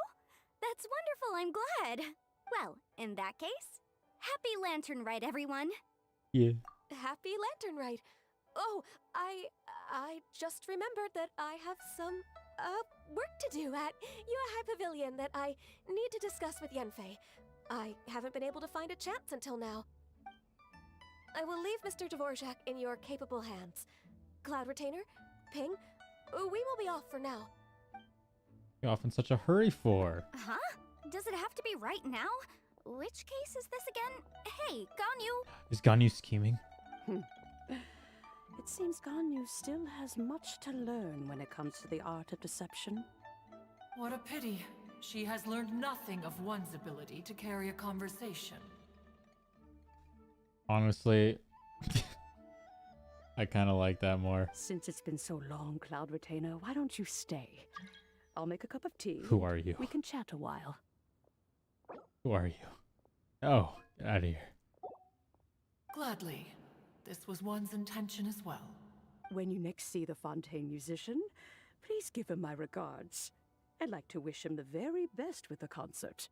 that's wonderful, I'm glad. Well, in that case, happy Lantern Rite, everyone. Yeah. Happy Lantern Rite. Oh, I just remembered that I have some, work to do at Yuehai Pavilion that I need to discuss with Yanfei. I haven't been able to find a chance until now. I will leave Mr. Dvorak in your capable hands. Cloud Retainer, Ping, we will be off for now. You're off in such a hurry for? Huh? Does it have to be right now? Which case is this again? Hey, Ganyu! Is Ganyu scheming? It seems Ganyu still has much to learn when it comes to the art of deception. What a pity. She has learned nothing of one's ability to carry a conversation. Honestly, I kind of like that more. Since it's been so long, Cloud Retainer, why don't you stay? I'll make a cup of tea. Who are you? We can chat a while. Who are you? Oh, get out of here. Gladly. This was one's intention as well. When you next see the Fontaine musician, please give him my regards. I'd like to wish him the very best with the concert.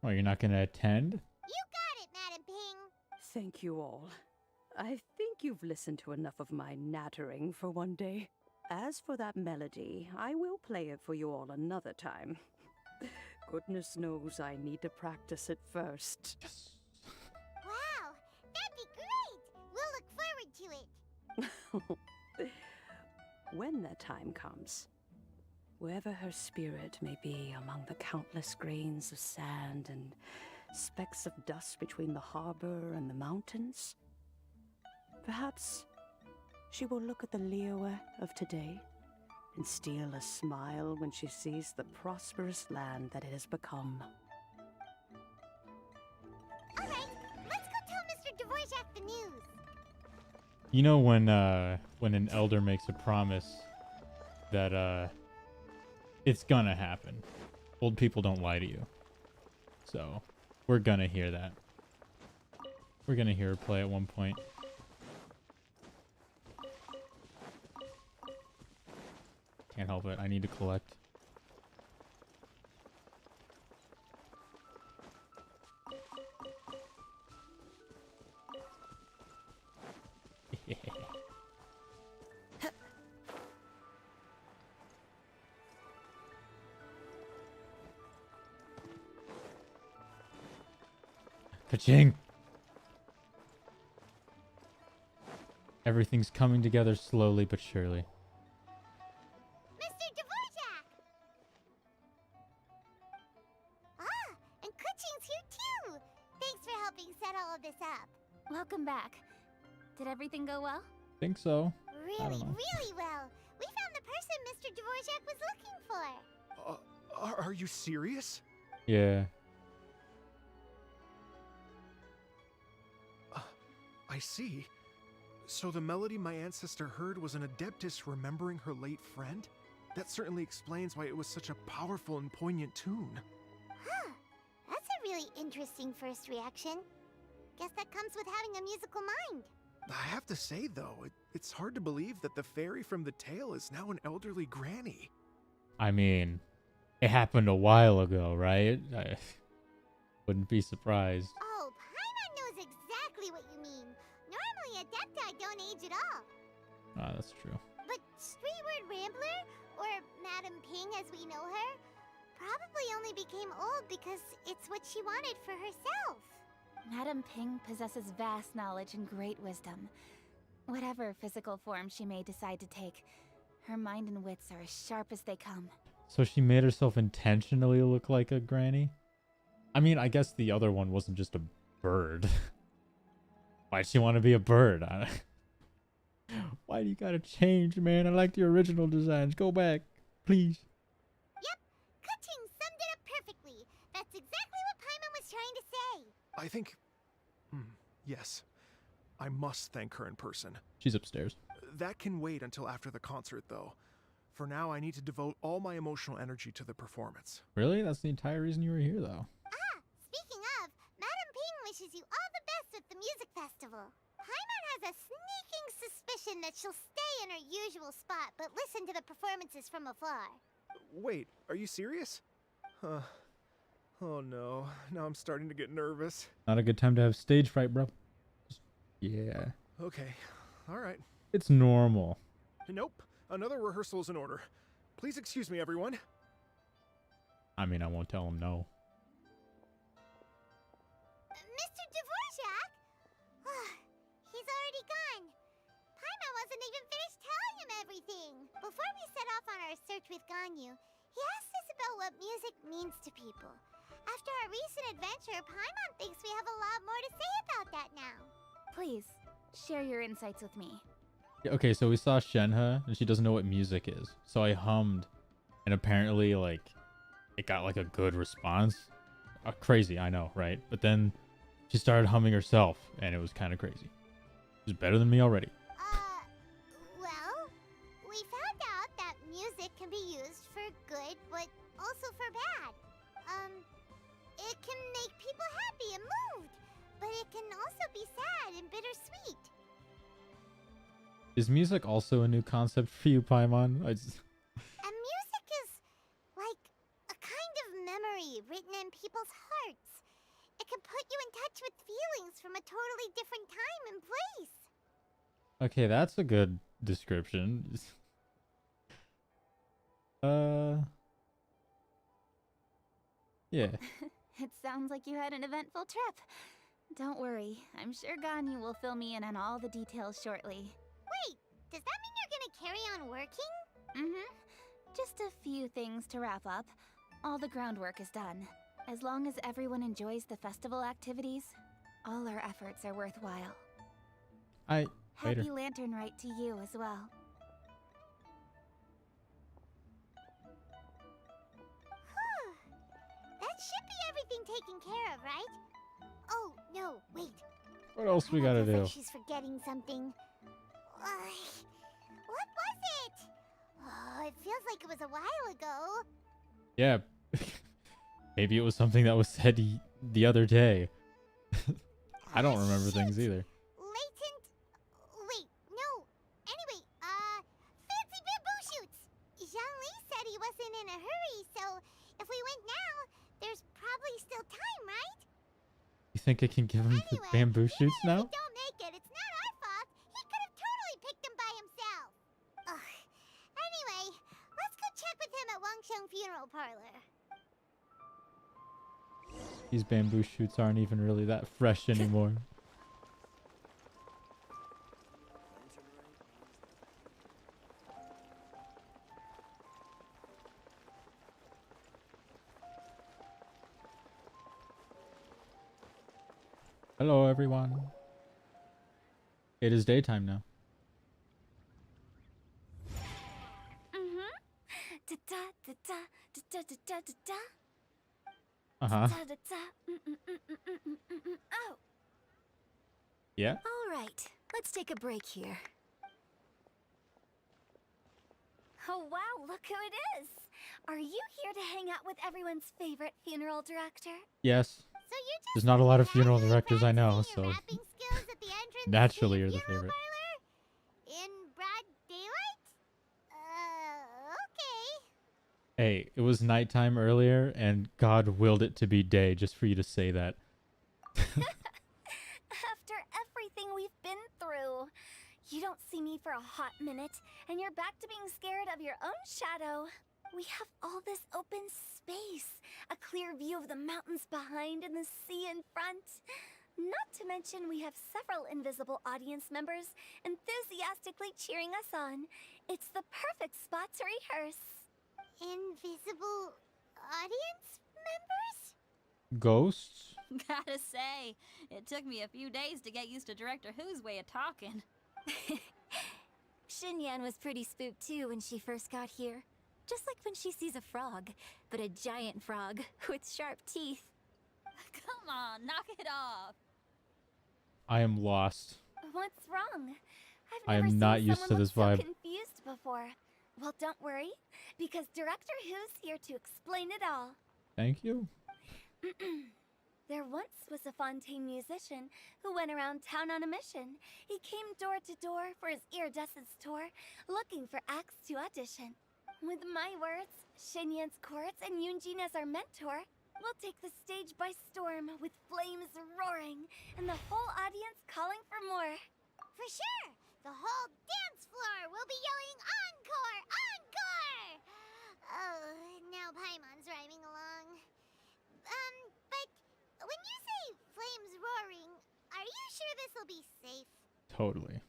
Oh, you're not going to attend? You got it, Madam Ping. Thank you all. I think you've listened to enough of my nattering for one day. As for that melody, I will play it for you all another time. Goodness knows I need to practice it first. Yes. Wow, that'd be great. We'll look forward to it. When that time comes, wherever her spirit may be among the countless grains of sand and specks of dust between the harbor and the mountains, perhaps she will look at the Liyue of today and steal a smile when she sees the prosperous land that it has become. All right, let's go tell Mr. Dvorak the news. You know when an elder makes a promise that it's gonna happen. Old people don't lie to you. So we're gonna hear that. We're gonna hear her play at one point. Can't help it. I need to collect. Ka-ching! Everything's coming together slowly but surely. Mr. Dvorak! Ah, and Kuching's here too! Thanks for helping set all of this up. Welcome back. Did everything go well? Think so. I don't Really, know. really well. We found the person Mr. Dvorak was looking for. Are you serious? Yeah. I see. So the melody my ancestor heard was an adeptus remembering her late friend? That certainly explains why it was such a powerful and poignant tune. Huh. That's a really interesting first reaction. Guess that comes with having a musical mind. I have to say, though, it's hard to believe that the fairy from the tale is now an elderly granny. I mean, it happened a while ago, right? I wouldn't be surprised. Oh, Paimon knows exactly what you mean. Normally, Adepti don't age at all. Ah, that's true. But Streetward Rambler, or Madame Ping as we know her, probably only became old because it's what she wanted for herself. Madame Ping possesses vast knowledge and great wisdom. Whatever physical form she may decide to take, her mind and wits are as sharp as they come. So she made herself intentionally look like a granny? I mean, I guess the other one wasn't just a bird. Why'd she want to be a bird? Why do you gotta change, man? I like the original designs. Go back, please. Yep, Kuching summed it up perfectly. That's exactly what Paimon was trying to say. I think... yes. I must thank her in person. She's upstairs. That can wait until after the concert, though. For now, I need to devote all my emotional energy to the performance. Really? That's the entire reason you were here, though. Ah, speaking of, Madame Ping wishes you all the best at the music festival. Paimon has a sneaking suspicion that she'll stay in her usual spot, but listen to the performances from afar. Wait, are you serious? Oh no, now I'm starting to get nervous. Not a good time to have stage fright, bro. Yeah. Okay, alright. It's normal. Nope, another rehearsal is in order. Please excuse me, everyone. I mean, I won't tell him no. Mr. Dvorak? He's already gone. Paimon wasn't even finished telling him everything. Before we set off on our search with Ganyu, he asked us about what music means to people. After our recent adventure, Paimon thinks we have a lot more to say about that now. Please, share your insights with me. Yeah, okay, so we saw Shenhe, and she doesn't know what music is. So I hummed, and apparently, like, it got, like, a good response. Crazy, I know, right? But then she started humming herself, and it was kind of crazy. She was better than me already. Well, we found out that music can be used for good, but also for bad. It can make people happy and moved, but it can also be sad and bittersweet. Is music also a new concept for you, Paimon? And music is like a kind of memory written in people's hearts. It can put you in touch with feelings from a totally different time and place. Okay, that's a good description. Yeah. It sounds like you had an eventful trip. Don't worry, I'm sure Ganyu will fill me in on all the details shortly. Wait, does that mean you're gonna carry on working? Mm-hmm. Just a few things to wrap up. All the groundwork is done. As long as everyone enjoys the festival activities, all our efforts are worthwhile. Later. Happy Lantern Rite to you as well. That should be everything taken care of, right? Oh, no, wait. What else we gotta Feels do? like she's forgetting something. What was it? Oh, it feels like it was a while ago. Yeah. Maybe it was something that was said the other day. I don't remember things either. Latent. Wait, no. Anyway, fancy bamboo shoots. Zhongli said he wasn't in a hurry, so if we went now, there's probably still time, right? You think I can give him the bamboo shoots now? If we don't make it, it's not our fault. He could have totally picked them by himself. Ugh. Anyway, let's go check with him at Wangsheng Funeral Parlor. These bamboo shoots aren't even really that fresh anymore. Hello, everyone. It is daytime now. Da da da da da da da da da. Uh-huh. Oh. Yeah? All right, let's take a break here. Oh wow, look who it is! Are you here to hang out with everyone's favorite funeral director? Yes. So you're just There's not a lot of funeral directors I know, so rapping skills at the entrance naturally to you're the the funeral favorite. parlor? In broad daylight? Okay. Hey, it was nighttime earlier, and God willed it to be day just for you to say that. After everything we've been through, you don't see me for a hot minute, and you're back to being scared of your own shadow. We have all this open space, a clear view of the mountains behind and the sea in front. Not to mention we have several invisible audience members enthusiastically cheering us on. It's the perfect spot to rehearse. Invisible audience members? Ghosts? Gotta say, it took me a few days to get used to Director Who's way of talking. Xinyan was pretty spooked too when she first got here. Just like when she sees a frog, but a giant frog with sharp teeth. Come on, knock it off. I am lost. What's wrong? I I've never am not seen used to someone this look vibe. so confused before. Well, don't worry, because Director Who's here to explain it all. Thank you. There once was a Fontaine musician who went around town on a mission. He came door to door for his iridescence tour, looking for acts to audition. With my words, Xinyan's chorus, and Yunjin as our mentor, we'll take the stage by storm with flames roaring and the whole audience calling for more. For sure! The whole dance floor will be yelling encore! Encore! Oh, now Paimon's rhyming along. But when you say flames roaring, are you sure this'll be safe? Totally.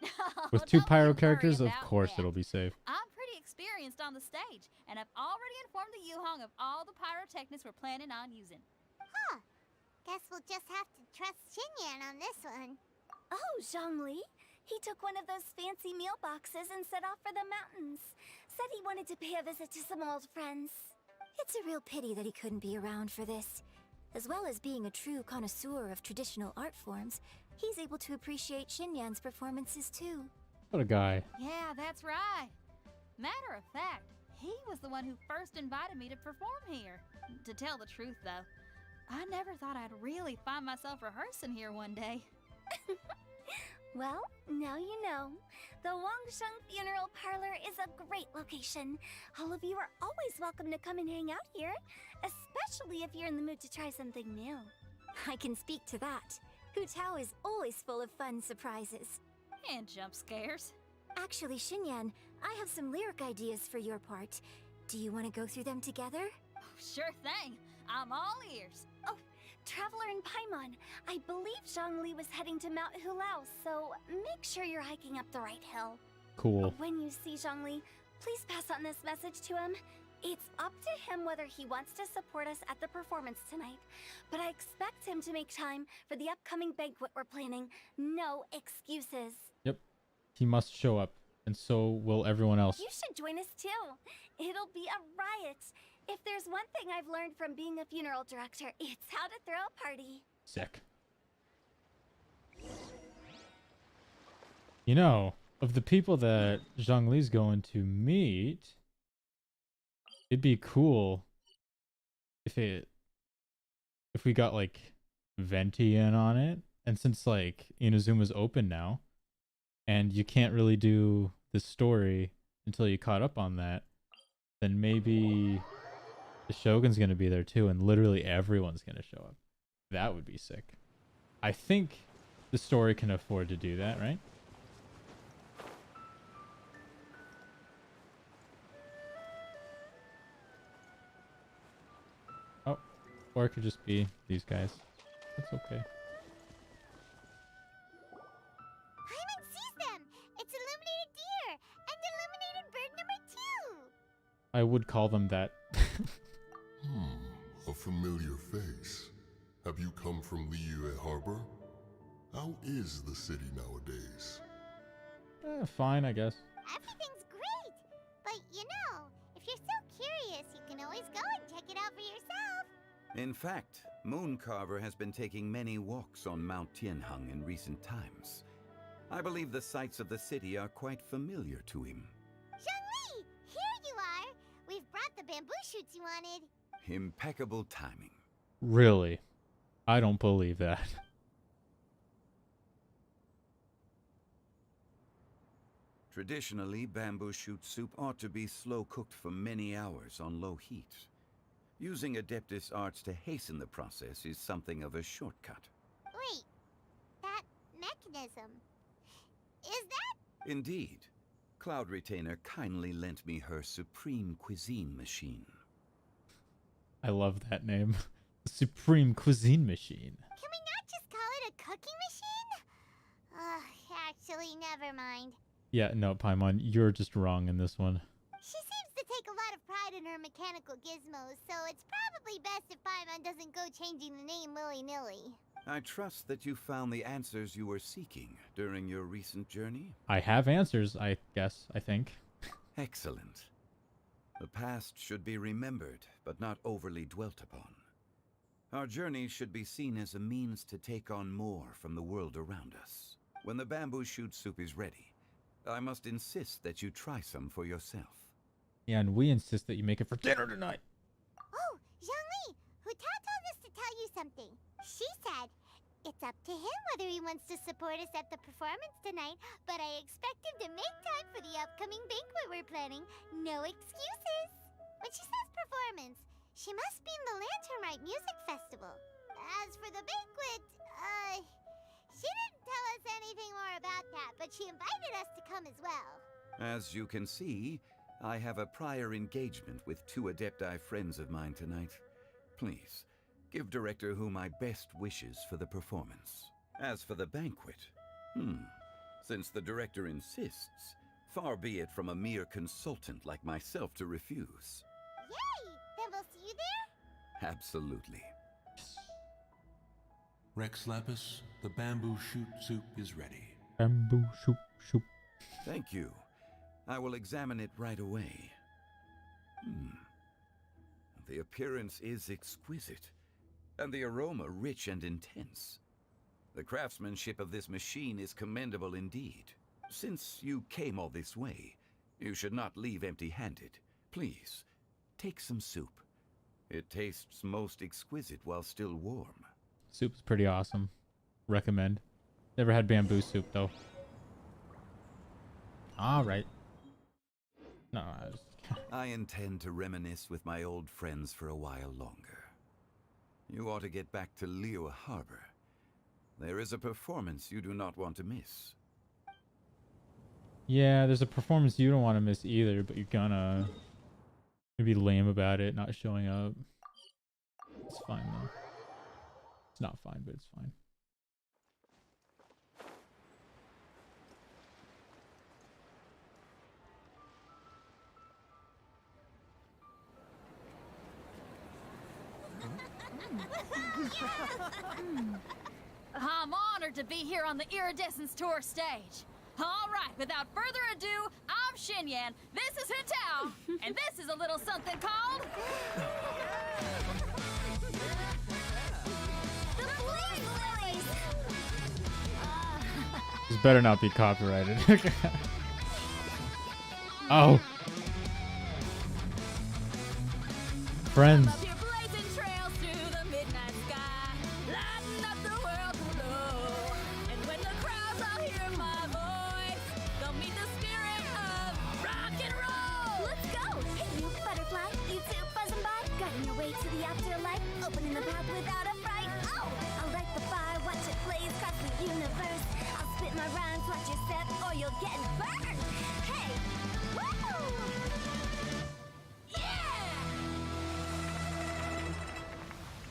Oh, With two don't pyro you worry characters, of about course that. it'll be safe. I'm pretty experienced on the stage, and I've already informed the Yuhong of all the pyrotechnics we're planning on using. Huh. Guess we'll just have to trust Xinyan on this one. Oh, Zhongli. He took one of those fancy meal boxes and set off for the mountains. Said he wanted to pay a visit to some old friends. It's a real pity that he couldn't be around for this. As well as being a true connoisseur of traditional art forms, he's able to appreciate Xinyan's performances too. What a guy. Yeah, that's right. Matter of fact, he was the one who first invited me to perform here. To tell the truth, though, I never thought I'd really find myself rehearsing here one day. Well, now you know. The Wangsheng Funeral Parlor is a great location. All of you are always welcome to come and hang out here, especially if you're in the mood to try something new. I can speak to that. Hu Tao is always full of fun surprises. And jump scares. Actually, Xinyan, I have some lyric ideas for your part. Do you want to go through them together? Oh, sure thing. I'm all ears. Oh, Traveler in Paimon, I believe Zhongli was heading to Mount Hulao, so make sure you're hiking up the right hill. Cool. When you see Zhongli, please pass on this message to him. It's up to him whether he wants to support us at the performance tonight, but I expect him to make time for the upcoming banquet we're planning. No excuses. Yep. He must show up, and so will everyone else. You should join us too. It'll be a riot. If there's one thing I've learned from being a funeral director, it's how to throw a party. Sick. You know, of the people that Zhongli's going to meet, it'd be cool if we got like Venti in on it. And since like Inazuma's open now, and you can't really do the story until you caught up on that, then maybe the Shogun's gonna be there too, and literally everyone's gonna show up. That would be sick. I think the story can afford to do that, right? Oh, or it could just be these guys. That's okay. Paimon sees them! It's illuminated deer! And illuminated bird number 2! I would call them that. A familiar face. Have you come from Liyue Harbor? How is the city nowadays? Fine, I guess. Everything's great! But you know, if you're so curious, you can always go and check it out for yourself. In fact, Mooncarver has been taking many walks on Mount Tianheng in recent times. I believe the sights of the city are quite familiar to him. Zhongli! Here you are! We've brought the bamboo shoots you wanted. Impeccable timing. Really? I don't believe that. Traditionally, bamboo shoot soup ought to be slow cooked for many hours on low heat. Using Adeptus arts to hasten the process is something of a shortcut. Wait, that mechanism. Is that? Indeed. Cloud Retainer kindly lent me her supreme cuisine machine. I love that name. The Supreme Cuisine Machine. Can we not just call it a cooking machine? Actually, never mind. Yeah, no, Paimon, you're just wrong in this one. She seems to take a lot of pride in her mechanical gizmos, so it's probably best if Paimon doesn't go changing the name willy-nilly. I trust that you found the answers you were seeking during your recent journey? I have answers, I guess, I think. Excellent. The past should be remembered, but not overly dwelt upon. Our journey should be seen as a means to take on more from the world around us. When the bamboo shoot soup is ready, I must insist that you try some for yourself. Yeah, and we insist that you make it for dinner tonight. Oh, Zhongli! Huta told us to tell you something. She said, it's up to him whether he wants to support us at the performance tonight, but I expect him to make time for the upcoming banquet we're planning. No excuses. When she says performance, she must mean the Lantern Rite Music Festival. As for the banquet, she didn't tell us anything more about that, but she invited us to come as well. As you can see, I have a prior engagement with 2 Adepti friends of mine tonight. Please, give Director Hu my best wishes for the performance. As for the banquet, since the Director insists, far be it from a mere consultant like myself to refuse. Yay! Then we'll see you there? Absolutely. Rex Lapis, the bamboo shoot soup is ready. Bamboo soup. Thank you. I will examine it right away. The appearance is exquisite, and the aroma rich and intense. The craftsmanship of this machine is commendable indeed. Since you came all this way, you should not leave empty-handed. Please, take some soup. It tastes most exquisite while still warm. Soup's pretty awesome. Recommend. Never had bamboo soup, though. Alright. No, I intend to reminisce with my old friends for a while longer. You ought to get back to Liyue Harbor. There is a performance you do not want to miss. Yeah, there's a performance you don't want to miss either, but you're gonna be lame about it, not showing up. It's fine, though. It's not fine, but it's fine. I'm honored to be here on the Iridescence Tour stage. All right, without further ado, I'm Xinyan, this is Hitao, and this is a little something called... This better not be copyrighted. Oh. Friends.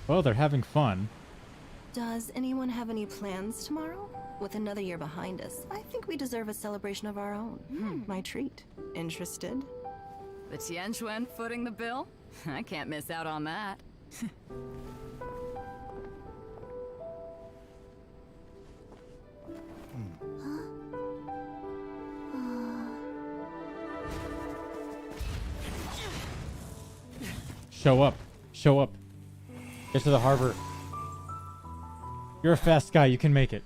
Well, they're having fun. Does anyone have any plans tomorrow? With another year behind us, I think we deserve a celebration of our own. My treat. Interested? The Tianquan footing the bill? I can't miss out on that. Show up. Show up. Get to the harbor. You're a fast guy. You can make it.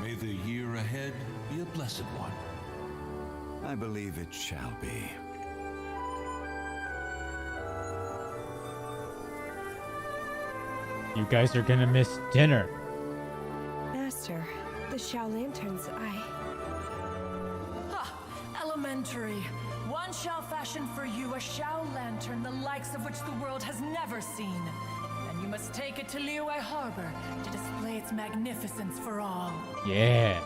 May the year ahead be a blessed one. I believe it shall be. You guys are gonna miss dinner. Master, the Xiao Lanterns, Ha! Elementary. One shall fashion for you a Xiao Lantern, the likes of which the world has never seen. And you must take it to Liyue Harbor to display its magnificence for all. Yeah.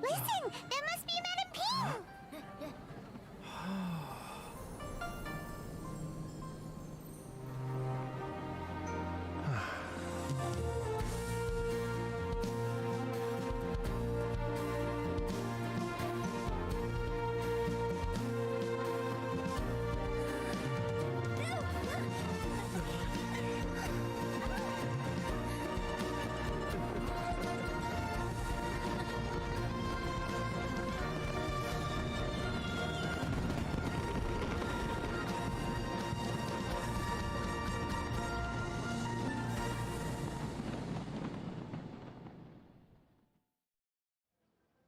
Listen, there must be Madame Ping!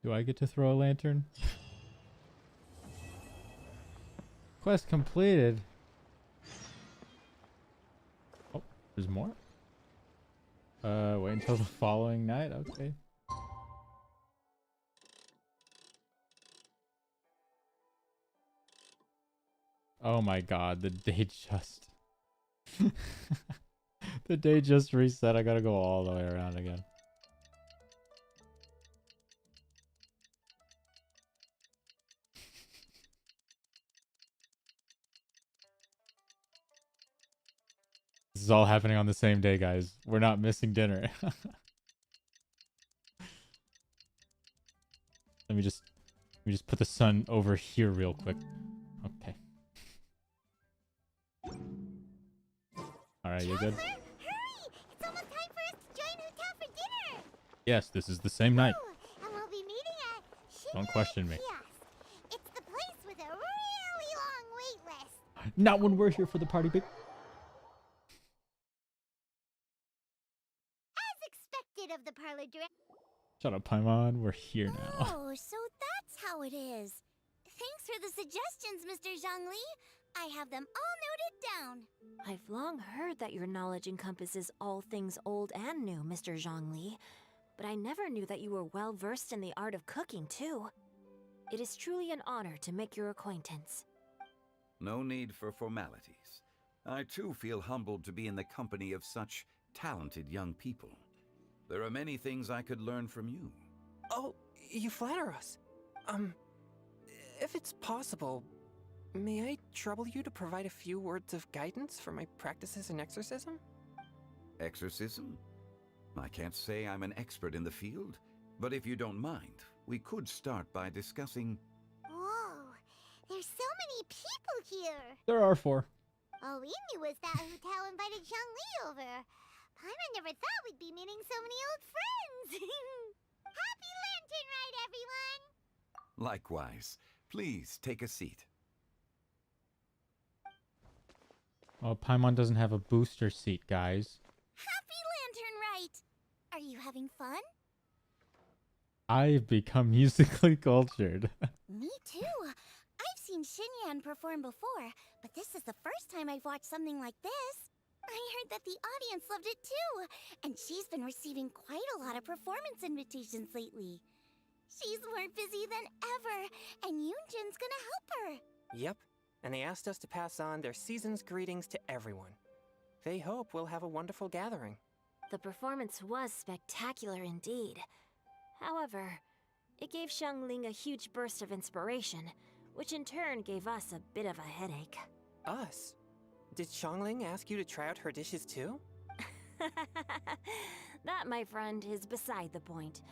Do I get to throw a lantern? Quest completed. Oh, there's more? Wait until the following night? Okay. Oh my god, the day just... the day just reset. I gotta go all the way around again. This is all happening on the same day, guys. We're not missing dinner. Let me just put the sun over here real quick. Okay. Alright, you good? Hurry! It's almost time for us to join Hotel for dinner! Yes, this is the same night. And we'll be meeting at Don't question me. Kiosk. It's the place with a really long wait list. Not when we're here for the party, big. As expected of the parlor director. Shut up, Paimon. We're here now. Oh, so that's how it is. Thanks for the suggestions, Mr. Zhongli. I have them all noted down. I've long heard that your knowledge encompasses all things old and new, Mr. Zhongli, but I never knew that you were well versed in the art of cooking, too. It is truly an honor to make your acquaintance. No need for formalities. I too feel humbled to be in the company of such talented young people. There are many things I could learn from you. Oh, you flatter us. If it's possible, may I trouble you to provide a few words of guidance for my practices in exorcism? Exorcism? I can't say I'm an expert in the field, but if you don't mind, we could start by discussing... Whoa, there's so many people here. There are 4. All we knew was that Hu Tao invited Zhongli over. Paimon never thought we'd be meeting so many old friends. Happy Lantern Rite, everyone! Likewise. Please take a seat. Oh, Paimon doesn't have a booster seat, guys. Happy Lantern Rite! Are you having fun? I've become musically cultured. Me too. I've seen Xinyan perform before, but this is the first time I've watched something like this. I heard that the audience loved it too, and she's been receiving quite a lot of performance invitations lately. She's more busy than ever, and Yoonjin's gonna help her. Yep, and they asked us to pass on their season's greetings to everyone. They hope we'll have a wonderful gathering. The performance was spectacular indeed. However, it gave Xiangling a huge burst of inspiration, which in turn gave us a bit of a headache. Us? Did Xiangling ask you to try out her dishes too? That, my friend, is beside the point.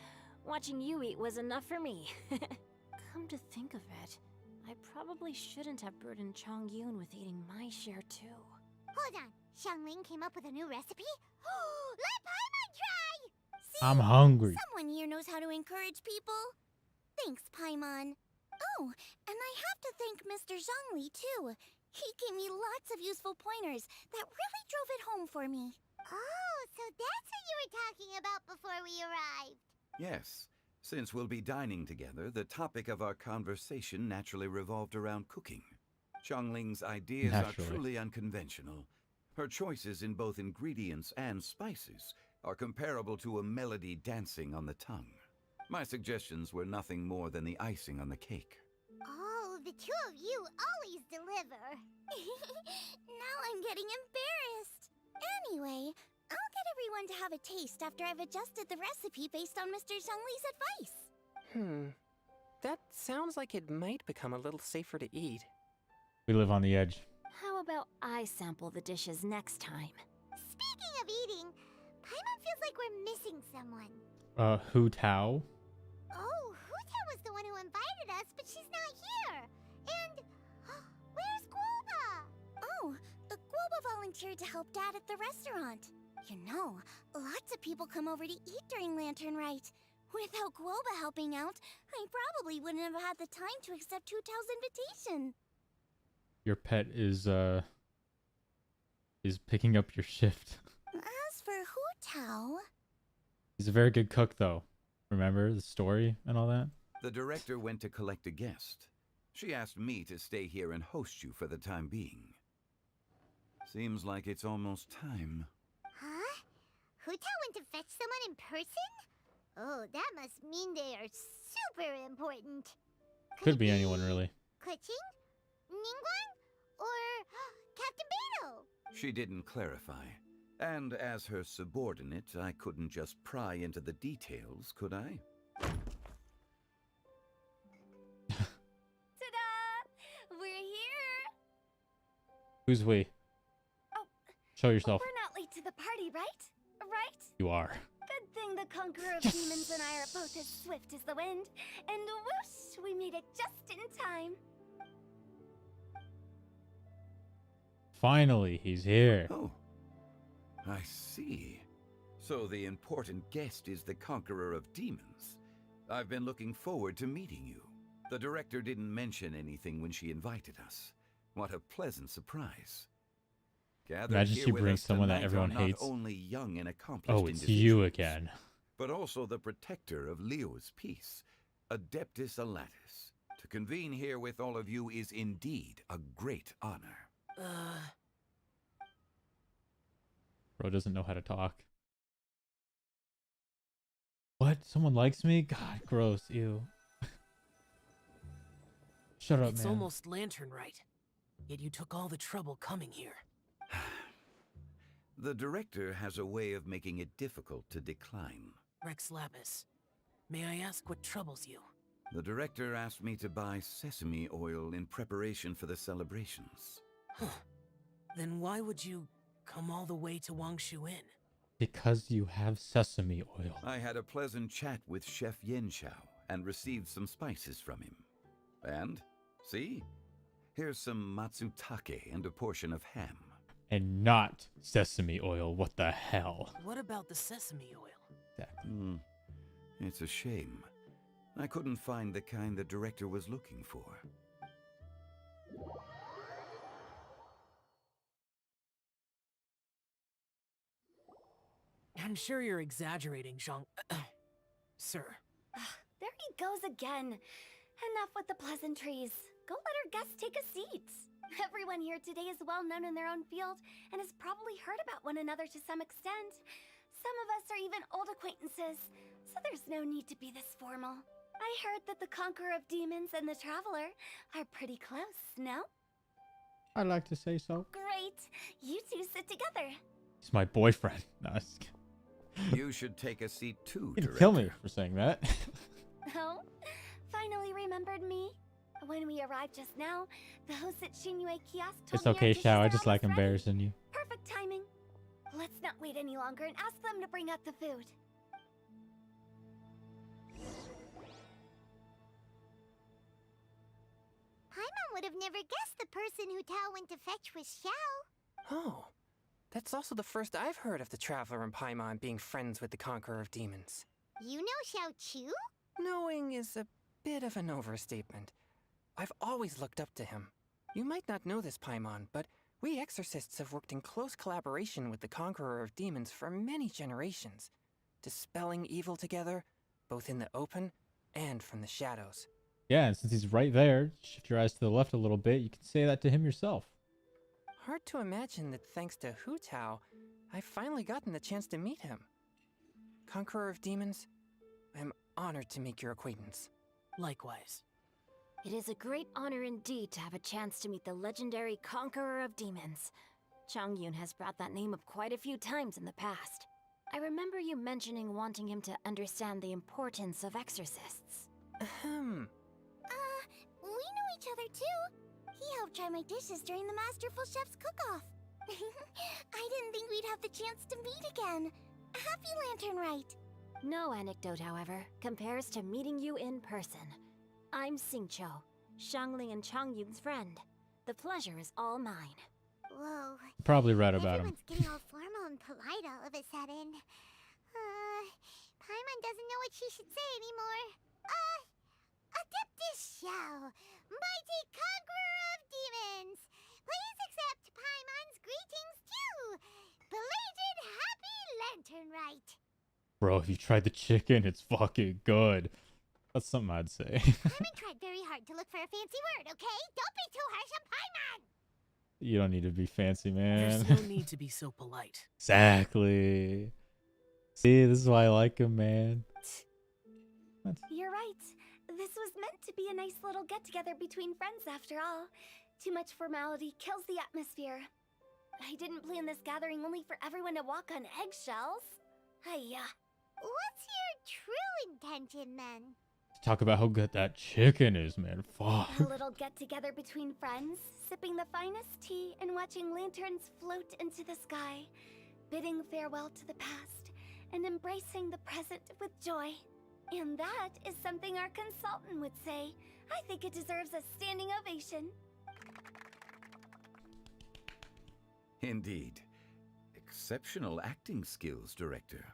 Watching you eat was enough for me. Come to think of it, I probably shouldn't have burdened Chongyun with eating my share too. Hold on, Xiangling came up with a new recipe? Let Paimon try! See? I'm hungry. Someone here knows how to encourage people. Thanks, Paimon. Oh, and I have to thank Mr. Zhongli too. He gave me lots of useful pointers that really drove it home for me. Oh, so that's what you were talking about before we arrived. Yes. Since we'll be dining together, the topic of our conversation naturally revolved around cooking. Xiangling's ideas are truly unconventional. Her choices in both ingredients and spices are comparable to a melody dancing on the tongue. My suggestions were nothing more than the icing on the cake. Oh, the two of you always deliver. Now I'm getting embarrassed. Anyway, I'll get everyone to have a taste after I've adjusted the recipe based on Mr. Zhongli's advice. That sounds like it might become a little safer to eat. We live on the edge. How about I sample the dishes next time? Speaking of eating, Paimon feels like we're missing someone. Hu Tao? Oh, Hu Tao was the one who invited us, but she's not here. And where's Guoba? Oh, Guoba volunteered to help Dad at the restaurant. You know, lots of people come over to eat during Lantern Rite. Without Guoba helping out, I probably wouldn't have had the time to accept Hu Tao's invitation. Your pet is picking up your shift. As for Hu Tao... He's a very good cook, though. Remember the story and all that? The director went to collect a guest. She asked me to stay here and host you for the time being. Seems like it's almost time. Huh? Hu Tao went to fetch someone in person? Oh, that must mean they are super important. Could be anyone, really. Kuching? Ningguang? Or Captain Beto? She didn't clarify. And as her subordinate, I couldn't just pry into the details, could I? Ta-da! We're here! Who's we? Oh, show yourself. We're not late to the party, right? Right? You are. Good thing the Conqueror of Demons and I are both as swift as the wind. And whoosh, we made it just in time. Finally, he's here. Oh, I see. So the important guest is the Conqueror of Demons. I've been looking forward to meeting you. The director didn't mention anything when she invited us. What a pleasant surprise. Imagine she brings someone that everyone hates. Not only young and accomplished it's you individuals, again. but also the protector of Leo's peace, Adeptus Alatus, To convene here with all of you is indeed a great honor. Bro doesn't know how to talk. What? Someone likes me? God, gross. Ew. Shut up, It's man. almost Lantern Rite, yet you took all the trouble coming here. The director has a way of making it difficult to decline. Rex Lapis, may I ask what troubles you? The director asked me to buy sesame oil in preparation for the celebrations. Then why would you come all the way to Wangshu Inn? Because you have sesame oil. I had a pleasant chat with Chef Yenshao and received some spices from him. And, see? Here's some matsutake and a portion of ham. And not sesame oil. What the hell? What about the sesame oil? Exactly. It's a shame. I couldn't find the kind the director was looking for. I'm sure you're exaggerating, Zhang... Sir. There he goes again. Enough with the pleasantries. Go let our guests take a seat. Everyone here today is well known in their own field and has probably heard about one another to some extent. Some of us are even old acquaintances, so there's no need to be this formal. I heard that the Conqueror of Demons and the Traveler are pretty close, no? I'd like to say so. Great. You two sit together. He's my boyfriend. No, You should take a seat too, you'd director. kill me for saying that. Oh? Finally remembered me? When we arrived just now, the host at Shinue Kiosk told It's me okay, our dishes Shao. I are just like almost ready. embarrassing you. Perfect timing. Let's not wait any longer and ask them to bring out the food. Paimon would have never guessed the person who Tao went to fetch was Xiao. Oh, that's also the first I've heard of the Traveler and Paimon being friends with the Conqueror of Demons. You know Xiao Chu? Knowing is a bit of an overstatement. I've always looked up to him. You might not know this, Paimon, but we exorcists have worked in close collaboration with the Conqueror of Demons for many generations, dispelling evil together, both in the open and from the shadows. Yeah, and since he's right there, shift your eyes to the left a little bit. You can say that to him yourself. Hard to imagine that thanks to Hu Tao, I've finally gotten the chance to meet him. Conqueror of Demons, I'm honored to make your acquaintance. Likewise. It is a great honor indeed to have a chance to meet the legendary Conqueror of Demons. Changyun has brought that name up quite a few times in the past. I remember you mentioning wanting him to understand the importance of exorcists. Ahem. We know each other too. He helped try my dishes during the Masterful Chef's cook-off. I didn't think we'd have the chance to meet again. Happy Lantern Rite. No anecdote, however, compares to meeting you in person. I'm Xingqiu, Shangling and Changyun's friend. The pleasure is all mine. Whoa. Probably read about him. Everyone's getting all formal and polite all of a sudden. Paimon doesn't know what she should say anymore. Adeptus Xiao, mighty conqueror of demons. Please accept Paimon's greetings too. Belated Happy Lantern Rite. Bro, if you tried the chicken, it's fucking good. That's something I'd say. Paimon tried very hard to look for a fancy word, okay? Don't be too harsh on Paimon! You don't need to be fancy, man. There's no need to be so polite. Exactly. See, this is why I like him, man. You're right. This was meant to be a nice little get-together between friends after all. Too much formality kills the atmosphere. I didn't plan this gathering only for everyone to walk on eggshells. Hiya. What's your true intention then? Talk about how good that chicken is, man. Fuck. A little get-together between friends, sipping the finest tea and watching lanterns float into the sky, bidding farewell to the past, and embracing the present with joy. And that is something our consultant would say. I think it deserves a standing ovation. Indeed. Exceptional acting skills, Director.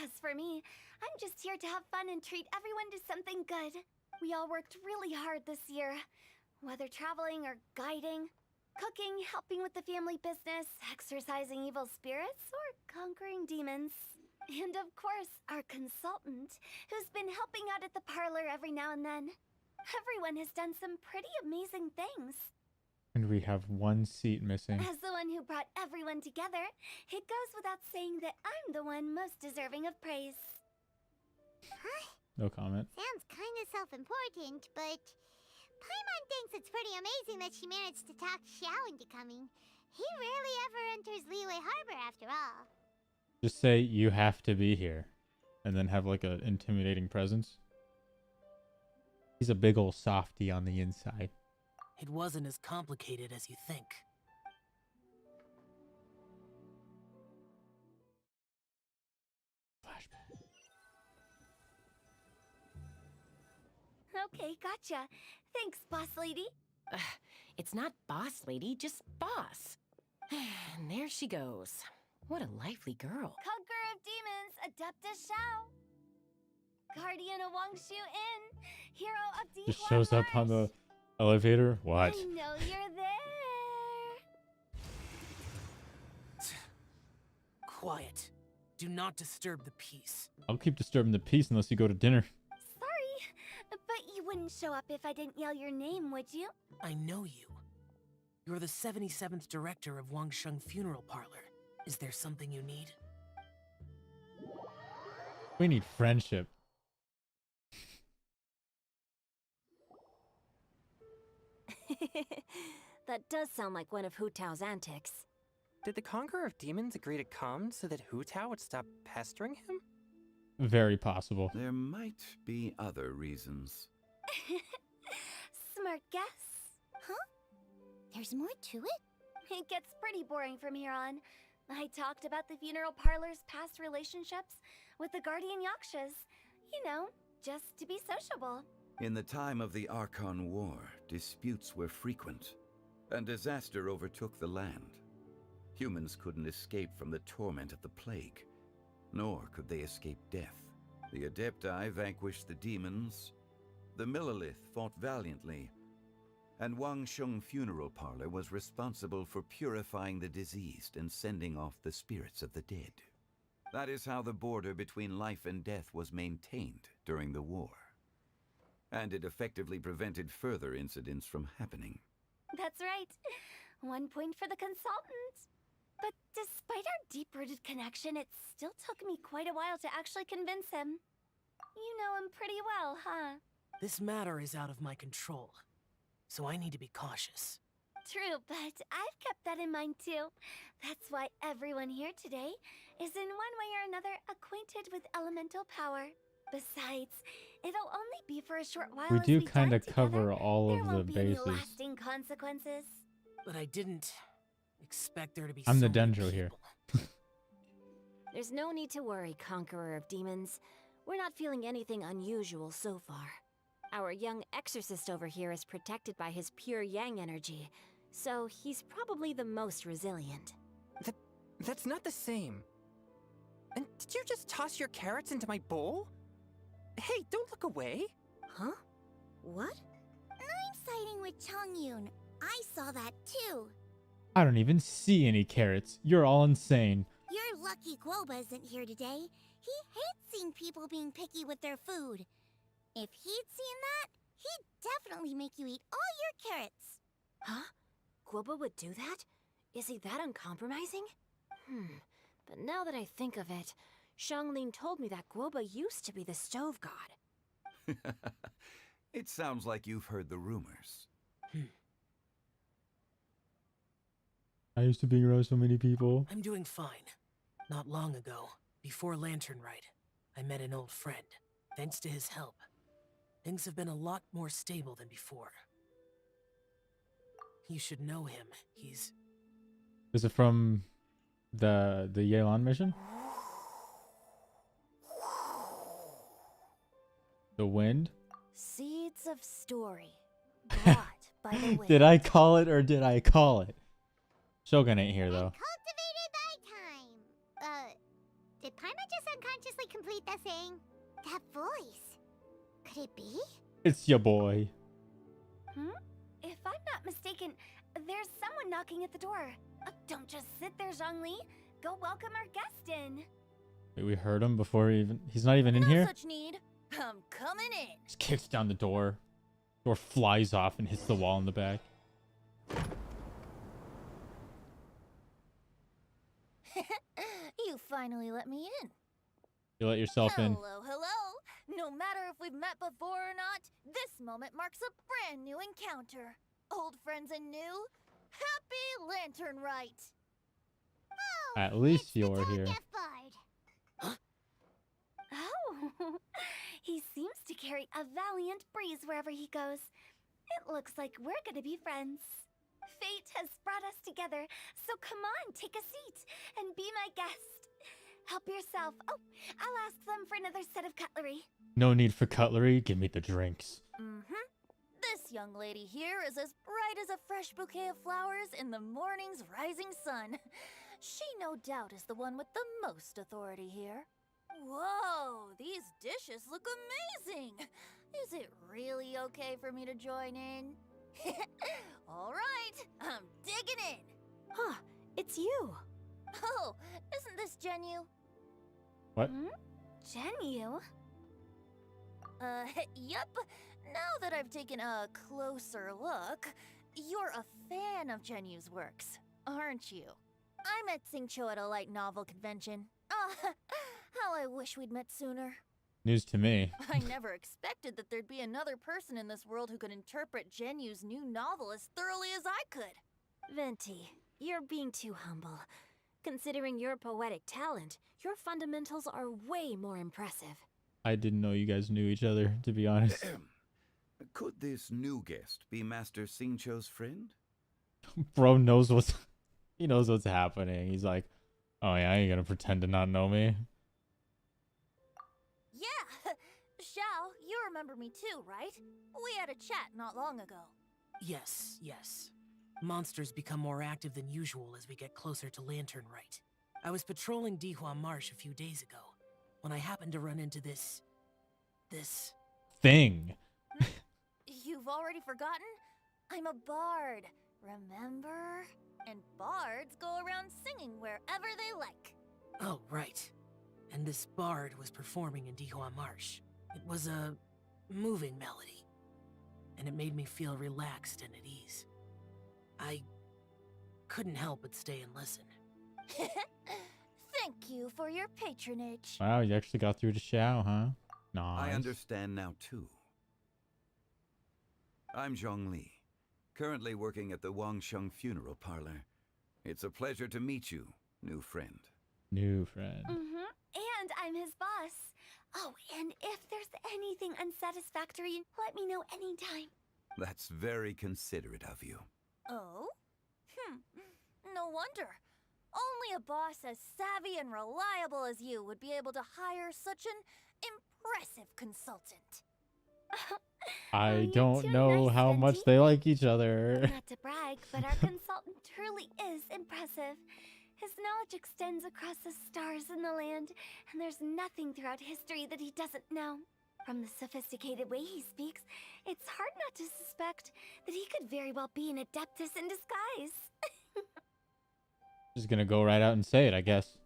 As for me, I'm just here to have fun and treat everyone to something good. We all worked really hard this year. Whether traveling or guiding, cooking, helping with the family business, exorcising evil spirits, or conquering demons. And of course, our consultant, who's been helping out at the parlor every now and then. Everyone has done some pretty amazing things. And we have one seat missing. As the one who brought everyone together, it goes without saying that I'm the one most deserving of praise. No comment. Sounds kind of self-important, but Paimon thinks it's pretty amazing that she managed to talk Xiao into coming. He rarely ever enters Liyue Harbor after all. Just say you have to be here. And then have like an intimidating presence. He's a big old softy on the inside. It wasn't as complicated as you think. Okay, gotcha. Thanks, boss lady. It's not boss lady, just boss. And there she goes. What a lively girl. Conqueror of demons, Adeptus Xiao. Guardian of Wangshu Inn, hero of Di Just shows up on the elevator. What? I know you're there. Quiet. Do not disturb the peace. I'll keep disturbing the peace unless you go to dinner. Sorry, but you wouldn't show up if I didn't yell your name, would you? I know you. You're the 77th director of Wangsheng Funeral Parlor. Is there something you need? We need friendship. That does sound like one of Hu Tao's antics. Did the Conqueror of Demons agree to come so that Hu Tao would stop pestering him? Very possible. There might be other reasons. Smart guess. Huh? There's more to it? It gets pretty boring from here on. I talked about the funeral parlor's past relationships with the Guardian Yakshas. You know, just to be sociable. In the time of the Archon War, disputes were frequent, and disaster overtook the land. Humans couldn't escape from the torment of the plague, nor could they escape death. The Adepti vanquished the demons, the Millelith fought valiantly, and Wangsheng Funeral Parlor was responsible for purifying the diseased and sending off the spirits of the dead. That is how the border between life and death was maintained during the war. And it effectively prevented further incidents from happening. That's right. 1 point for the consultant. But despite our deep-rooted connection, it still took me quite a while to actually convince him. You know him pretty well, huh? This matter is out of my control, so I need to be cautious. True, but I've kept that in mind too. That's why everyone here today is in one way or another acquainted with elemental power. Besides, it'll only be for a short while. We as do we kind of dine cover together. all There of won't the be any bases. lasting consequences. But I didn't expect there to be I'm the so many Dendro here. There's no need to worry, Conqueror of Demons. We're not feeling anything unusual so far. Our young exorcist over here is protected by his pure yang energy, so he's probably the most resilient. That's not the same. And did you just toss your carrots into my bowl? Hey, don't look away. Huh? What? I'm siding with Chongyun. I saw that too. I don't even see any carrots. You're all insane. You're lucky Guoba isn't here today. He hates seeing people being picky with their food. If he'd seen that, he'd definitely make you eat all your carrots. Huh? Guoba would do that? Is he that uncompromising? But now that I think of it, Xianglin told me that Guoba used to be the stove god. It sounds like you've heard the rumors. I used to be around so many people. I'm doing fine. Not long ago, before Lantern Rite, I met an old friend. Thanks to his help, things have been a lot more stable than before. You should know him. He's... Is it from the Yelan mission? The wind? Seeds of story. Brought by the wind. Did I call it or did I call it? Shogun ain't here though. Cultivated by time. Did Paimon just unconsciously complete that saying? That voice. Could it be? It's your boy. If I'm not mistaken, there's someone knocking at the door. Don't just sit there, Zhongli. Go welcome our guest in. Wait, we heard him before he's not even in here? Such need. I'm coming in. Just kicks down the door. Door flies off and hits the wall in the back. You finally let me in. You let yourself in. Hello, hello. No matter if we've met before or not, this moment marks a brand new encounter. Old friends and new. Happy Lantern Rite. At least you're here. Oh, he seems to carry a valiant breeze wherever he goes. It looks like we're gonna be friends. Fate has brought us together, so come on, take a seat and be my guest. Help yourself. Oh, I'll ask them for another set of cutlery. No need for cutlery. Give me the drinks. This young lady here is as bright as a fresh bouquet of flowers in the morning's rising sun. She no doubt is the one with the most authority here. Whoa, these dishes look amazing. Is it really okay for me to join in? All right, I'm digging in. Huh, it's you. Oh, isn't this Genu? What? Genu? Yep. Now that I've taken a closer look, you're a fan of Genu's works, aren't you? I met Xingqiu at a light novel convention. How I wish we'd met sooner. News to me. I never expected that there'd be another person in this world who could interpret Genu's new novel as thoroughly as I could. Venti, you're being too humble. Considering your poetic talent, your fundamentals are way more impressive. I didn't know you guys knew each other, to be honest. Could this new guest be Master Xingqiu's friend? Bro knows what's... He knows what's happening. He's like, oh yeah, you're gonna pretend to not know me? Yeah! Xiao, you remember me too, right? We had a chat not long ago. Yes, yes. Monsters become more active than usual as we get closer to Lantern Rite. I was patrolling Dihua Marsh a few days ago when I happened to run into this thing. You've already forgotten? I'm a bard, remember? And bards go around singing wherever they like. Oh, right. And this bard was performing in Dihua Marsh. It was a moving melody, and it made me feel relaxed and at ease. I couldn't help but stay and listen. Thank you for your patronage. Wow, you actually got through to Xiao, huh? Nice. I understand now too. I'm Zhongli, currently working at the Wangsheng Funeral Parlor. It's a pleasure to meet you, new friend. New friend. And I'm his boss. Oh, and if there's anything unsatisfactory, let me know anytime. That's very considerate of you. Oh? No wonder. Only a boss as savvy and reliable as you would be able to hire such an impressive consultant. I don't know how much they like each other. Not to brag, but our consultant truly is impressive. His knowledge extends across the stars and the land, and there's nothing throughout history that he doesn't know. From the sophisticated way he speaks, it's hard not to suspect that he could very well be an adeptus in disguise. Just gonna go right out and say it, I guess.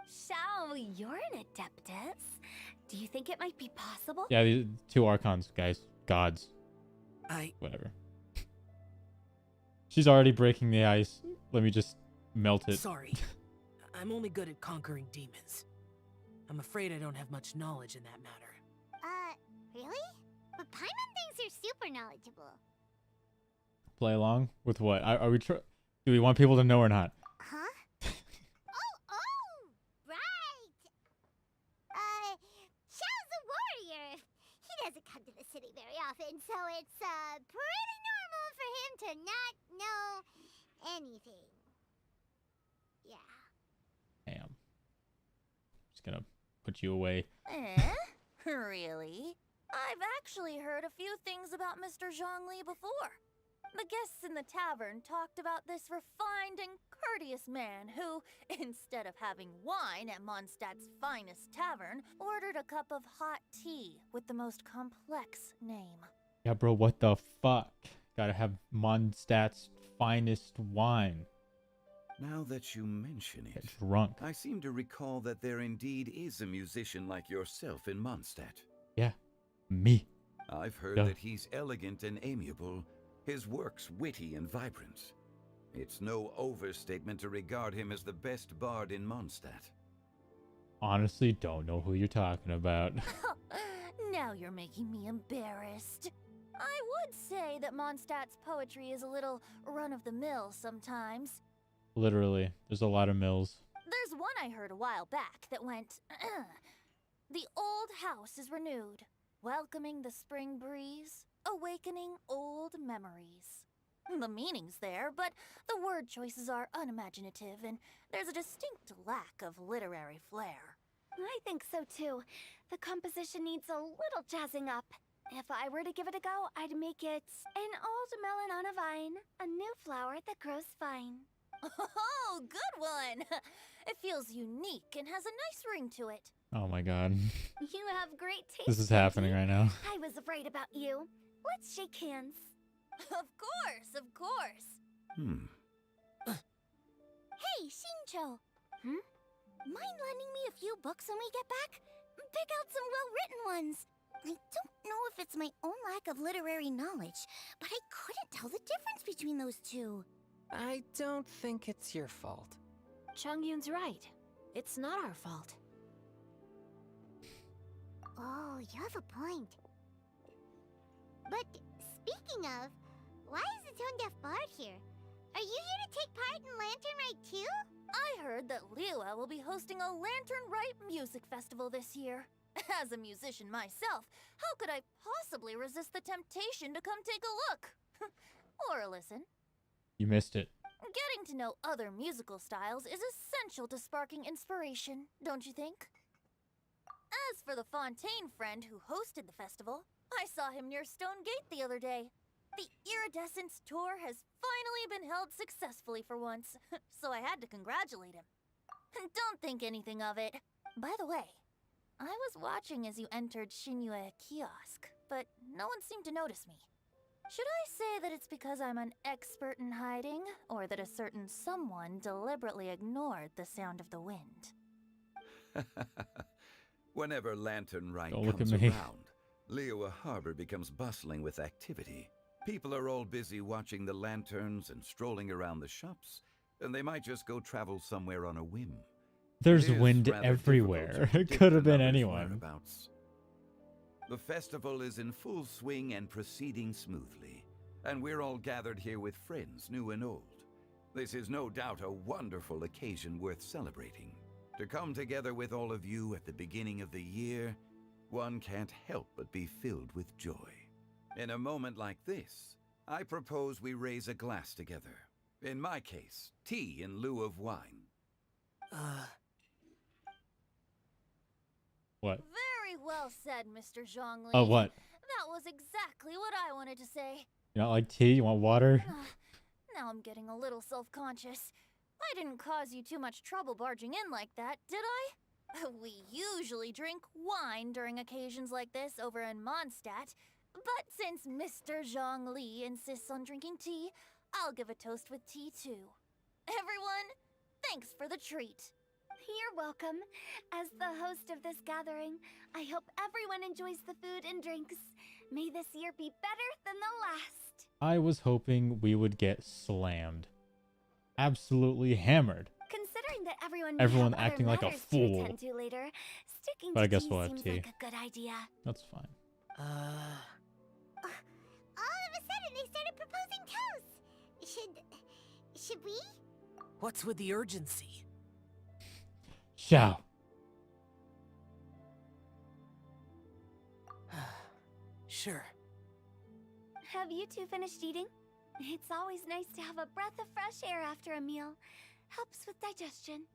Xiao, you're an adeptus. Do you think it might be possible? Yeah, these two archons, guys. Gods. Whatever. She's already breaking the ice. Let me just melt it. Sorry. I'm only good at conquering demons. I'm afraid I don't have much knowledge in that matter. Really? But Paimon thinks you're super knowledgeable. Play along with what? Are we? Do we want people to know or not? Huh? oh, right! Xiao's a warrior. He doesn't come to the city very often, so it's, pretty normal for him to not know anything. Yeah. Damn. Just gonna put you away. Really? I've actually heard a few things about Mr. Zhongli before. The guests in the tavern talked about this refined and courteous man who, instead of having wine at Mondstadt's finest tavern, ordered a cup of hot tea with the most complex name. Yeah, bro, what the fuck? Gotta have Mondstadt's finest wine. Now that you mention it, Get drunk. I seem to recall that there indeed is a musician like yourself in Mondstadt. Yeah, me. I've heard Yeah. that he's elegant and amiable, his works witty and vibrant. It's no overstatement to regard him as the best bard in Mondstadt. Honestly, don't know who you're talking about. Now you're making me embarrassed. I would say that Mondstadt's poetry is a little run-of-the-mill sometimes. Literally, there's a lot of mills. There's one I heard a while back that went, "The old house is renewed, welcoming the spring breeze, awakening old memories." The meaning's there, but the word choices are unimaginative, and there's a distinct lack of literary flair. I think so too. The composition needs a little jazzing up. If I were to give it a go, I'd make it an old melon on a vine, a new flower that grows fine. Oh, good one! It feels unique and has a nice ring to it. Oh my god. You have great taste. This is happening right now. I was right about you. Let's shake hands. Of course, of course. Hey, Shincho. Mind lending me a few books when we get back? Pick out some well-written ones. I don't know if it's my own lack of literary knowledge, but I couldn't tell the difference between those two. I don't think it's your fault. Chongyun's right. It's not our fault. Oh, you have a point. But speaking of, why is the tone-deaf bard here? Are you here to take part in Lantern Rite too? I heard that Liyue will be hosting a Lantern Rite music festival this year. As a musician myself, how could I possibly resist the temptation to come take a look? Or a listen? You missed it. Getting to know other musical styles is essential to sparking inspiration, don't you think? As for the Fontaine friend who hosted the festival, I saw him near Stone Gate the other day. The Iridescence tour has finally been held successfully for once, so I had to congratulate him. Don't think anything of it. By the way, I was watching as you entered Shinyue Kiosk, but no one seemed to notice me. Should I say that it's because I'm an expert in hiding, or that a certain someone deliberately ignored the sound of the wind? Whenever Lantern Rite Don't look comes at me. around, Liyue Harbor becomes bustling with activity. People are all busy watching the lanterns and strolling around the shops, and they might just go travel somewhere on a whim. There's It is wind rather everywhere. difficult to It predict could have been another's anyone. whereabouts. The festival is in full swing and proceeding smoothly, and we're all gathered here with friends, new and old. This is no doubt a wonderful occasion worth celebrating. To come together with all of you at the beginning of the year, one can't help but be filled with joy. In a moment like this, I propose we raise a glass together. In my case, tea in lieu of wine. What? Very well said, Mr. Zhongli. Oh, what? That was exactly what I wanted to say. You not like tea? You want water? Now I'm getting a little self-conscious. I didn't cause you too much trouble barging in like that, did I? We usually drink wine during occasions like this over in Mondstadt, but since Mr. Zhongli insists on drinking tea, I'll give a toast with tea too. Everyone, thanks for the treat. You're welcome. As the host of this gathering, I hope everyone enjoys the food and drinks. May this year be better than the last. I was hoping we would get slammed. Absolutely hammered. Considering that everyone Everyone may have acting other like a matters fool. to attend to later, sticking But I to guess tea we'll have seems tea. like a good idea. That's fine. All of a sudden, they started proposing toasts. Should we? What's with the urgency? Xiao. Sure. Have you two finished eating? It's always nice to have a breath of fresh air after a meal. Helps with digestion.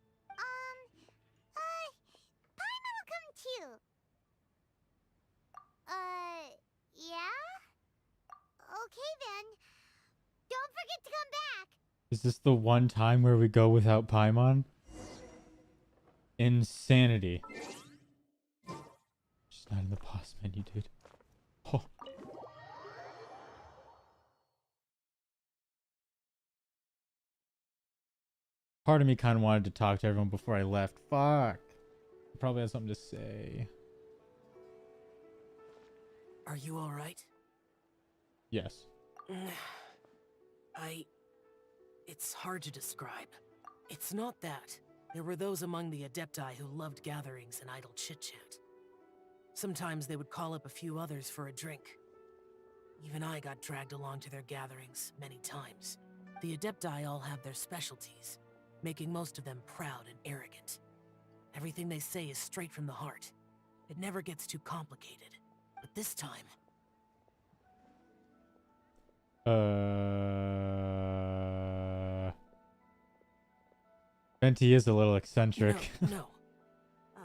Paimon will come too. Yeah? Okay then. Don't forget to come back. Is this the one time where we go without Paimon? Insanity. She's not in the pause menu, dude. Oh. Part of me kind of wanted to talk to everyone before I left. Fuck. I probably had something to say. Are you alright? Yes. It's hard to describe. It's not that. There were those among the Adepti who loved gatherings and idle chit-chat. Sometimes they would call up a few others for a drink. Even I got dragged along to their gatherings many times. The Adepti all have their specialties, making most of them proud and arrogant. Everything they say is straight from the heart. It never gets too complicated. But this time... Venti is a little eccentric. No.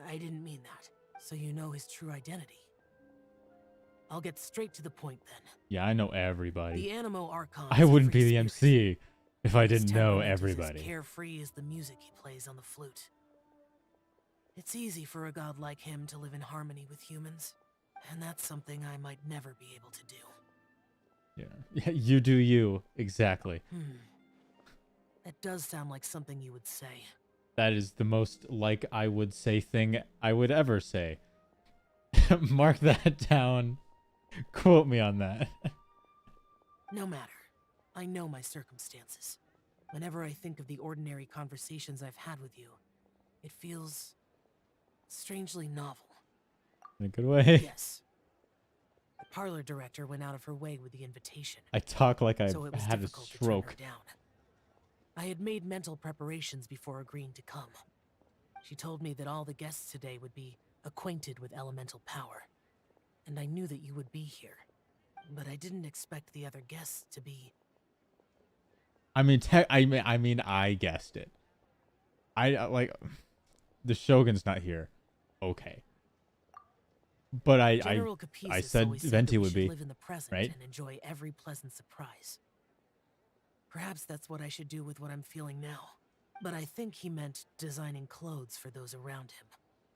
I didn't mean that. So you know his true identity. I'll get straight to the point then. Yeah, I know everybody. The Animo Archon. I wouldn't be the spirit. MC if I His didn't know temperament is everybody. as carefree as the music he plays on the flute. It's easy for a god like him to live in harmony with humans, and that's something I might never be able to do. Yeah, you do you. Exactly. That does sound like something you would say. That is the most like I would say thing I would ever say. Mark that down. Quote me on that. No matter. I know my circumstances. Whenever I think of the ordinary conversations I've had with you, it feels strangely novel. In a good way. Yes. The parlor director went out of her way with the invitation. I talk like I so it was had a difficult to turn her stroke. down. I had made mental preparations before agreeing to come. She told me that all the guests today would be acquainted with elemental power, and I knew that you would be here. But I didn't expect the other guests to be... I mean, I guessed it. I like the Shogun's not here. Okay. But I said always Venti that we would should be, live in the present right? and enjoy every pleasant surprise. Perhaps that's what I should do with what I'm feeling now. But I think he meant designing clothes for those around him.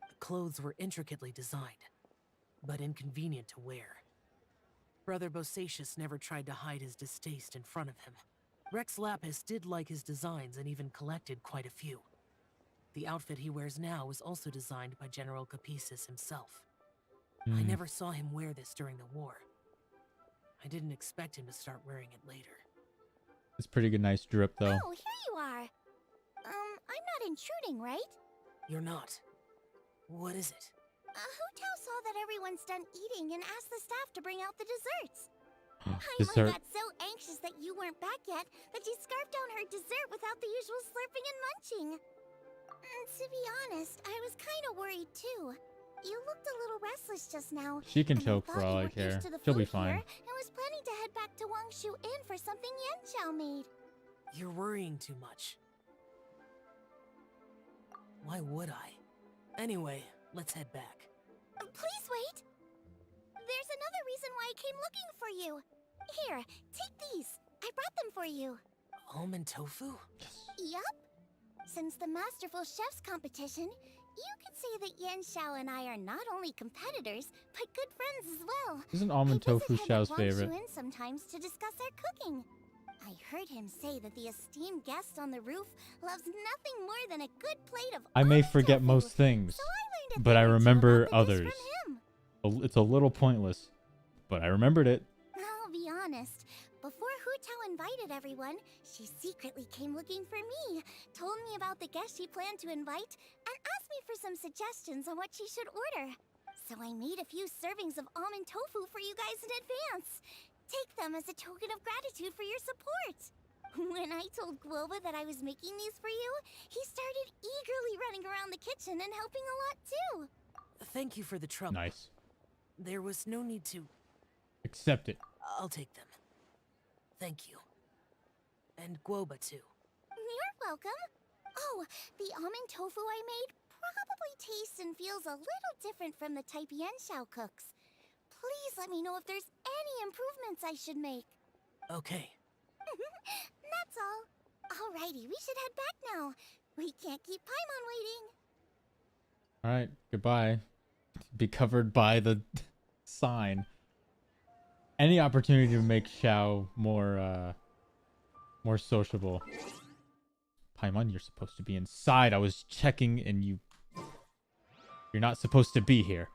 The clothes were intricately designed, but inconvenient to wear. Brother Bosacius never tried to hide his distaste in front of him. Rex Lapis did like his designs and even collected quite a few. The outfit he wears now was also designed by General Capisis himself. I never saw him wear this during the war. I didn't expect him to start wearing it later. It's pretty good, nice drip though. Oh, here you are. I'm not intruding, right? You're not. What is it? Hu Tao saw that everyone's done eating and asked the staff to bring out the desserts. Dessert. I got so anxious that you weren't back yet that she scarfed down her dessert without the usual slurping and munching. To be honest, I was kind of worried too. You looked a little restless just now. She can and choke thought for all you I weren't used care. to the She'll be food fine. here and was planning to head back to Wangshu Inn for something Yan Xiao made. You're worrying too much. Why would I? Anyway, let's head back. Please wait. There's another reason why I came looking for you. Here, take these. I brought them for you. Almond tofu? Yup. Since the Masterful Chef's competition, you could say that Yan Xiao and I are not only competitors, but good friends as well. Isn't almond tofu Xiao's Wangshu favorite? Inn sometimes to discuss our cooking. I heard him say that the esteemed guest on the roof loves nothing more than a good plate of I may almond forget tofu, most things, so I learned a but I thing or two remember about the dish others. from him. It's a little pointless, but I remembered it. I'll be honest. Before Hu Tao invited everyone, she secretly came looking for me, told me about the guests she planned to invite, and asked me for some suggestions on what she should order. So I made a few servings of almond tofu for you guys in advance. Take them as a token of gratitude for your support. When I told Guoba that I was making these for you, he started eagerly running around the kitchen and helping a lot too. Thank you for the trouble. Nice. There was no need to... Accept it. I'll take them. Thank you. And Guoba too. You're welcome. Oh, the almond tofu I made probably tastes and feels a little different from the type Yan Xiao cooks. Please let me know if there's any improvements I should make. Okay. That's all. Alrighty, we should head back now. We can't keep Paimon waiting. Alright, goodbye. Be covered by the sign. Any opportunity to make Xiao more sociable. Paimon, you're supposed to be inside. I was checking and you're not supposed to be here.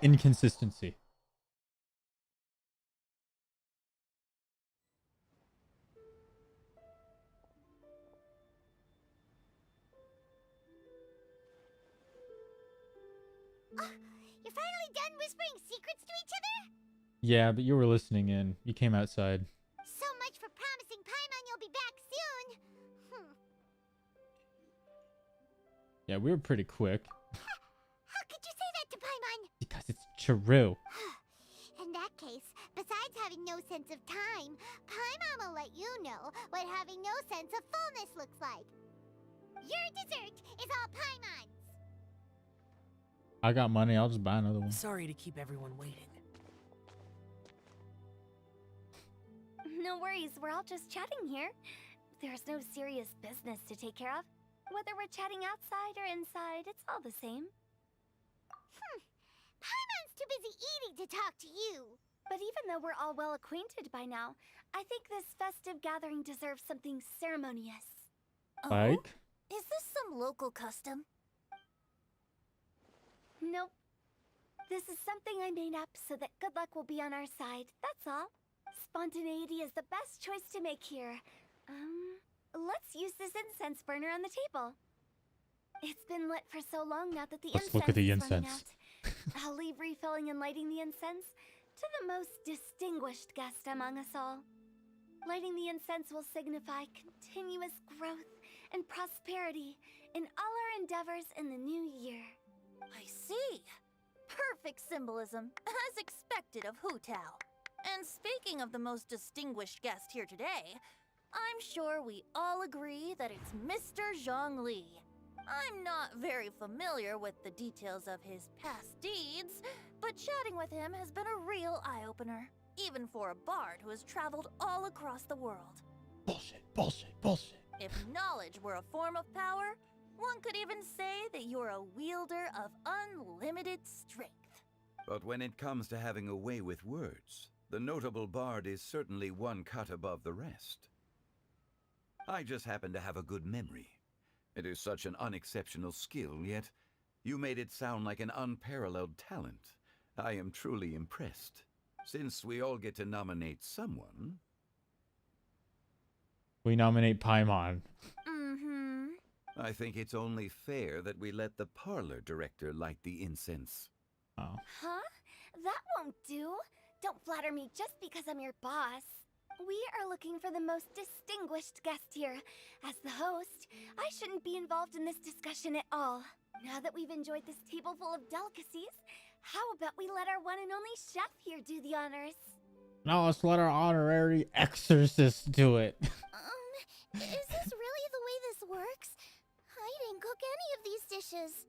inconsistency. You're finally done whispering secrets to each other? Yeah, but you were listening in. You came outside. So much for promising Paimon you'll be back soon. Yeah, we were pretty quick. How could you say that to Paimon? Because it's true. In that case, besides having no sense of time, Paimon will let you know what having no sense of fullness looks like. Your dessert is all Paimon's. I got money. I'll just buy another one. Sorry to keep everyone waiting. No worries, we're all just chatting here. There's no serious business to take care of. Whether we're chatting outside or inside, it's all the same. Paimon's too busy eating to talk to you. But even though we're all well acquainted by now, I think this festive gathering deserves something ceremonious. Like? Is this some local custom? Nope. This is something I made up so that good luck will be on our side, that's all. Spontaneity is the best choice to make here. Let's use this incense burner on the table. It's been lit for so long now that the Let's incense look at the is running incense. out. I'll leave refilling and lighting the incense to the most distinguished guest among us all. Lighting the incense will signify continuous growth and prosperity in all our endeavors in the new year. I see. Perfect symbolism, as expected of Hu Tao. And speaking of the most distinguished guest here today, I'm sure we all agree that it's Mr. Zhongli. I'm not very familiar with the details of his past deeds, but chatting with him has been a real eye-opener, even for a bard who has traveled all across the world. Bullshit, bullshit, bullshit. If knowledge were a form of power, one could even say that you're a wielder of unlimited strength. But when it comes to having a way with words, the notable bard is certainly one cut above the rest. I just happen to have a good memory. It is such an unexceptional skill, yet you made it sound like an unparalleled talent. I am truly impressed. Since we all get to nominate someone... We nominate Paimon. I think it's only fair that we let the parlor director light the incense. Oh. Huh? That won't do. Don't flatter me just because I'm your boss. We are looking for the most distinguished guest here. As the host, I shouldn't be involved in this discussion at all. Now that we've enjoyed this table full of delicacies, how about we let our one and only chef here do the honors? Now let's let our honorary exorcist do it. Is this really the way this works? I didn't cook any of these dishes.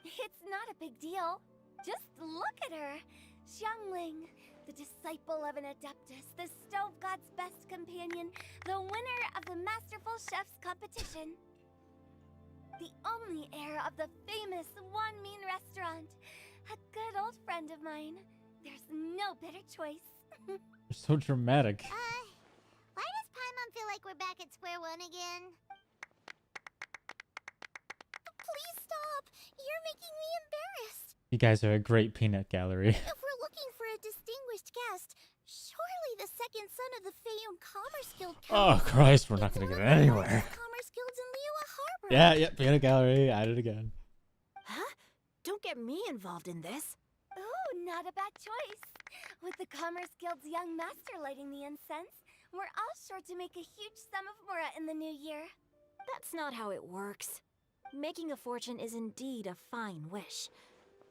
It's not a big deal. Just look at her. Xiangling, the disciple of an adeptus, the stove god's best companion, the winner of the Masterful Chef's competition. The only heir of the famous One Mean restaurant. A good old friend of mine. There's no better choice. You're so dramatic. Why does Paimon feel like we're back at square one again? Please stop! You're making me embarrassed. You guys are a great peanut gallery. If we're looking for a distinguished guest, surely the second son of the Feyun Commerce Guild Oh Christ, we're not gonna get anywhere. Commerce Guilds in Liyue Harbor. Yeah, peanut gallery, at it again. Huh? Don't get me involved in this. Oh, not a bad choice. With the Commerce Guild's young master lighting the incense, we're all sure to make a huge sum of mora in the new year. That's not how it works. Making a fortune is indeed a fine wish,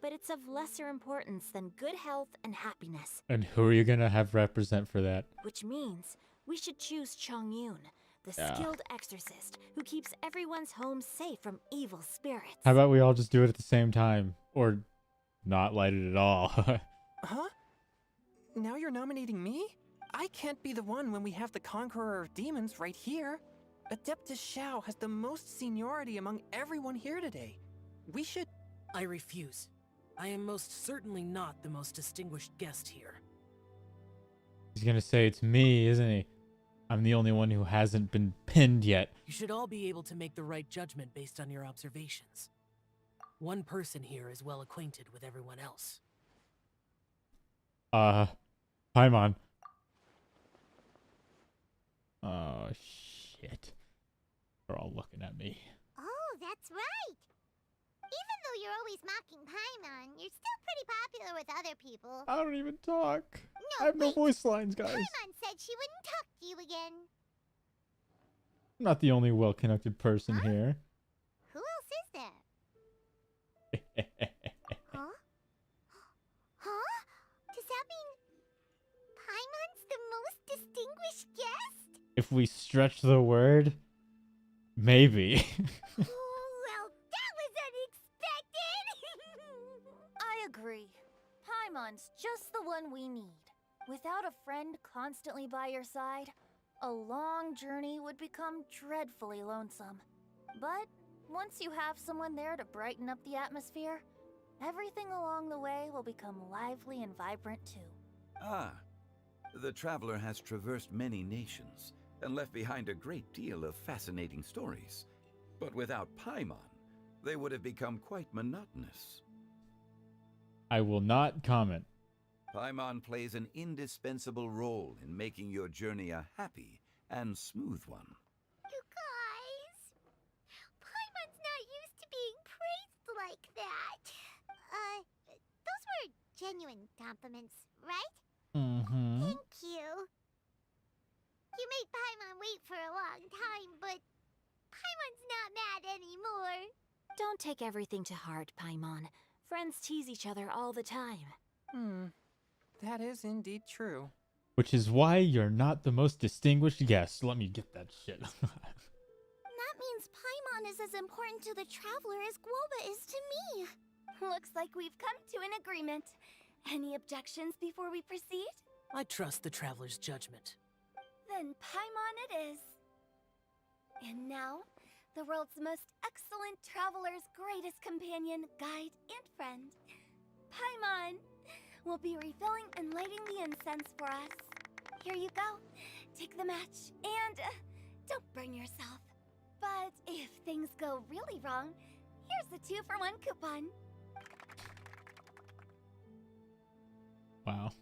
but it's of lesser importance than good health and happiness. And who are you gonna have represent for that? Which means we should choose Chongyun, the skilled exorcist who keeps everyone's home safe from evil spirits. How about we all just do it at the same time? Or not light it at all? Huh? Now you're nominating me? I can't be the one when we have the Conqueror of Demons right here. Adeptus Xiao has the most seniority among everyone here today. We should... I refuse. I am most certainly not the most distinguished guest here. He's gonna say it's me, isn't he? I'm the only one who hasn't been pinned yet. You should all be able to make the right judgment based on your observations. One person here is well acquainted with everyone else. Paimon. Oh, shit. They're all looking at me. Oh, that's right. Even though you're always mocking Paimon, you're still pretty popular with other people. I don't even talk. No, I have no wait. voice lines, guys. Paimon said she wouldn't talk to you again. I'm not the only well-connected person here. Who else is there? Huh? Huh? Does that mean Paimon's the most distinguished guest? If we stretch the word, maybe. Well, that was unexpected! I agree. Paimon's just the one we need. Without a friend constantly by your side, a long journey would become dreadfully lonesome. But once you have someone there to brighten up the atmosphere, everything along the way will become lively and vibrant too. Ah, the traveler has traversed many nations and left behind a great deal of fascinating stories. But without Paimon, they would have become quite monotonous. I will not comment. Paimon plays an indispensable role in making your journey a happy and smooth one. You guys, Paimon's not used to being praised like that. Those were genuine compliments, right? Mm-hmm. Thank you. You made Paimon wait for a long time, but Paimon's not mad anymore. Don't take everything to heart, Paimon. Friends tease each other all the time. That is indeed true. Which is why you're not the most distinguished guest. Let me get that shit. That means Paimon is as important to the traveler as Guoba is to me. Looks like we've come to an agreement. Any objections before we proceed? I trust the traveler's judgment. Then Paimon it is. And now, the world's most excellent traveler's greatest companion, guide, and friend, Paimon, will be refilling and lighting the incense for us. Here you go. Take the match, and don't burn yourself. But if things go really wrong, here's the 2-for-1 coupon. Wow.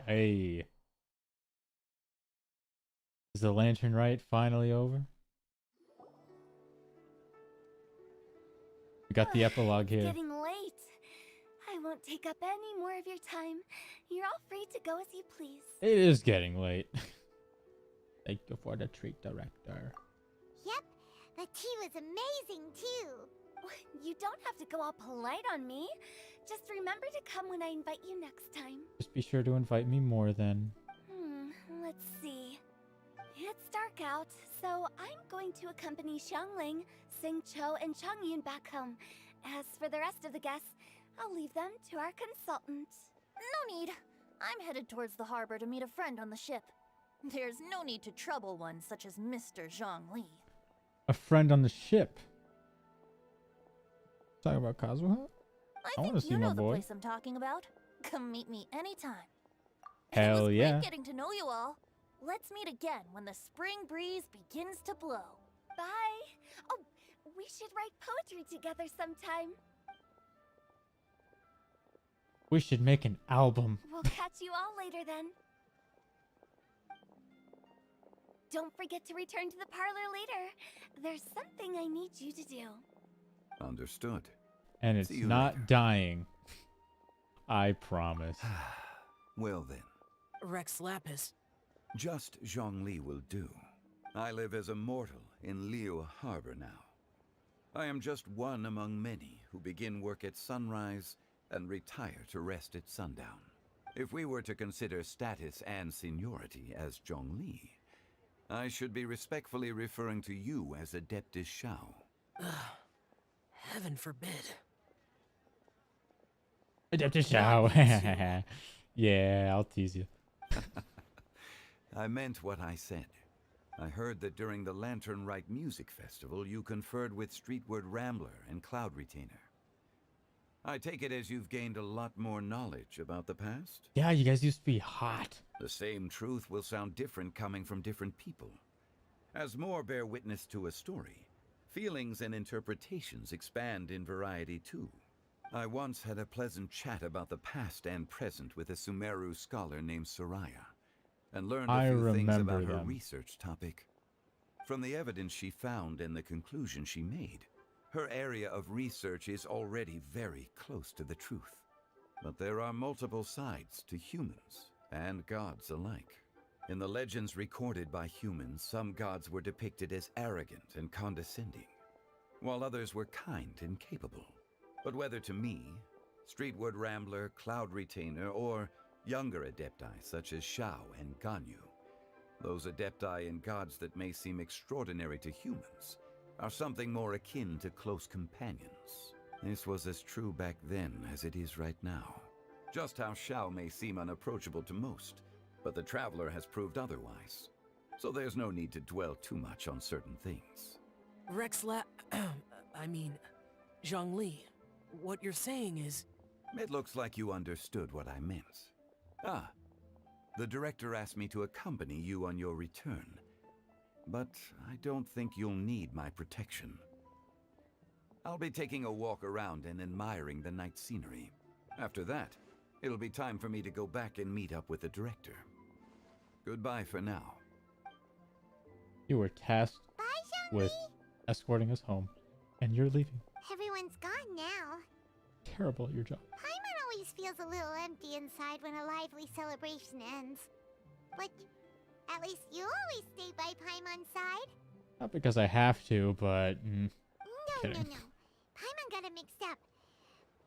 Hey. Is the lantern rite finally over? We got the epilogue here. It's getting late. I won't take up any more of your time. You're all free to go as you please. It is getting late. Thank you for the treat, director. Yep, the tea was amazing too. You don't have to go all polite on me. Just remember to come when I invite you next time. Just be sure to invite me more then. Let's see. It's dark out, so I'm going to accompany Xiangling, Xingqiu, and Changyun back home. As for the rest of the guests, I'll leave them to our consultant. No need. I'm headed towards the harbor to meet a friend on the ship. There's no need to trouble one such as Mr. Zhongli. A friend on the ship. Talking about Kazuha? I want to see you my know the boy. place I'm talking about. Come meet me anytime. Hell It was yeah. great getting to know you all. Let's meet again when the spring breeze begins to blow. Bye. Oh, we should write poetry together sometime. We should make an album. We'll catch you all later then. Don't forget to return to the parlor later. There's something I need you to do. Understood. And it's See you not later. dying. I promise. Well then, Rex Lapis. just Zhongli will do. I live as a mortal in Liu Harbor now. I am just one among many who begin work at sunrise and retire to rest at sundown. If we were to consider status and seniority as Zhongli, I should be respectfully referring to you as Adeptus Shao. Heaven forbid. Adeptus Shao. Yeah, I'll tease you. I meant what I said. I heard that during the Lantern Rite Music Festival, you conferred with Streetward Rambler and Cloud Retainer. I take it as you've gained a lot more knowledge about the past? Yeah, you guys used to be hot. The same truth will sound different coming from different people. As more bear witness to a story, feelings and interpretations expand in variety too. I once had a pleasant chat about the past and present with a Sumeru scholar named Soraya, and learned a few things about her research topic. From the evidence she found and the conclusion she made, her area of research is already very close to the truth. But there are multiple sides to humans and gods alike. In the legends recorded by humans, some gods were depicted as arrogant and condescending, while others were kind and capable. But whether to me, Streetwood Rambler, Cloud Retainer, or younger adepti such as Shao and Ganyu, those adepti and gods that may seem extraordinary to humans are something more akin to close companions. This was as true back then as it is right now. Just how Shao may seem unapproachable to most, but the Traveler has proved otherwise. So there's no need to dwell too much on certain things. Zhongli, what you're saying is... It looks like you understood what I meant. Ah, the director asked me to accompany you on your return, but I don't think you'll need my protection. I'll be taking a walk around and admiring the night scenery. After that, it'll be time for me to go back and meet up with the director. Goodbye for now. You were tasked with escorting us home, and you're leaving. Everyone's gone now. Terrible at your job. Paimon always feels a little empty inside when a lively celebration ends. But at least you always stay by Paimon's side. Not because I have to, but... No. Paimon got it mixed up.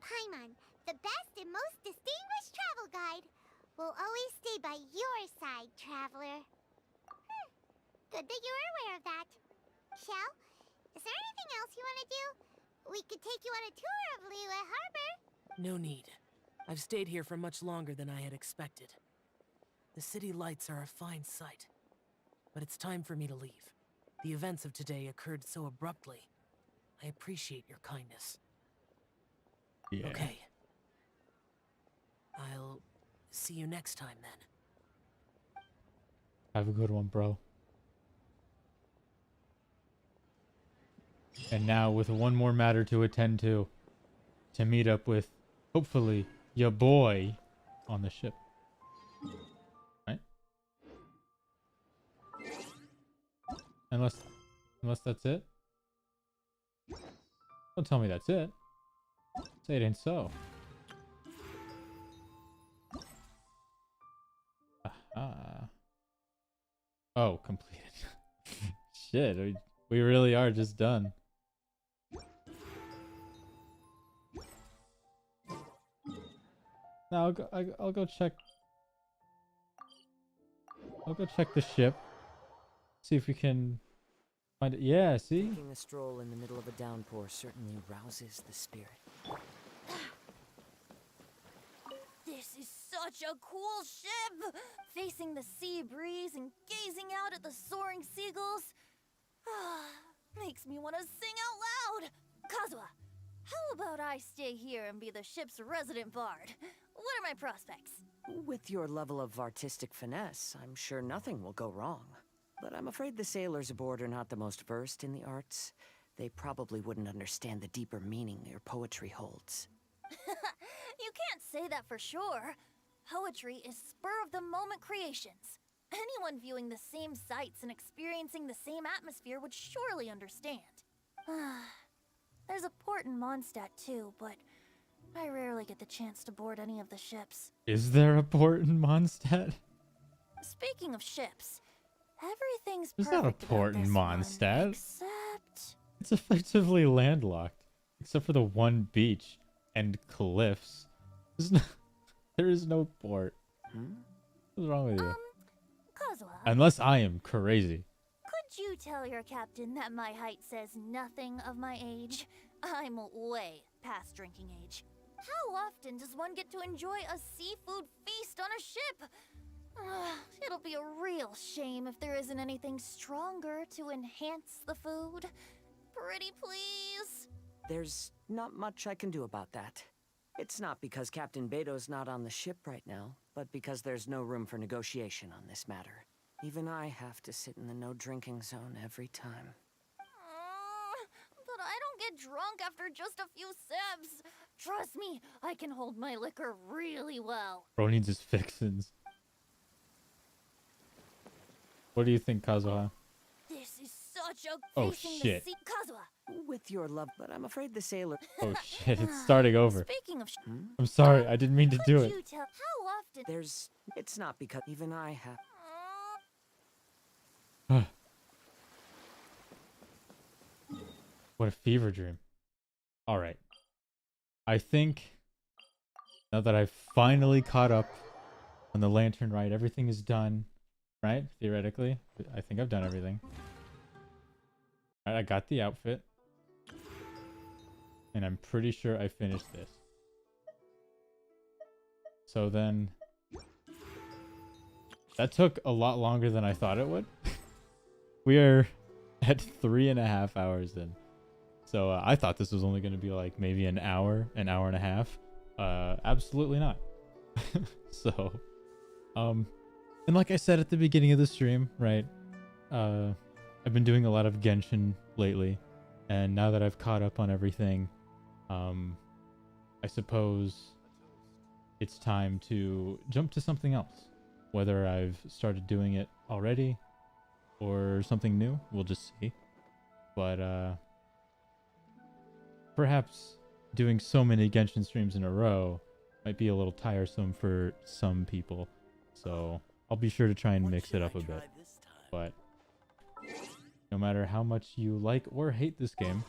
Paimon, the best and most distinguished travel guide, will always stay by your side, Traveler. Good that you were aware of that. Shell, is there anything else you want to do? We could take you on a tour of Liyue Harbor. No need. I've stayed here for much longer than I had expected. The city lights are a fine sight. But it's time for me to leave. The events of today occurred so abruptly. I appreciate your kindness. Yeah. Okay. I'll see you next time then. Have a good one, bro. And now, with one more matter to attend to meet up with, hopefully, your boy on the ship. Right? Unless that's it? Don't tell me that's it. Say it ain't so. Aha. Oh, completed. Shit, we really are just done. Now I'll go check. I'll go check the ship. See if we can find it. Yeah, see? Taking a stroll in the middle of a downpour certainly rouses the spirit. This is such a cool ship! Facing the sea breeze and gazing out at the soaring seagulls. Makes me want to sing out loud! Kazuha, how about I stay here and be the ship's resident bard? What are my prospects? With your level of artistic finesse, I'm sure nothing will go wrong. But I'm afraid the sailors aboard are not the most versed in the arts. They probably wouldn't understand the deeper meaning your poetry holds. You can't say that for sure. Poetry is spur-of-the-moment creations. Anyone viewing the same sights and experiencing the same atmosphere would surely understand. There's a port in Mondstadt too, but I rarely get the chance to board any of the ships. Is there a port in Mondstadt? Speaking of ships, everything's There's perfect not a port in Mondstadt. except... It's effectively landlocked, except for the one beach and cliffs. There is no port. What's wrong with you? Kazuha, Unless I am crazy. could you tell your captain that my height says nothing of my age? I'm way past drinking age. How often does one get to enjoy a seafood feast on a ship? It'll be a real shame if there isn't anything stronger to enhance the food. Pretty please? There's not much I can do about that. It's not because Captain Beto's not on the ship right now, but because there's no room for negotiation on this matter. Even I have to sit in the no-drinking zone every time. But I don't get drunk after just a few sips. Trust me, I can hold my liquor really well. Bro needs his fixins. What do you think, Kazuha? This is such a Oh, facing shit. the sea. Kazuha. With your love, but I'm afraid the sailor... Oh shit, it's starting over. Speaking of I'm sorry, I didn't mean to do it. you tell how often There's... It's not because even I have... What a fever dream. Alright. I think now that I've finally caught up on the Lantern Rite, everything is done. Right? Theoretically. I think I've done everything. Alright, I got the outfit. And I'm pretty sure I finished this. So then... That took a lot longer than I thought it would. We are at 3.5 hours in. So I thought this was only going to be like maybe an hour and a half. Absolutely not. So, and like I said at the beginning of the stream, right? I've been doing a lot of Genshin lately, and now that I've caught up on everything, I suppose it's time to jump to something else. Whether I've started doing it already or something new, we'll just see. But perhaps doing so many Genshin streams in a row might be a little tiresome for some people. So I'll be sure to try and mix it up a bit. But no matter how much you like or hate this game,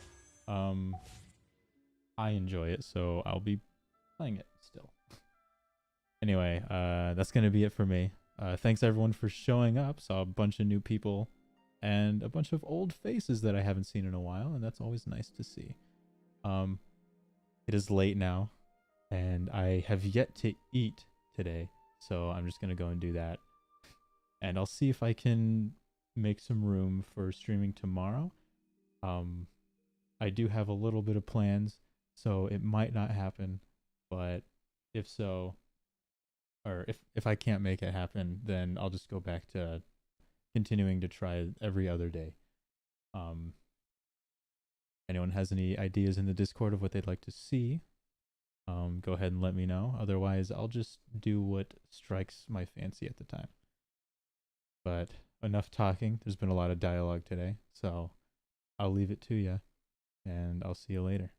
I enjoy it, so I'll be playing it still. Anyway, that's going to be it for me. Thanks everyone for showing up. Saw a bunch of new people and a bunch of old faces that I haven't seen in a while, and that's always nice to see. It is late now, and I have yet to eat today, so I'm just going to go and do that. And I'll see if I can make some room for streaming tomorrow. I do have a little bit of plans, so it might not happen, but if so, or if I can't make it happen, then I'll just go back to continuing to try every other day. Anyone has any ideas in the Discord of what they'd like to see, go ahead and let me know. Otherwise, I'll just do what strikes my fancy at the time. But enough talking. There's been a lot of dialogue today, so I'll leave it to you, and I'll see you later.